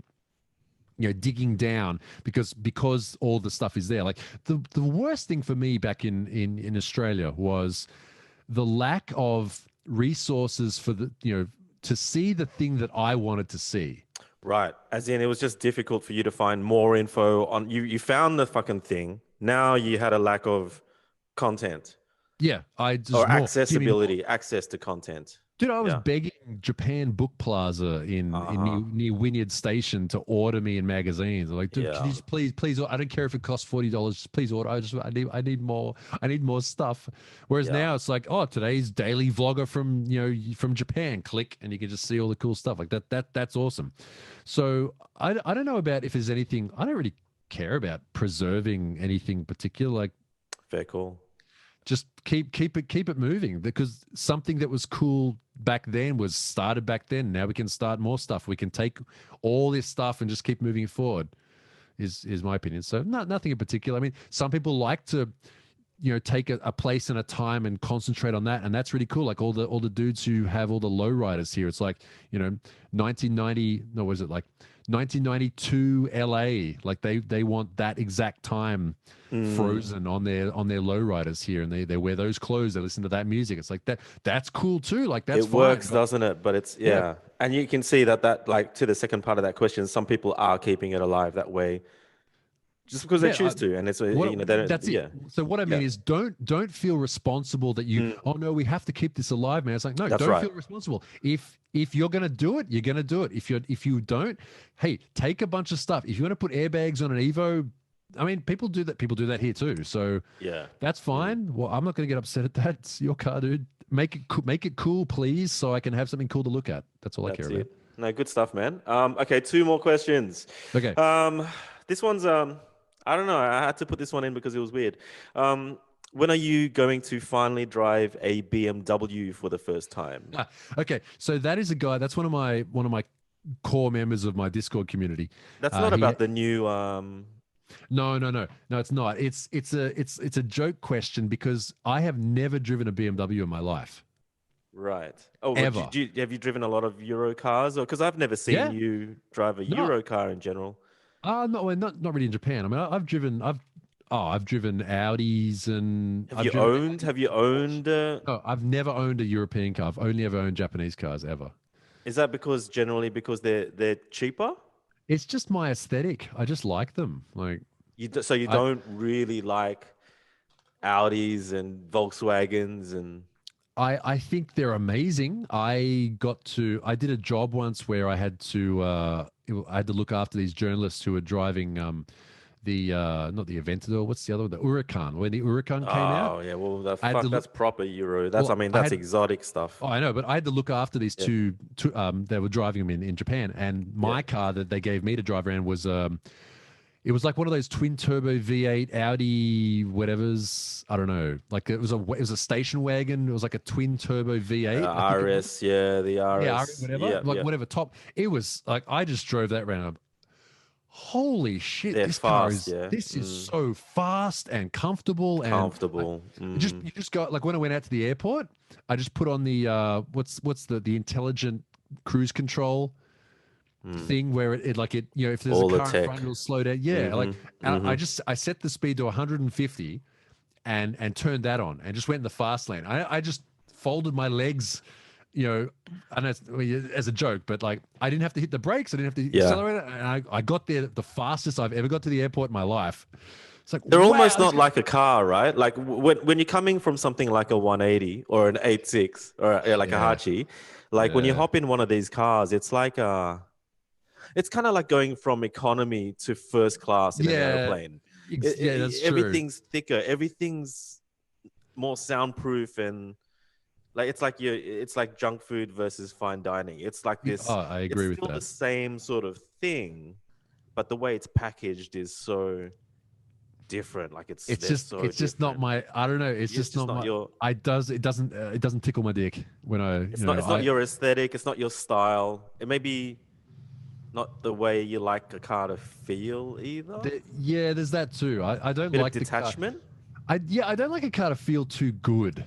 B: digging down because all the stuff is there. Like the worst thing for me back in Australia was the lack of resources for to see the thing that I wanted to see.
A: Right. As in, it was just difficult for you to find more info on you. You found the fucking thing. Now you had a lack of content
B: Yeah, I just
A: or
B: more.
A: accessibility, access to content.
B: Dude, I was begging Japan Book Plaza in near Wynyard Station to order me in magazines. I'm like, dude, can you just please? I don't care if it costs $40. Just please order. I need more. I need more stuff. Whereas now it's like, oh, today's daily vlogger from Japan. Click, and you can just see all the cool stuff like that. That's awesome. So I don't know about if there's anything. I don't really care about preserving anything particular. Like,
A: fair call.
B: Just keep it moving, because something that was cool back then was started back then. Now we can start more stuff. We can take all this stuff and just keep moving it forward. Is my opinion. So nothing in particular. I mean, some people like to take a place and a time and concentrate on that, and that's really cool. Like all the dudes who have all the lowriders here. It's like 1990. No, was it like 1992 LA? Like they want that exact time frozen on their lowriders here, and they wear those clothes. They listen to that music. It's like that's cool too. Like that's
A: it works, doesn't it? But it's and you can see that like to the second part of that question, some people are keeping it alive that way. Just because they choose to, and it's they don't.
B: That's it. So what I mean is, don't feel responsible that you. Oh no, we have to keep this alive, man. It's like no, don't feel responsible. If you're gonna do it, you're gonna do it. If you don't, hey, take a bunch of stuff. If you want to put airbags on an Evo, I mean, people do that. People do that here too. So that's fine. Well, I'm not gonna get upset at that. It's your car, dude. Make it cool, please, so I can have something cool to look at. That's all I care about.
A: No, good stuff, man. Okay, 2 more questions.
B: Okay.
A: This one's I don't know. I had to put this one in because it was weird. When are you going to finally drive a BMW for the first time?
B: Okay, so that is a guy. That's one of my core members of my Discord community.
A: That's not about the new.
B: No, it's not. It's a joke question because I have never driven a BMW in my life.
A: Right. Oh,
B: ever.
A: Have you driven a lot of Euro cars? Or because I've never seen you drive a Euro car in general.
B: No, not really in Japan. I mean, I've driven Audis and.
A: Have you owned?
B: No, I've never owned a European car. I've only ever owned Japanese cars ever.
A: Is that because they're cheaper?
B: It's just my aesthetic. I just like them. Like
A: you don't really like Audis and Volkswagens and.
B: I think they're amazing. I did a job once where I had to look after these journalists who were driving not the Aventador. What's the other one? The Huracan. When the Huracan came out.
A: Oh yeah, well that's proper Euro. That's exotic stuff.
B: Oh, I know, but I had to look after these two. They were driving them in Japan, and my car that they gave me to drive around was it was like one of those twin turbo V8 Audi whatever's. I don't know. Like it was a station wagon. It was like a twin turbo V8.
A: RS, the RS.
B: Yeah, whatever. Whatever top. It was like I just drove that around. Holy shit!
A: They're
B: this
A: fast,
B: car is so fast and comfortable.
A: Comfortable.
B: And you just go like when I went out to the airport, I just put on the what's the intelligent cruise control thing where it if there's
A: all
B: a car
A: the
B: in front, it'll slow down. Yeah, I set the speed to 150 and turned that on and just went in the fast lane. I just folded my legs, I know as a joke, but like I didn't have to hit the brakes. I didn't have to accelerate it. And I got there the fastest I've ever got to the airport in my life. It's like,
A: They're
B: wow,
A: almost not like a car, right? Like when you're coming from something like a 180 or an 86 or like a
B: yeah,
A: Hachi, like when you
B: yeah,
A: hop in one of these cars, it's like it's kind of like going from economy to first class in an
B: yeah,
A: airplane.
B: yeah. That's true.
A: Everything's thicker, everything's more soundproof, and like it's like junk food versus fine dining. It's like
B: Oh,
A: this,
B: I
A: it's
B: agree with
A: still the
B: that.
A: same sort of thing, but the way it's packaged is so different. Like they're so
B: It's just not
A: different.
B: my. I don't know. It's
A: It's
B: just
A: just
B: not
A: not
B: my.
A: your
B: It doesn't tickle my dick when I
A: it's not your aesthetic, it's not your style. It may be not the way you like a car to feel either.
B: yeah, there's that too. I don't
A: Bit of
B: like the car.
A: detachment.
B: I don't like a car to feel too good.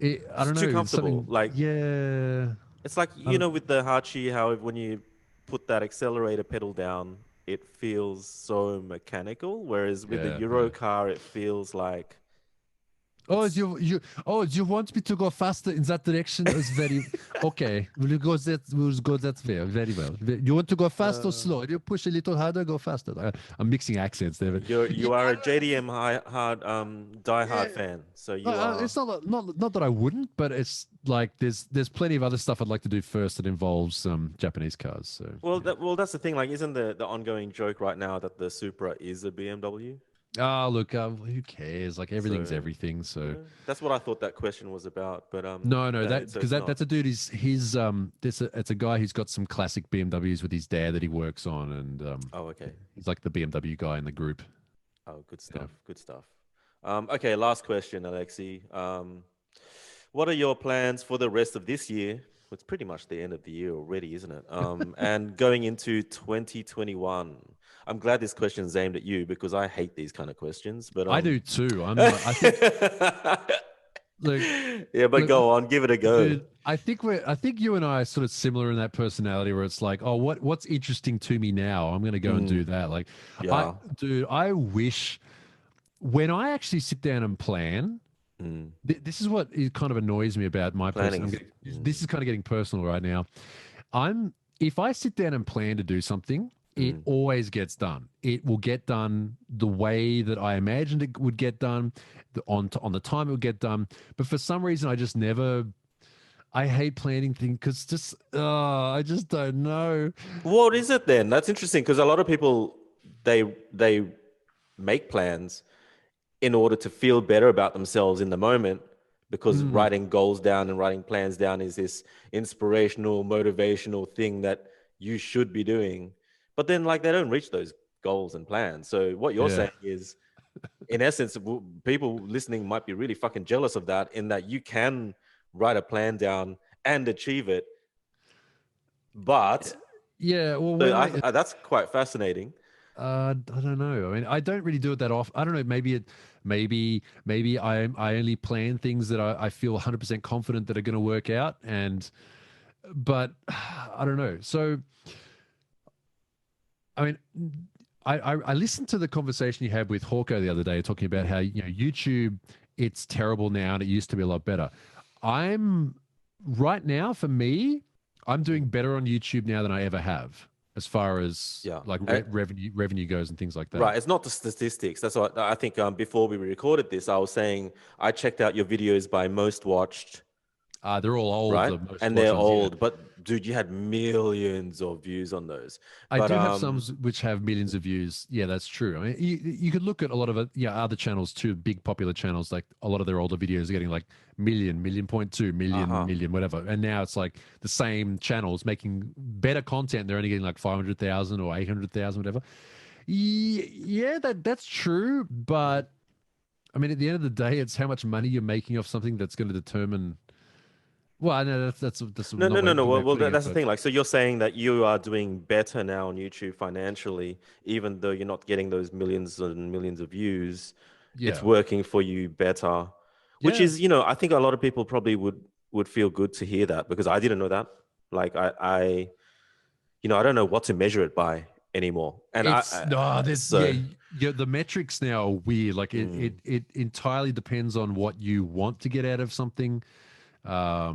B: I
A: It's
B: don't
A: too
B: know. It's
A: comfortable.
B: something.
A: Like
B: Yeah.
A: it's like
B: I don't,
A: with the Hachi, how when you put that accelerator pedal down, it feels so mechanical. Whereas with the
B: yeah.
A: Euro
B: Yeah.
A: car, it feels like
B: Oh,
A: it's
B: you want me to go faster in that direction? It's very okay. We'll go that way. Very well. You want to go fast or
A: uh,
B: slow? You push a little harder, go faster. I'm mixing accents there, but
A: you are
B: I
A: a
B: don't know.
A: JDM hard die hard
B: Yeah.
A: fan. So
B: No,
A: you are
B: it's not that I wouldn't, but it's like there's plenty of other stuff I'd like to do first that involves Japanese cars. So yeah.
A: that's the thing. Like, isn't the ongoing joke right now that the Supra is a BMW?
B: Oh, look, who cares? Like everything's
A: So
B: everything. So
A: that's what I thought that question was about. But
B: no, that
A: so
B: because
A: it's not.
B: that's a dude. It's a guy who's got some classic BMWs with his dad that he works on, and
A: Oh, okay.
B: he's like the BMW guy in the group.
A: Oh, good
B: Yeah.
A: stuff. Good stuff. Okay, last question, Alexi. What are your plans for the rest of this year? It's pretty much the end of the year already, isn't it? And going into 2021. I'm glad this question is aimed at you because I hate these kind of questions. But
B: I do too. I think look,
A: yeah, but
B: look,
A: go on, give it a go.
B: dude. I think you and I are sort of similar in that personality where it's like, oh, what's interesting to me now? I'm gonna go and do
A: Mm,
B: that. Like,
A: yeah.
B: I wish when I actually sit down and plan.
A: Mm,
B: This is what is kind of annoys me about my person.
A: planning's.
B: This is kind of getting personal right now. I'm if I sit down and plan to do something, it
A: Mm.
B: always gets done. It will get done the way that I imagined it would get done, on the time it would get done. But for some reason, I just never. I hate planning things because just I just don't know.
A: What is it then? That's interesting because a lot of people they make plans in order to feel better about themselves in the moment because
B: Mm,
A: writing goals down and writing plans down is this inspirational, motivational thing that you should be doing. But then like they don't reach those goals and plans. So what you're
B: yeah.
A: saying is in essence people listening might be really fucking jealous of that in that you can write a plan down and achieve it. But
B: Yeah. Well,
A: so
B: when
A: that's quite fascinating.
B: I don't know. I mean, I don't really do it that often. I don't know. Maybe I only plan things that I feel 100% confident that are going to work out. But I don't know. So, I mean, I listened to the conversation you had with Hawko the other day, talking about how, YouTube, it's terrible now and it used to be a lot better. I'm right now, for me, I'm doing better on YouTube now than I ever have, as far as
A: Yeah.
B: like revenue goes and things like that.
A: Right. It's not the statistics. That's what I think. Before we recorded this, I was saying I checked out your videos by most watched,
B: They're all old,
A: right?
B: the most
A: And
B: watched
A: they're
B: ones. Yeah,
A: old, but dude, you had millions of views on those.
B: I
A: But
B: do have some which have millions of views. Yeah, that's true. I mean, you could look at a lot of it. Yeah, other channels too, big popular channels. Like a lot of their older videos are getting like million point two million,
A: uh-huh.
B: million, whatever. And now it's like the same channels making better content. They're only getting like 500,000 or 800,000, whatever. Yeah, that's true. But I mean, at the end of the day, it's how much money you're making off something that's going to determine. Well, I know that's
A: No,
B: not
A: no, no, no.
B: one way of
A: Well,
B: putting it,
A: that's the
B: but
A: thing. Like, so you're saying that you are doing better now on YouTube financially, even though you're not getting those millions and millions of views. It's
B: yeah,
A: working for you better, which
B: yeah.
A: is, I think a lot of people probably would feel good to hear that because I didn't know that. Like, I don't know what to measure it by anymore. And
B: It's no, there's
A: so
B: yeah, the metrics now are weird. Like
A: mm,
B: it entirely depends on what you want to get out of something. I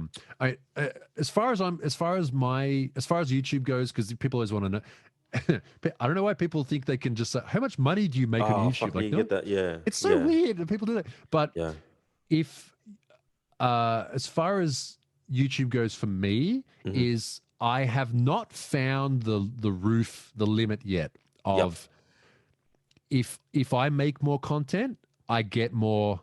B: as far as YouTube goes, because people always want to know. I don't know why people think they can just say, how much money do you make on
A: Oh,
B: YouTube?
A: fuck,
B: Like,
A: you
B: no,
A: get that? Yeah,
B: it's so
A: yeah,
B: weird that people do that. But
A: yeah.
B: if, as far as YouTube goes for me,
A: Hmm.
B: is I have not found the limit yet
A: Yep.
B: of if I make more content, I get more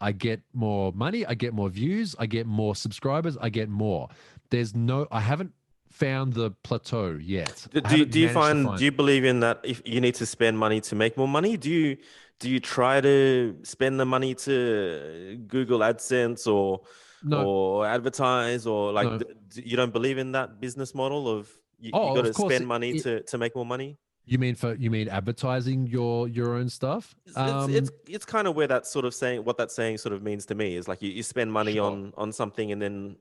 B: money, I get more views, I get more subscribers, I get more. I haven't found the plateau yet. I haven't
A: Do you
B: managed to
A: find, do
B: find
A: you believe in that if you need to spend money to make more money? Do you try to spend the money to Google AdSense
B: no,
A: or advertise, or like
B: no.
A: you don't believe in that business model of you
B: Oh,
A: got
B: of
A: to
B: course.
A: spend money to make more money?
B: You mean advertising your own stuff?
A: It's kind of where that's sort of saying, what that saying sort of means to me is like you spend money
B: Sure.
A: on something and then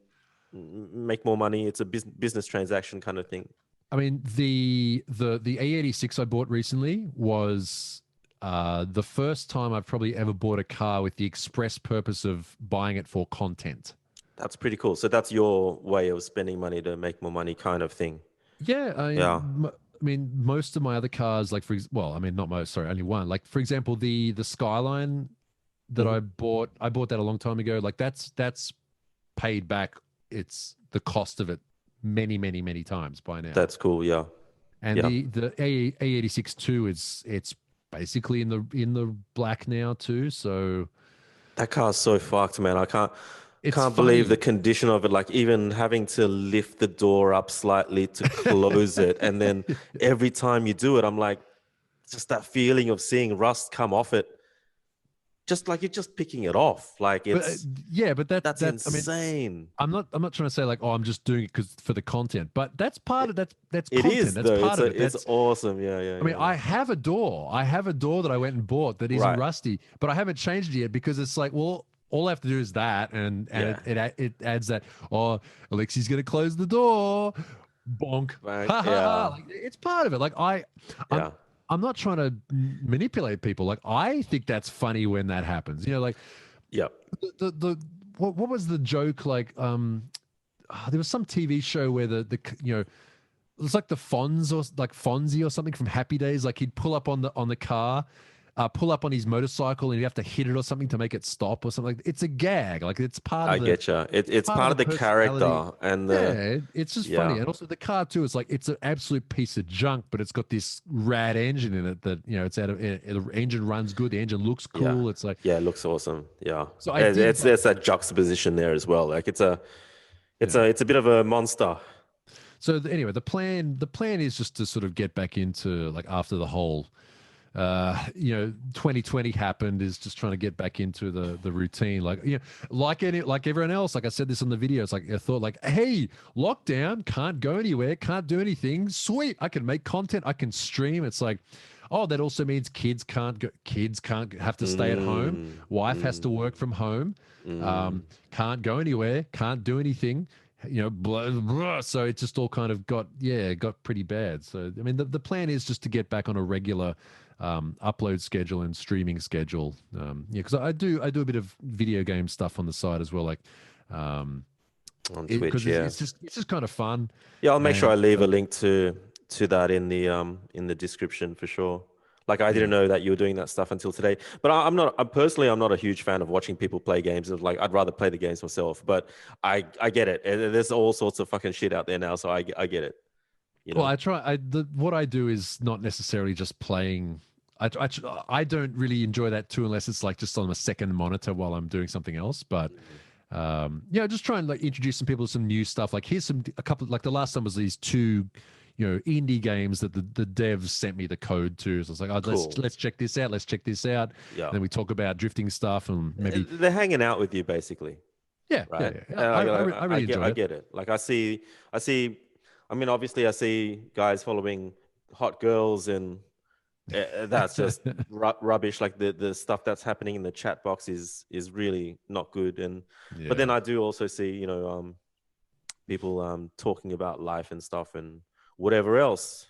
A: make more money. It's a business transaction kind of thing.
B: I mean, the A86 I bought recently was the first time I've probably ever bought a car with the express purpose of buying it for content.
A: That's pretty cool. So that's your way of spending money to make more money kind of thing.
B: Yeah,
A: Yeah.
B: I mean, most of my other cars, like well, I mean, not most, sorry, only one. Like for example, the Skyline that
A: Hmm.
B: I bought that a long time ago. Like that's paid back. It's the cost of it many times by now.
A: That's cool. Yeah.
B: And
A: Yeah.
B: the A86 too is it's basically in the black now too. So
A: That car's so fucked, man.
B: it's
A: Can't believe the
B: funny.
A: condition of it. Like even having to lift the door up slightly to close it, and then every time you do it, I'm like, just that feeling of seeing rust come off it. Just like you're just picking it off. Like
B: But yeah, but
A: that's
B: that I mean,
A: insane.
B: I'm not trying to say like, oh, I'm just doing it because for the content, but that's part
A: It,
B: of that's
A: it
B: content.
A: is
B: That's
A: though.
B: part of it.
A: It's
B: That's
A: awesome. Yeah, yeah,
B: I mean,
A: yeah, yeah.
B: I have a door. I have a door that I went and bought that isn't
A: Right.
B: rusty, but I haven't changed it yet because it's like, well, all I have to do is that, and
A: Yeah.
B: it adds that. Oh, Alexi's gonna close the door. Bonk.
A: Right.
B: Ha ha ha.
A: Yeah.
B: Like it's part of it. Like I'm
A: Yeah.
B: I'm not trying to manipulate people. Like I think that's funny when that happens. You know, like
A: Yep.
B: what was the joke? Like there was some TV show where the you know, it was like the Fonz or like Fonzie or something from Happy Days. Like he'd pull up on the car, pull up on his motorcycle, and you have to hit it or something to make it stop or something. Like it's a gag. Like it's part
A: I
B: of the
A: get you. It's
B: part of
A: part
B: the
A: of the
B: personality.
A: character and the
B: Yeah, it's just funny.
A: yeah.
B: And also the car too. It's like it's an absolute piece of junk, but it's got this rad engine in it that you know it's out of the engine runs good. The engine looks
A: Yeah.
B: cool. It's like
A: Yeah, it looks awesome. Yeah.
B: so I did
A: It's
B: like
A: there's that juxtaposition there as well. Like
B: yeah.
A: it's a bit of a monster.
B: So anyway, the plan is just to sort of get back into like after the whole you know 2020 happened is just trying to get back into the routine like you know like everyone else like I said this on the video it's like I thought like hey lockdown can't go anywhere can't do anything sweet I can make content I can stream it's like oh that also means kids can't have to stay at home
A: Mm,
B: wife has to
A: mm,
B: work from home
A: mm.
B: can't go anywhere can't do anything you know blah, blah. So it just all kind of got pretty bad so I mean the plan is just to get back on a regular upload schedule and streaming schedule. Yeah, because I do a bit of video game stuff on the side as well, like
A: On
B: because
A: Twitch, yeah.
B: it's just kind of fun.
A: Yeah, I'll make sure
B: And
A: I leave a link to that in the description for sure. Like I didn't
B: yeah,
A: know that you were doing that stuff until today. But I'm not a huge fan of watching people play games. Of like I'd rather play the games myself. But I get it. There's all sorts of fucking shit out there now, so I get it. You
B: well,
A: know.
B: what I do is not necessarily just playing. I don't really enjoy that too unless it's like just on a second monitor while I'm doing something else. But yeah, just try and like introduce some people to some new stuff. Like here's a couple like the last time was these two, you know, indie games that the devs sent me the code to. So it's like, oh,
A: Cool.
B: let's check this out. Let's check this out.
A: Yeah.
B: Then we talk about drifting stuff and maybe
A: They're hanging out with you basically, right?
B: I really
A: I
B: enjoy it.
A: get it. Like I see. I mean, obviously, I see guys following hot girls, and that's just rubbish. Like the stuff that's happening in the chat box is really not good. And but then
B: Yeah.
A: I do also see, people talking about life and stuff and whatever else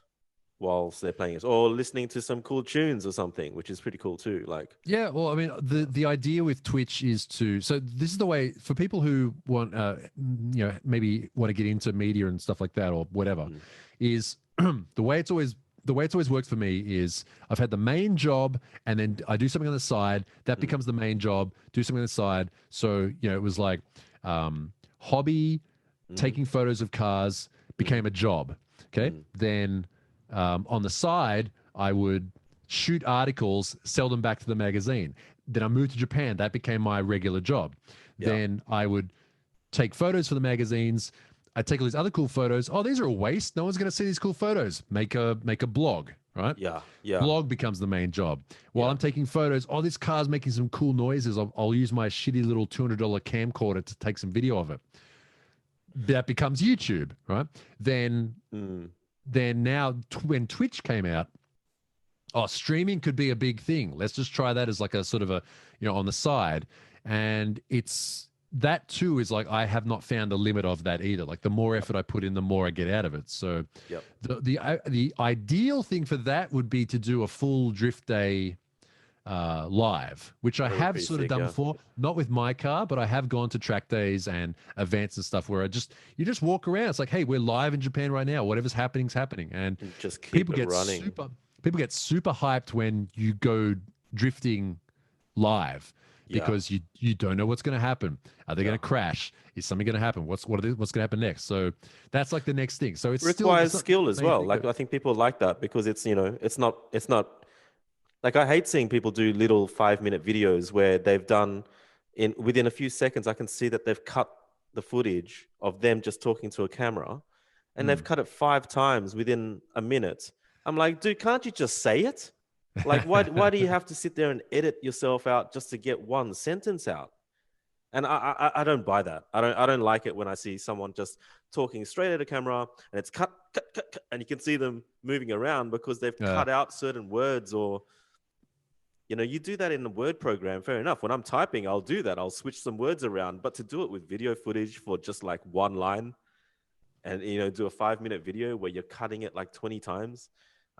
A: whilst they're playing it, or listening to some cool tunes or something, which is pretty cool too. Like,
B: Yeah, well, I mean, the idea with Twitch is to so this is the way for people who want you know maybe want to get into media and stuff like that or whatever
A: mm,
B: is the way it's always the way it's always worked for me is I've had the main job, and then I do something on the side that becomes the main job. Do something on the side. So it was like hobby, taking photos of cars became a job. Okay, then on the side I would shoot articles, sell them back to the magazine. Then I moved to Japan. That became my regular job.
A: Yeah.
B: Then I would take photos for the magazines. I'd take all these other cool photos. Oh, these are a waste. No one's going to see these cool photos. Make a blog, right?
A: Yeah. Yeah.
B: Blog becomes the main job. While I'm taking photos, oh, this car's making some cool noises. I'll use my shitty little $200 camcorder to take some video of it. That becomes YouTube, right? Then now when Twitch came out, streaming could be a big thing. Let's just try that as like a sort of a, on the side. And that too is like, I have not found a limit of that either. Like the more effort I put in, the more I get out of it. So the ideal thing for that would be to do a full drift day live, which I have sort of done before, not with my car, but I have gone to track days and events and stuff where you just walk around. It's like, hey, we're live in Japan right now. Whatever's happening's happening. And
A: just keep
B: people
A: it
B: get
A: running.
B: People get super hyped when you go drifting live because you don't know what's going to happen. Are they going to crash? Is something going to happen? What's going to happen next? So that's like the next thing. So it
A: requires skill as well. Like I think people like that because it's it's not like I hate seeing people do little 5-minute videos where they've done within a few seconds. I can see that they've cut the footage of them just talking to a camera, and they've cut it 5 times within a minute. I'm like, dude, can't you just say it? Like, why do you have to sit there and edit yourself out just to get one sentence out? And I don't buy that. I don't like it when I see someone just talking straight at a camera and it's cut, and you can see them moving around because they've cut out certain words or, you do that in a Word program. Fair enough. When I'm typing, I'll do that. I'll switch some words around, but to do it with video footage for just like one line and, do a 5-minute video where you're cutting it like 20 times.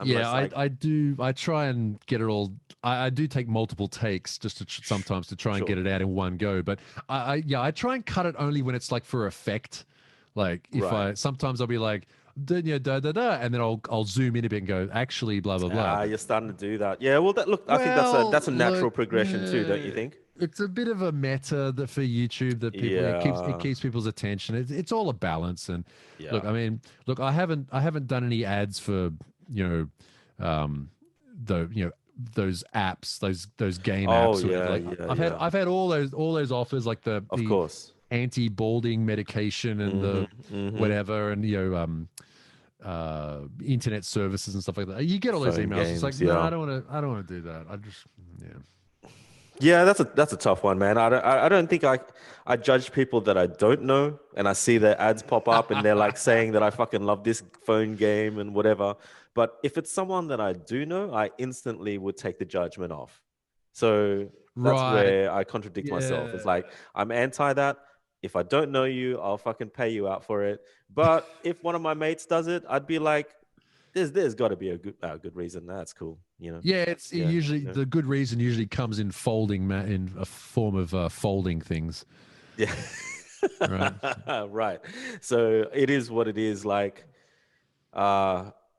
B: I do. I try and get it all. I do take multiple takes just to sometimes to try and get it out in one go. But I try and cut it only when it's like for effect. Like if sometimes I'll be like, and then I'll zoom in a bit and go, actually, blah blah blah.
A: You're starting to do that. Yeah. Well, I think that's a natural progression too, don't you think?
B: It's a bit of a meta for YouTube that people it keeps people's attention. It's all a balance. And look, I haven't done any ads for those apps, those game apps. I've had all those offers, like the anti-balding medication and the whatever, and internet services and stuff like that. You get all those emails. It's like, no, I don't want to do that. I just
A: Yeah, that's a tough one, man. I don't think I judge people that I don't know, and I see their ads pop up and they're like saying that I fucking love this phone game and whatever. But if it's someone that I do know, I instantly would take the judgment off. So that's where I contradict myself. It's like, I'm anti that. If I don't know you, I'll fucking pay you out for it. But if one of my mates does it, I'd be like, there's got to be a good reason. That's cool.
B: Usually the good reason usually comes in in a form of folding things.
A: Yeah. Right. Right. So it is what it is. Like,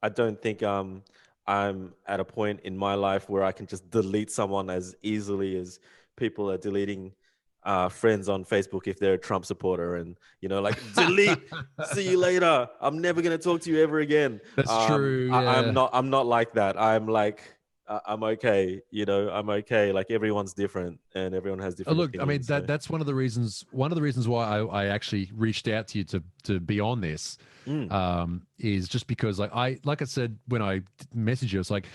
A: I don't think I'm at a point in my life where I can just delete someone as easily as people are deleting friends on Facebook if they're a Trump supporter, and like, delete, see you later. I'm never gonna talk to you ever again.
B: That's true. Yeah.
A: I'm not like that. I'm like, I'm okay. I'm okay. Like, everyone's different and everyone has different.
B: Look,
A: opinions,
B: I mean, that's one of the reasons why I actually reached out to you to be on this. Is just because like I said when I messaged you, it's like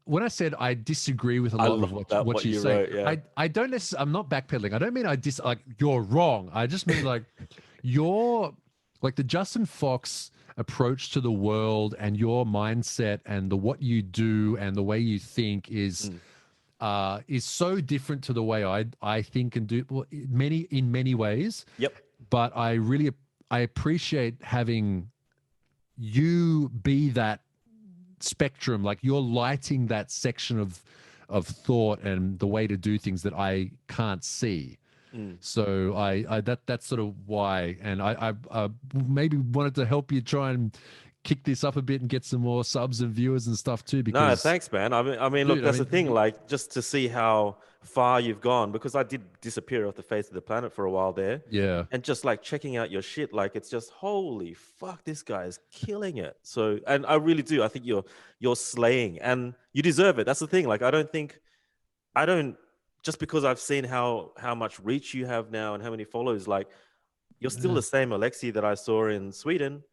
B: when I said I disagree with a lot of what you say, wrote, I don't necessarily, I'm not backpedaling. I don't mean like you're wrong. I just mean like you're like the Justin Fox approach to the world and your mindset and what you do and the way you think is so different to the way I think and do in many ways.
A: Yep.
B: But I appreciate having you be that spectrum, like you're lighting that section of thought and the way to do things that I can't see. So that's sort of why, and I maybe wanted to help you try and kick this up a bit and get some more subs and viewers and stuff too.
A: No,
B: Because,
A: thanks, man. I mean, look,
B: dude, I
A: that's the
B: mean,
A: thing. Like, just to see how far you've gone, because I did disappear off the face of the planet for a while there,
B: yeah,
A: and just like checking out your shit, like it's just holy fuck, this guy is killing it. So, and I really do. I think you're slaying, and you deserve it. That's the thing. Like, I don't just because I've seen how much reach you have now and how many followers. Like, you're still
B: yeah.
A: the same Alexi that I saw in Sweden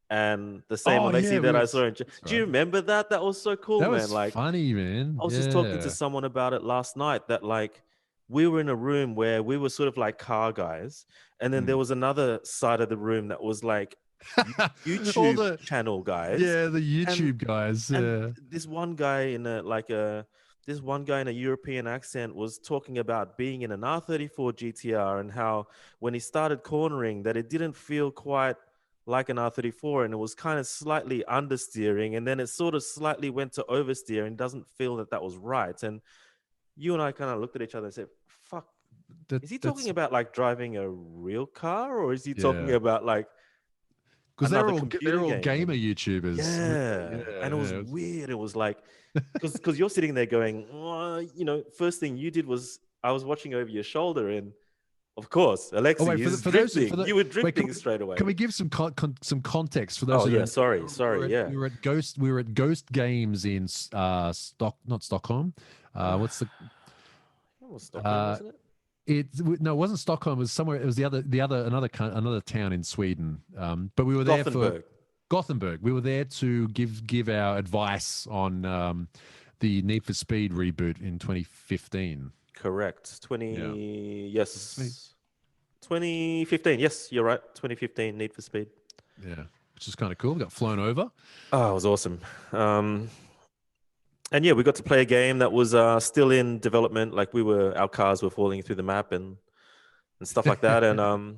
A: and the same
B: Oh yeah,
A: Alexi
B: we
A: that
B: were.
A: I saw in.
B: That's
A: Do you
B: right.
A: remember that? That was so cool,
B: That
A: man.
B: was
A: Like,
B: funny, man.
A: I was just talking to
B: Yeah.
A: someone about it last night that like we were in a room where we were sort of like car guys, and then there
B: Mm.
A: was another side of the room that was like
B: All
A: YouTube
B: the
A: channel guys,
B: yeah, the
A: and
B: YouTube guys.
A: and
B: Yeah.
A: this one guy in a like a this one guy in a European accent was talking about being in an R34 GTR and how when he started cornering that it didn't feel quite like an R34 and it was kind of slightly understeering and then it sort of slightly went to oversteer and doesn't feel that that was right. And you and I kind of looked at each other and said, fuck, is he talking
B: That's
A: about like driving a real car or is he talking
B: yeah.
A: about like
B: Because
A: another
B: they're
A: computer
B: all
A: game?
B: gamer
A: And
B: YouTubers, really.
A: yeah, and it was
B: Yeah,
A: weird. It was like because you're sitting there going, "Oh," first thing you did was I was watching over your shoulder, and of course,
B: Oh
A: Alexi
B: wait,
A: is
B: for those for
A: drifting.
B: the
A: You were
B: wait,
A: drifting straight
B: can
A: away.
B: we give some some context for those
A: Oh
B: who
A: yeah,
B: don't
A: sorry,
B: know?
A: sorry, yeah.
B: We were at Ghost Games in not Stockholm. What's the
A: It was Stockholm,
B: uh
A: wasn't it?
B: no, it wasn't Stockholm. It was somewhere. It was another town in Sweden. But we were there for
A: Gothenburg.
B: Gothenburg. We were there to give our advice on the Need for Speed reboot in 2015.
A: Correct.
B: Yeah.
A: 20
B: 20
A: yes. 2015. Yes, you're right. 2015 Need for Speed.
B: Yeah, which is kind of cool. We got flown over.
A: Oh, it was awesome. And yeah, we got to play a game that was still in development. Like our cars were falling through the map and stuff like that. And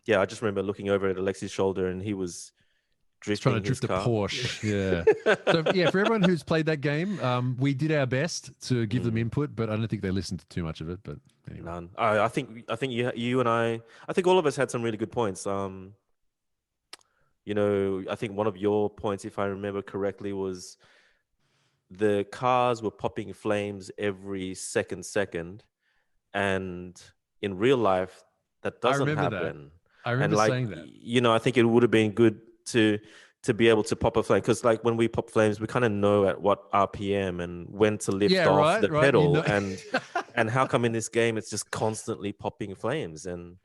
A: yeah, I just remember looking over at Alexi's shoulder and he was
B: It's trying to
A: drifting his
B: drift a
A: car.
B: Porsche. Yeah. So yeah, for everyone who's played that game, we did our best to give them input, but I don't think they listened to too much of it. But anyway,
A: None. I think you and I think all of us had some really good points. I think one of your points, if I remember correctly, was the cars were popping flames every second, and in real life that
B: I
A: doesn't
B: remember that.
A: happen.
B: I
A: And
B: remember
A: like
B: saying that.
A: I think it would have been good to be able to pop a flame because like when we pop flames we kind of know at what RPM and when to lift
B: Yeah,
A: off
B: right,
A: the
B: right. You
A: pedal
B: know,
A: and how come in this game it's just constantly popping flames. And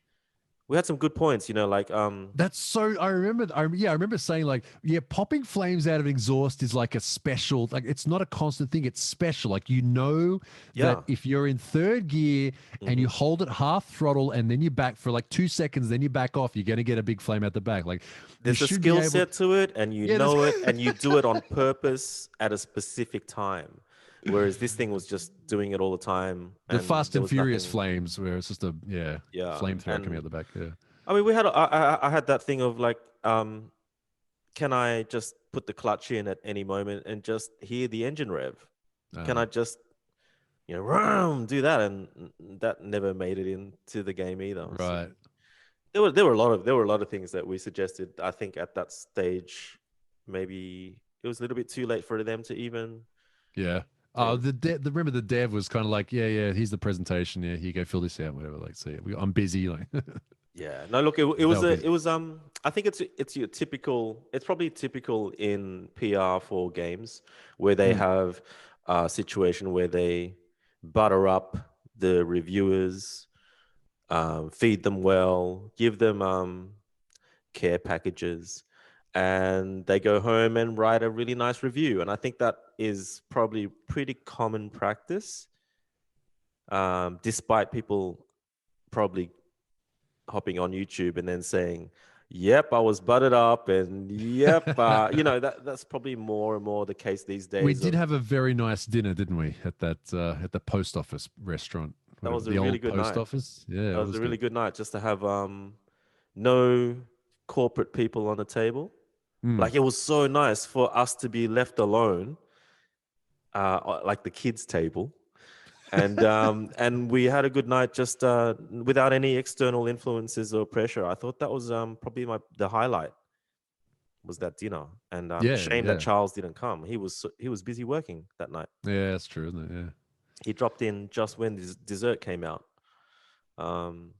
A: we had some good points, like
B: that's so. I remember. I remember saying like, yeah, popping flames out of exhaust is like a special. Like, it's not a constant thing. It's special. Like, that
A: yeah.
B: if you're in third gear and you
A: Hmm.
B: hold it half throttle and then you back for like 2 seconds, then you back off, you're gonna get a big flame out the back. Like, you
A: There's a
B: should be
A: skill
B: able.
A: set to it and you
B: Yeah, that's
A: know it and you do it on purpose at a specific time, whereas this thing was just doing it all the time
B: the
A: and
B: Fast
A: there
B: and
A: was
B: Furious
A: nothing.
B: flames, where it's just a
A: Yeah.
B: flamethrower coming
A: And
B: out the back. Yeah.
A: I mean, I had that thing of like, can I just put the clutch in at any moment and just hear the engine rev? Can I just, vroom, do that? And that never made it into the game either. So
B: Right.
A: there were a lot of things that we suggested. I think at that stage, maybe it was a little bit too late for them to even.
B: Yeah.
A: Yeah.
B: Oh, remember the dev was kind of like, yeah, here's the presentation. Yeah, here you go, fill this out, whatever. Like, see, I'm busy. Like,
A: Yeah. No, look, it
B: they
A: was
B: were busy.
A: I think it's your typical. It's probably typical in PR for games where they
B: Mm.
A: have a situation where they butter up the reviewers, feed them well, give them care packages, and they go home and write a really nice review. And I think that is probably pretty common practice, despite people probably hopping on YouTube and then saying, "Yep, I was buttered up," and "Yep," that's probably more and more the case these
B: We
A: days.
B: did have a very nice dinner, didn't we, at the post office restaurant,
A: That
B: whatever
A: was a
B: the
A: really
B: old
A: good
B: post
A: night.
B: office. Yeah,
A: That
B: it
A: was
B: was
A: a really
B: good.
A: good night just to have no corporate people on the table.
B: Mm.
A: Like it was so nice for us to be left alone, like the kids' table, and we had a good night just without any external influences or pressure. I thought that was probably the highlight. was that dinner, and
B: Yeah,
A: shame that
B: yeah,
A: Charles didn't come. He was busy working that night.
B: yeah. That's true, isn't it? Yeah.
A: He dropped in just when this dessert came out. Um,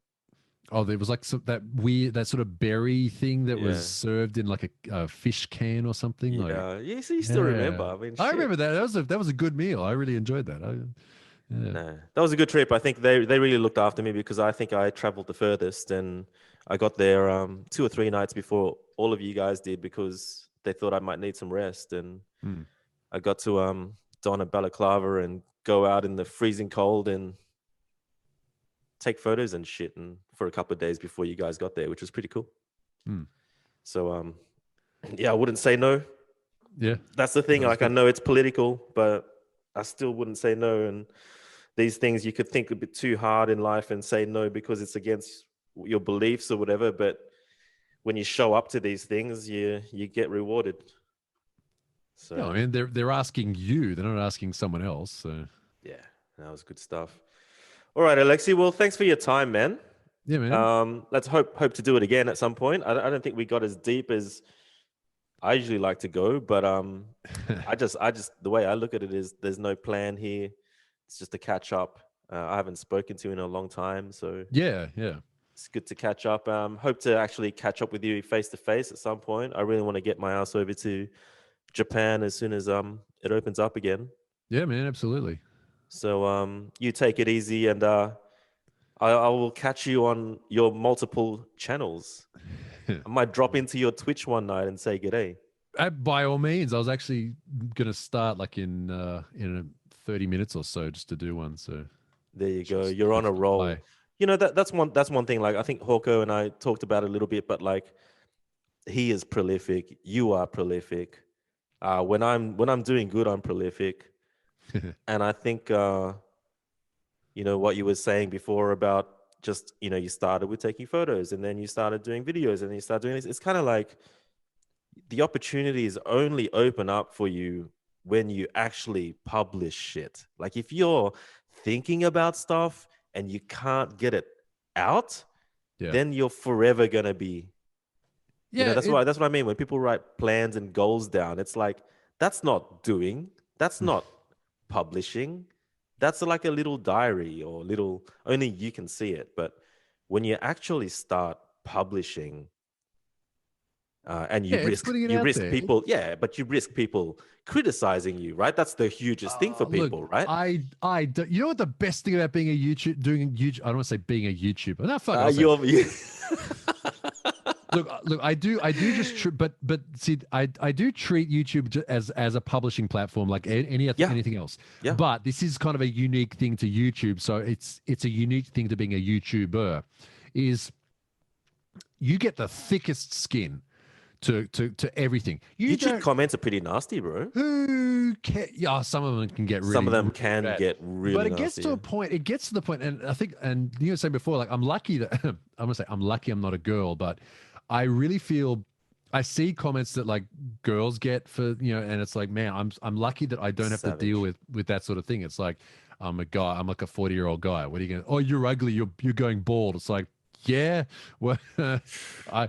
B: Oh, there was like that weird, that sort of berry thing that was
A: yeah,
B: served in like a fish can or something. Like,
A: yeah, yeah. So you still remember?
B: yeah,
A: I mean,
B: I
A: shit.
B: remember that. That was a good meal. I really enjoyed that. Yeah,
A: No, that was a good trip. I think they really looked after me because I think I traveled the furthest, and I got there 2 or 3 nights before all of you guys did because they thought I might need some rest, and
B: Hmm.
A: I got to don a balaclava and go out in the freezing cold and take photos and shit, and for a couple of days before you guys got there, which was pretty cool.
B: Hmm.
A: So yeah, I wouldn't say no.
B: Yeah,
A: That's the thing.
B: that was
A: Like I
B: good.
A: know it's political, but I still wouldn't say no. And these things you could think a bit too hard in life and say no because it's against your beliefs or whatever. But when you show up to these things, you get rewarded.
B: Yeah, I
A: So
B: mean, they're asking you. They're not asking someone else. So
A: yeah, that was good stuff. All right, Alexi. Well, thanks for your time, man.
B: yeah, man.
A: Let's hope to do it again at some point. I don't think we got as deep as I usually like to go, but I just the way I look at it is there's no plan here. It's just a catch up. I haven't spoken to you in a long time, so
B: Yeah, yeah,
A: it's good to catch up. Hope to actually catch up with you face to face at some point. I really want to get my ass over to Japan as soon as it opens up again.
B: yeah, man. Absolutely.
A: So you take it easy, and I will catch you on your multiple channels. I might drop into your Twitch one night and say g'day.
B: By all means, I was actually gonna start like in 30 minutes or so just to do one. So
A: There you go.
B: just
A: You're on
B: hit
A: a roll.
B: fly.
A: You know that's one thing. Like I think Hawko and I talked about it a little bit, but like he is prolific. You are prolific. When I'm doing good, I'm prolific. And I think you know what you were saying before about just you started with taking photos and then you started doing videos and then you start doing this. It's kind of like the opportunities only open up for you when you actually publish shit. Like if you're thinking about stuff and you can't get it out,
B: Yeah,
A: then you're forever gonna be,
B: yeah.
A: that's what I mean. When people write plans and goals down, it's like that's not doing, that's not publishing. That's like a little diary or little only you can see it. But when you actually start publishing, and
B: Yeah, it's putting it
A: you
B: out
A: risk
B: there.
A: people, yeah, but you risk people criticizing you, right? That's the hugest thing for
B: Look,
A: people, right?
B: you know what the best thing about being a YouTube, doing YouTube, I don't want to say being a YouTuber. No, fuck, I'll say.
A: You
B: Look, I do just, but see, I do treat YouTube as a publishing platform like
A: yeah,
B: anything else.
A: yeah,
B: But this is kind of a unique thing to YouTube, so it's a unique thing to being a YouTuber, is you get the thickest skin to everything. You
A: YouTube
B: don't.
A: comments are pretty nasty, bro.
B: Who can? Yeah, some of them can get really,
A: Some of them
B: really
A: can
B: bad.
A: get
B: But
A: really
B: it gets
A: nasty.
B: to a point. It gets to the point, and I think, and you were saying before, like I'm lucky that I'm gonna say I'm lucky I'm not a girl, but I really feel I see comments that like girls get for and it's like, man, I'm lucky that I don't have to deal
A: Savage.
B: with that sort of thing. It's like I'm a guy. I'm like a 40-year-old guy. What are you going? Oh, you're ugly. You're going bald. It's like, yeah, well, I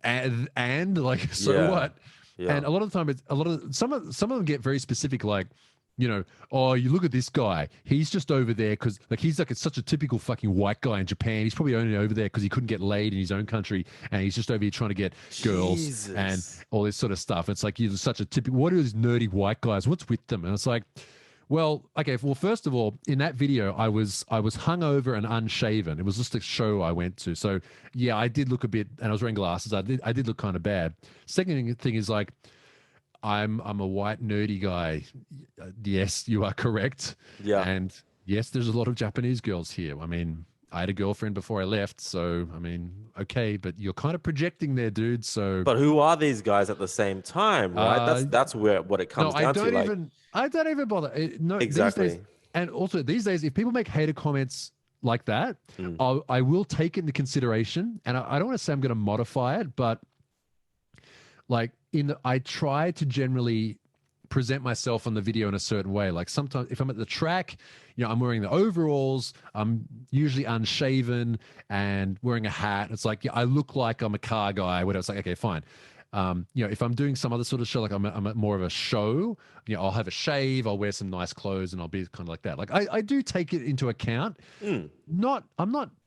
B: and like so
A: Yeah,
B: what?
A: yeah.
B: And a lot of the time, it's a lot of some of them get very specific, like, oh, you look at this guy. He's just over there because like he's like it's such a typical fucking white guy in Japan. He's probably only over there because he couldn't get laid in his own country, and he's just over here trying to get girls and
A: Jesus.
B: all this sort of stuff. It's like you're such a typical. What are these nerdy white guys? What's with them? And it's like, well, okay. Well, first of all, in that video, I was hungover and unshaven. It was just a show I went to, so yeah, I did look a bit, and I was wearing glasses. I did look kind of bad. Second thing is like, I'm a white nerdy guy. Yes, you are correct.
A: Yeah.
B: And yes, there's a lot of Japanese girls here. I mean, I had a girlfriend before I left, so I mean, okay, but you're kind of projecting there, dude. So
A: But who are these guys at the same time, right?
B: uh
A: That's where what it
B: no,
A: comes down to. Like
B: I don't even bother. No, these days,
A: exactly.
B: and also these days, if people make hater comments like that,
A: Mm.
B: I will take into consideration, and I don't want to say I'm going to modify it, but like I try to generally present myself on the video in a certain way. Like sometimes if I'm at the track, I'm wearing the overalls, I'm usually unshaven and wearing a hat. It's like, yeah, I look like I'm a car guy, whatever. It's like, okay, fine. If I'm doing some other sort of show, like I'm at more of a show, I'll have a shave, I'll wear some nice clothes, and I'll be kind of like that. Like I do take it into account.
A: Mm.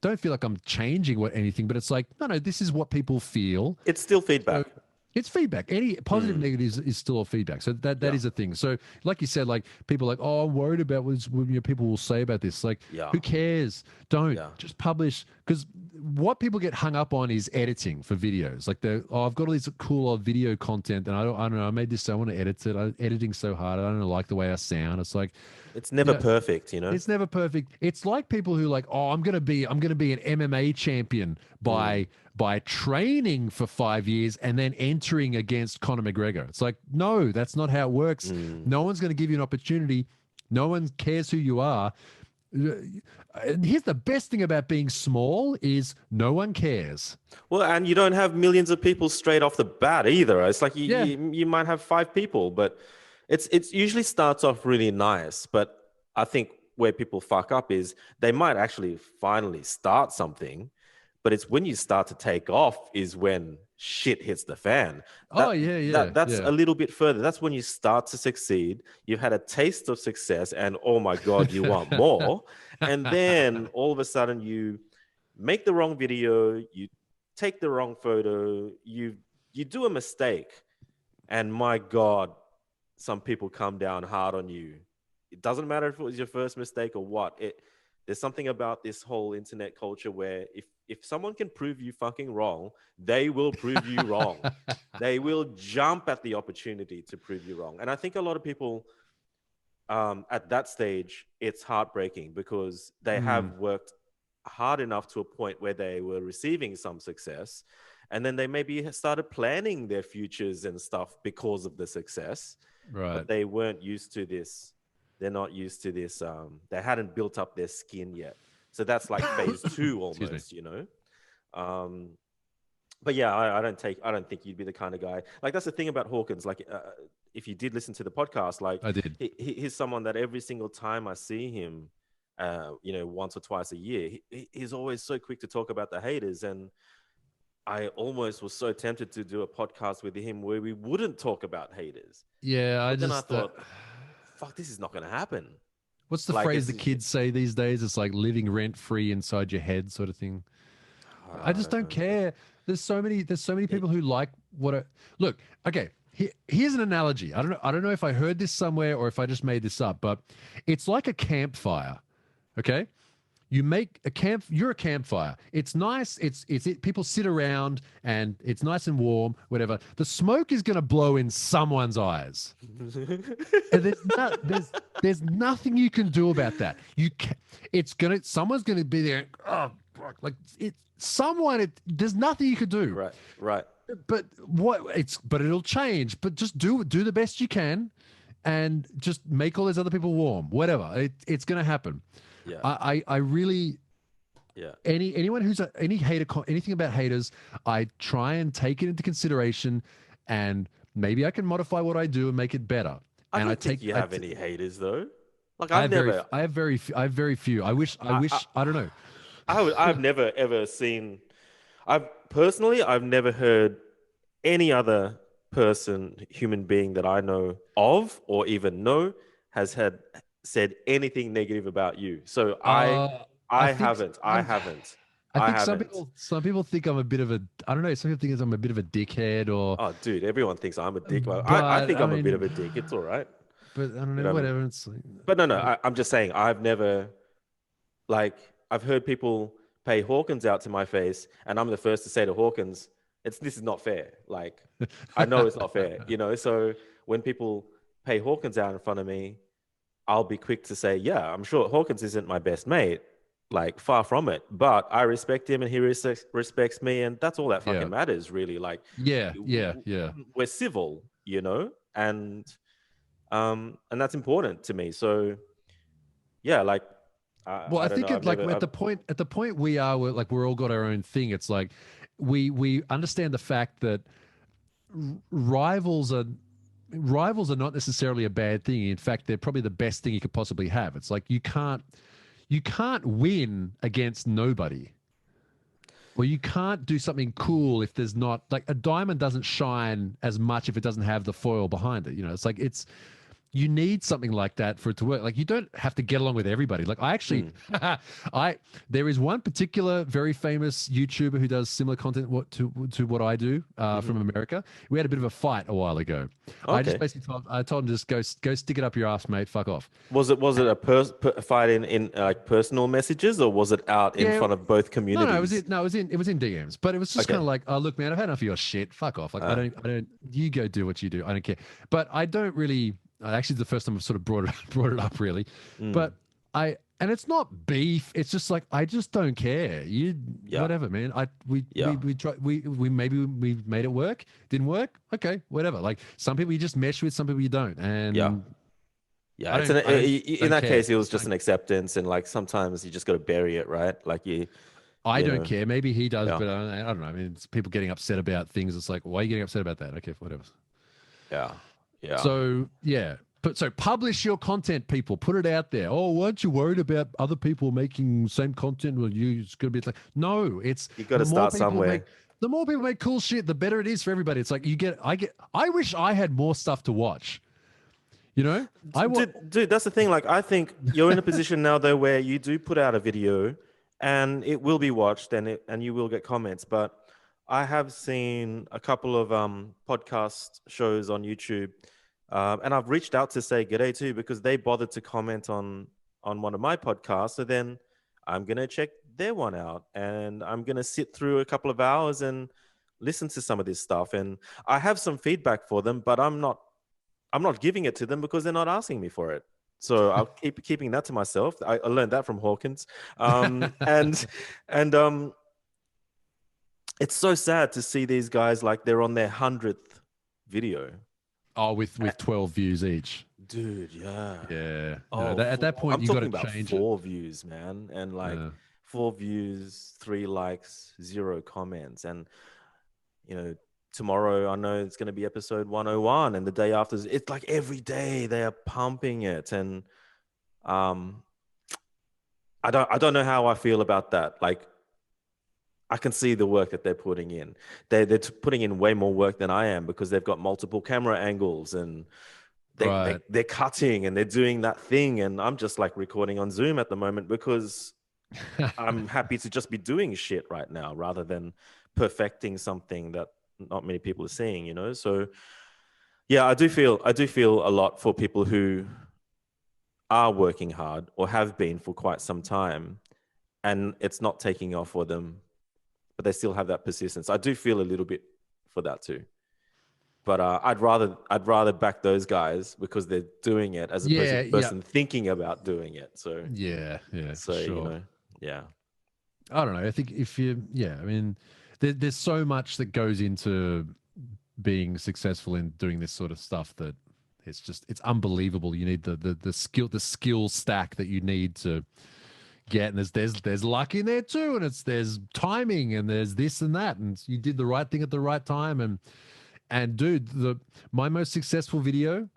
B: Don't feel like I'm changing what anything, but it's like, no, this is what people feel.
A: It's still
B: So
A: feedback.
B: it's feedback. Any positive,
A: Mm.
B: negatives is still a feedback. So that
A: Yeah.
B: is a thing. So like you said, like people are like, oh, I'm worried about what people will say about this. Like,
A: Yeah.
B: who cares? Don't
A: Yeah.
B: just publish, because what people get hung up on is editing for videos. Like I've got all this cool old video content, and I don't know, I made this, so I want to edit it. Editing so hard. I don't like the way I sound. It's like,
A: It's never perfect, you know.
B: it's never perfect. It's like people who like, oh, I'm gonna be an MMA champion by training for 5 years and then entering against Conor McGregor. It's like, no, that's not how it works. No one's gonna give you an opportunity. No one cares who you are. And here's the best thing about being small is no one cares.
A: Well, and you don't have millions of people straight off the bat either. It's like
B: Yeah.
A: you might have 5 people, but it's usually starts off really nice. But I think where people fuck up is they might actually finally start something, but it's when you start to take off is when shit hits the fan. That's a little bit further. That's when you start to succeed. You've had a taste of success, and oh my god, you want more. And then all of a sudden you make the wrong video, you take the wrong photo, you do a mistake, and my god, some people come down hard on you. It doesn't matter if it was your first mistake or what. There's something about this whole internet culture where if someone can prove you fucking wrong, they will prove you wrong. They will jump at the opportunity to prove you wrong. And I think a lot of people at that stage, it's heartbreaking because they have worked hard enough to a point where they were receiving some success. And then they maybe started planning their futures and stuff because of the success.
B: Right.
A: But they weren't used to this. They're not used to this. They hadn't built up their skin yet. So that's like phase 2 almost, you know? But yeah, I don't think you'd be the kind of guy. Like, that's the thing about Hawkins. Like, if you did listen to the podcast, like,
B: I did.
A: He's someone that every single time I see him, once or twice a year, he's always so quick to talk about the haters. And I almost was so tempted to do a podcast with him where we wouldn't talk about haters.
B: Yeah,
A: Then I thought, fuck, this is not going to happen.
B: What's the phrase the kids say these days? It's like living rent free inside your head, sort of thing. I just don't care. There's so many people who like look. Okay, here's an analogy. I don't know if I heard this somewhere or if I just made this up, but it's like a campfire. Okay, you make a camp. You're a campfire. It's nice. People sit around and it's nice and warm. Whatever. The smoke is going to blow in someone's eyes, and there's nothing you can do about that. Someone's going to be there. Oh, like there's nothing you could do.
A: Right.
B: But it'll change. But just do the best you can, and just make all those other people warm. Whatever. It's going to happen.
A: Yeah.
B: I really.
A: Yeah.
B: Anyone who's any hater, anything about haters, I try and take it into consideration, and maybe I can modify what I do and make it better.
A: I don't think you have any haters though. Like I have very few. I don't know. I've never ever seen. I've never heard any other human being that I know of or even know has said anything negative about you. So I haven't.
B: Some people think I'm a bit of a. I don't know. Some people think I'm a bit of a dickhead or.
A: Oh, dude! Everyone thinks I'm a dick. I think I'm a bit of a dick. It's all right.
B: But I don't know. Whatever. It's like,
A: but no. I'm just saying. I've never, I've heard people pay Hawkins out to my face, and I'm the first to say to Hawkins, this is not fair. Like, I know it's not fair. So when people pay Hawkins out in front of me, I'll be quick to say, yeah, I'm sure Hawkins isn't my best mate. Like, far from it, but I respect him and he respects me, and that's all that fucking matters, really. Like,
B: yeah,
A: we're civil, and that's important to me. So, yeah, like,
B: I think at the point we are, we're all got our own thing. It's like we understand the fact that rivals are not necessarily a bad thing. In fact, they're probably the best thing you could possibly have. It's like you can't win against nobody. Well, you can't do something cool if there's not like a diamond doesn't shine as much if it doesn't have the foil behind it. You know, it's like you need something like that for it to work. Like you don't have to get along with everybody. Like I actually, there is one particular very famous YouTuber who does similar content to what I do from America. We had a bit of a fight a while ago.
A: Okay.
B: I just basically told him just go stick it up your ass, mate. Fuck off.
A: Was it a fight in like personal messages, or was it out in front of both communities?
B: No, it was in DMs, but it was just kind of like, oh look, man, I've had enough of your shit. Fuck off. Like I don't. You go do what you do. I don't care. But I don't really. Actually, the first time I've sort of brought it up, really. But and it's not beef. It's just like I just don't care. Whatever, man. We try. We maybe we made it work. Didn't work. Okay, whatever. Like some people you just mesh with, some people you don't. And
A: yeah. In that case, it was just an acceptance, and like sometimes you just got to bury it, right? Like
B: I don't care. Maybe he does, but I don't know. I mean, it's people getting upset about things. It's like, why are you getting upset about that? Okay, whatever.
A: Yeah. Yeah.
B: So so publish your content, people. Put it out there. Oh, weren't you worried about other people making same content? Well, it's gonna be like no. It's
A: you got to start somewhere.
B: The more people make cool shit, the better it is for everybody. It's like I wish I had more stuff to watch. You know,
A: dude. That's the thing. Like, I think you're in a position now though where you do put out a video, and it will be watched, and you will get comments, but. I have seen a couple of podcast shows on YouTube, and I've reached out to say g'day too because they bothered to comment on one of my podcasts. So then I'm gonna check their one out, and I'm gonna sit through a couple of hours and listen to some of this stuff. And I have some feedback for them, but I'm not giving it to them because they're not asking me for it. So I'll keeping that to myself. I learned that from Hawkins, and it's so sad to see these guys like they're on their 100th video.
B: Oh, with 12 views each.
A: Dude, yeah.
B: Yeah.
A: Oh,
B: no, at that point, you got to change
A: 4 views, man. And like 4 views, 3 likes, 0 comments. And, tomorrow I know it's going to be episode 101. And the day after, it's like every day they are pumping it. And I don't know how I feel about that. Like, I can see the work that they're putting in. They're putting in way more work than I am because they've got multiple camera angles and they're cutting and they're doing that thing. And I'm just like recording on Zoom at the moment because I'm happy to just be doing shit right now rather than perfecting something that not many people are seeing, So yeah, I do feel a lot for people who are working hard or have been for quite some time and it's not taking off for them. But they still have that persistence. I do feel a little bit for that too. But I'd rather back those guys because they're doing it as opposed to the person thinking about doing it. So
B: So sure.
A: I
B: don't know. I think I mean, there's so much that goes into being successful in doing this sort of stuff that it's unbelievable. You need the skill stack that you need to get, and there's luck in there too, and there's timing, and there's this and that, and you did the right thing at the right time, and dude, my most successful video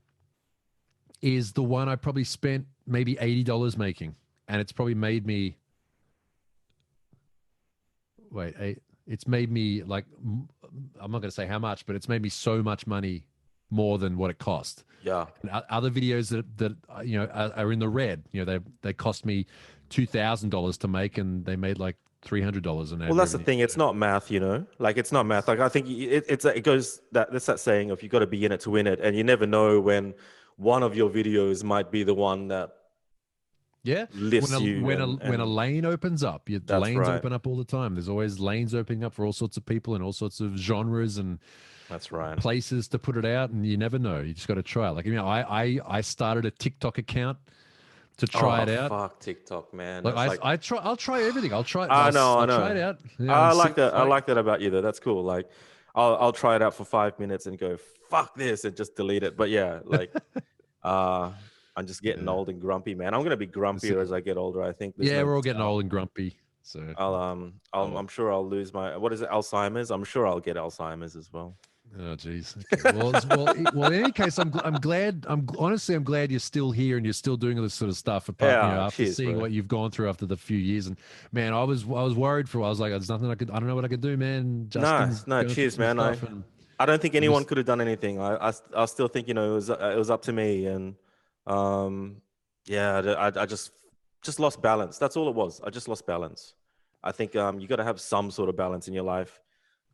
B: is the one I probably spent maybe $80 making, and it's probably made me it's made me like I'm not going to say how much, but it's made me so much money more than what it cost.
A: Yeah.
B: And other videos that are in the red, they cost me $2,000 to make, and they made like $300 an hour.
A: Well, that's the thing. It's not math, Like it's not math. Like I think it goes that's that saying of you got to be in it to win it, and you never know when one of your videos might be the one that lifts
B: when a lane opens up. The lanes open up all the time. There's always lanes opening up for all sorts of people and all sorts of genres and
A: that's right
B: places to put it out, and you never know. You just got to try. Like I started a TikTok account to try it out.
A: Fuck TikTok, man.
B: Like I'll try everything. I'll try.
A: I know.
B: I'll try it out.
A: I like that. I like that about you, though. That's cool. Like, I'll try it out for 5 minutes and go fuck this and just delete it. But yeah, like, I'm just getting old and grumpy, man. I'm gonna be grumpier as I get older. I think.
B: We're all getting old and grumpy. So
A: I'm sure I'll lose my Alzheimer's. I'm sure I'll get Alzheimer's as well.
B: Oh, geez. Okay. Well, in any case, I'm glad. Honestly, I'm glad you're still here and you're still doing all this sort of stuff. Apart,
A: Yeah,
B: after
A: cheers,
B: seeing
A: bro.
B: what you've gone through after the few years, and man, I was worried for. I was like, there's nothing I could. I don't know what I could do, man. Justin's
A: Nice, no,
B: going through
A: cheers,
B: some
A: man.
B: stuff, and
A: I don't think
B: I'm
A: anyone
B: just.
A: could have done anything. I still think, it was up to me, and um, yeah, I just lost balance. That's all it was. I just lost balance. I think you got to have some sort of balance in your life.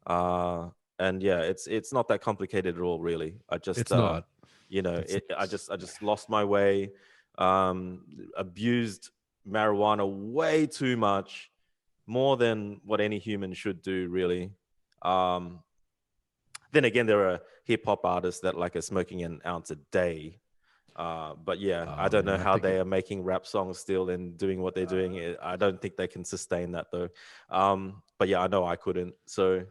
A: Uh, and yeah, it's not that complicated at all, really. I just
B: It's not. It's.
A: I just lost my way. Abused marijuana way too much, more than what any human should do, really. Um, then again, there are hip hop artists that like are smoking an ounce a day. But yeah, I
B: Oh
A: don't
B: man,
A: know
B: I
A: how
B: think.
A: they are making rap songs still and doing what they're doing. I don't think they can sustain that though. But yeah, I know I couldn't. So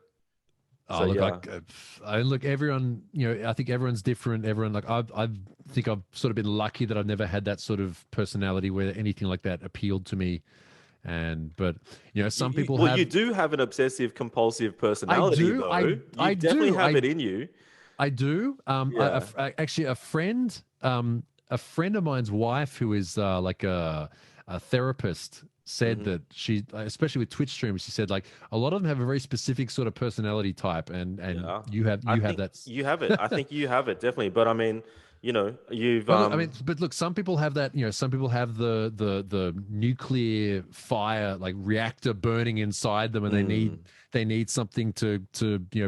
B: Oh, look,
A: yeah.
B: I look, everyone, I think everyone's different. Everyone, like, I think I've sort of been lucky that I've never had that sort of personality where anything like that appealed to me. But, some people
A: Well, you
B: have,
A: do have an obsessive compulsive
B: I
A: personality
B: do,
A: though. You
B: I
A: definitely
B: do,
A: have it in you.
B: I do.
A: Yeah.
B: Actually, a friend of mine's wife who is like a therapist said
A: Hmm.
B: that she, especially with Twitch streams, she said like a lot of them have a very specific sort of personality type, and
A: Yeah. I
B: you have
A: think
B: that.
A: you have it. I think you have it definitely. But I mean, you've
B: But look, I mean, but look, some people have that. Some people have the nuclear fire like reactor burning inside them, and
A: mm,
B: they need something to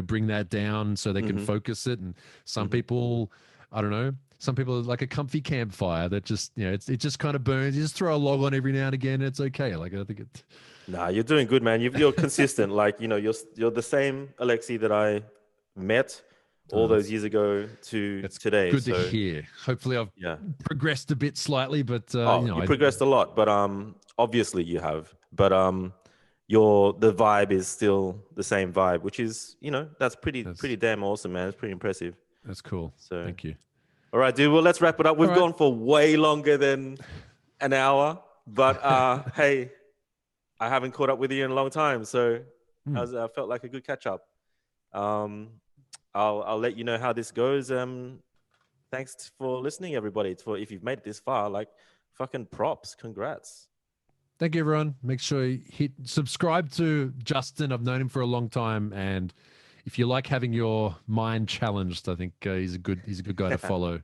B: bring that down so they can
A: hmm
B: focus it. And some
A: hmm
B: people, I don't know, some people are like a comfy campfire that just it just kind of burns. You just throw a log on every now and again, and it's okay. Like I think it.
A: Nah, you're doing good, man. You're consistent. Like, you're the same Alexi that I met all those
B: That's
A: years ago to
B: that's
A: today.
B: good to
A: So
B: hear. Hopefully, I've
A: yeah.
B: progressed a bit slightly, but
A: Oh, you progressed a lot, but obviously you have. But the vibe is still the same vibe, which is, that's
B: that's
A: pretty damn awesome, man. It's pretty impressive.
B: that's cool.
A: So
B: Thank you.
A: all right, dude. Well, let's wrap it up.
B: All
A: We've
B: right.
A: gone for way longer than an hour, but hey, I haven't caught up with you in a long time, so
B: Hmm.
A: I felt like a good catch up. Um, I'll let you know how this goes. Thanks for listening, everybody. For if you've made it this far, like fucking props, congrats.
B: Thank you, everyone. Make sure you hit subscribe to Justin. I've known him for a long time, and if you like having your mind challenged, I think he's a good guy to follow.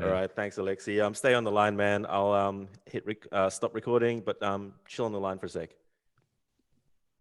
A: All
B: Yeah.
A: right, thanks, Alexi. Stay on the line, man. I'll hit stop recording, but chill on the line for a sec.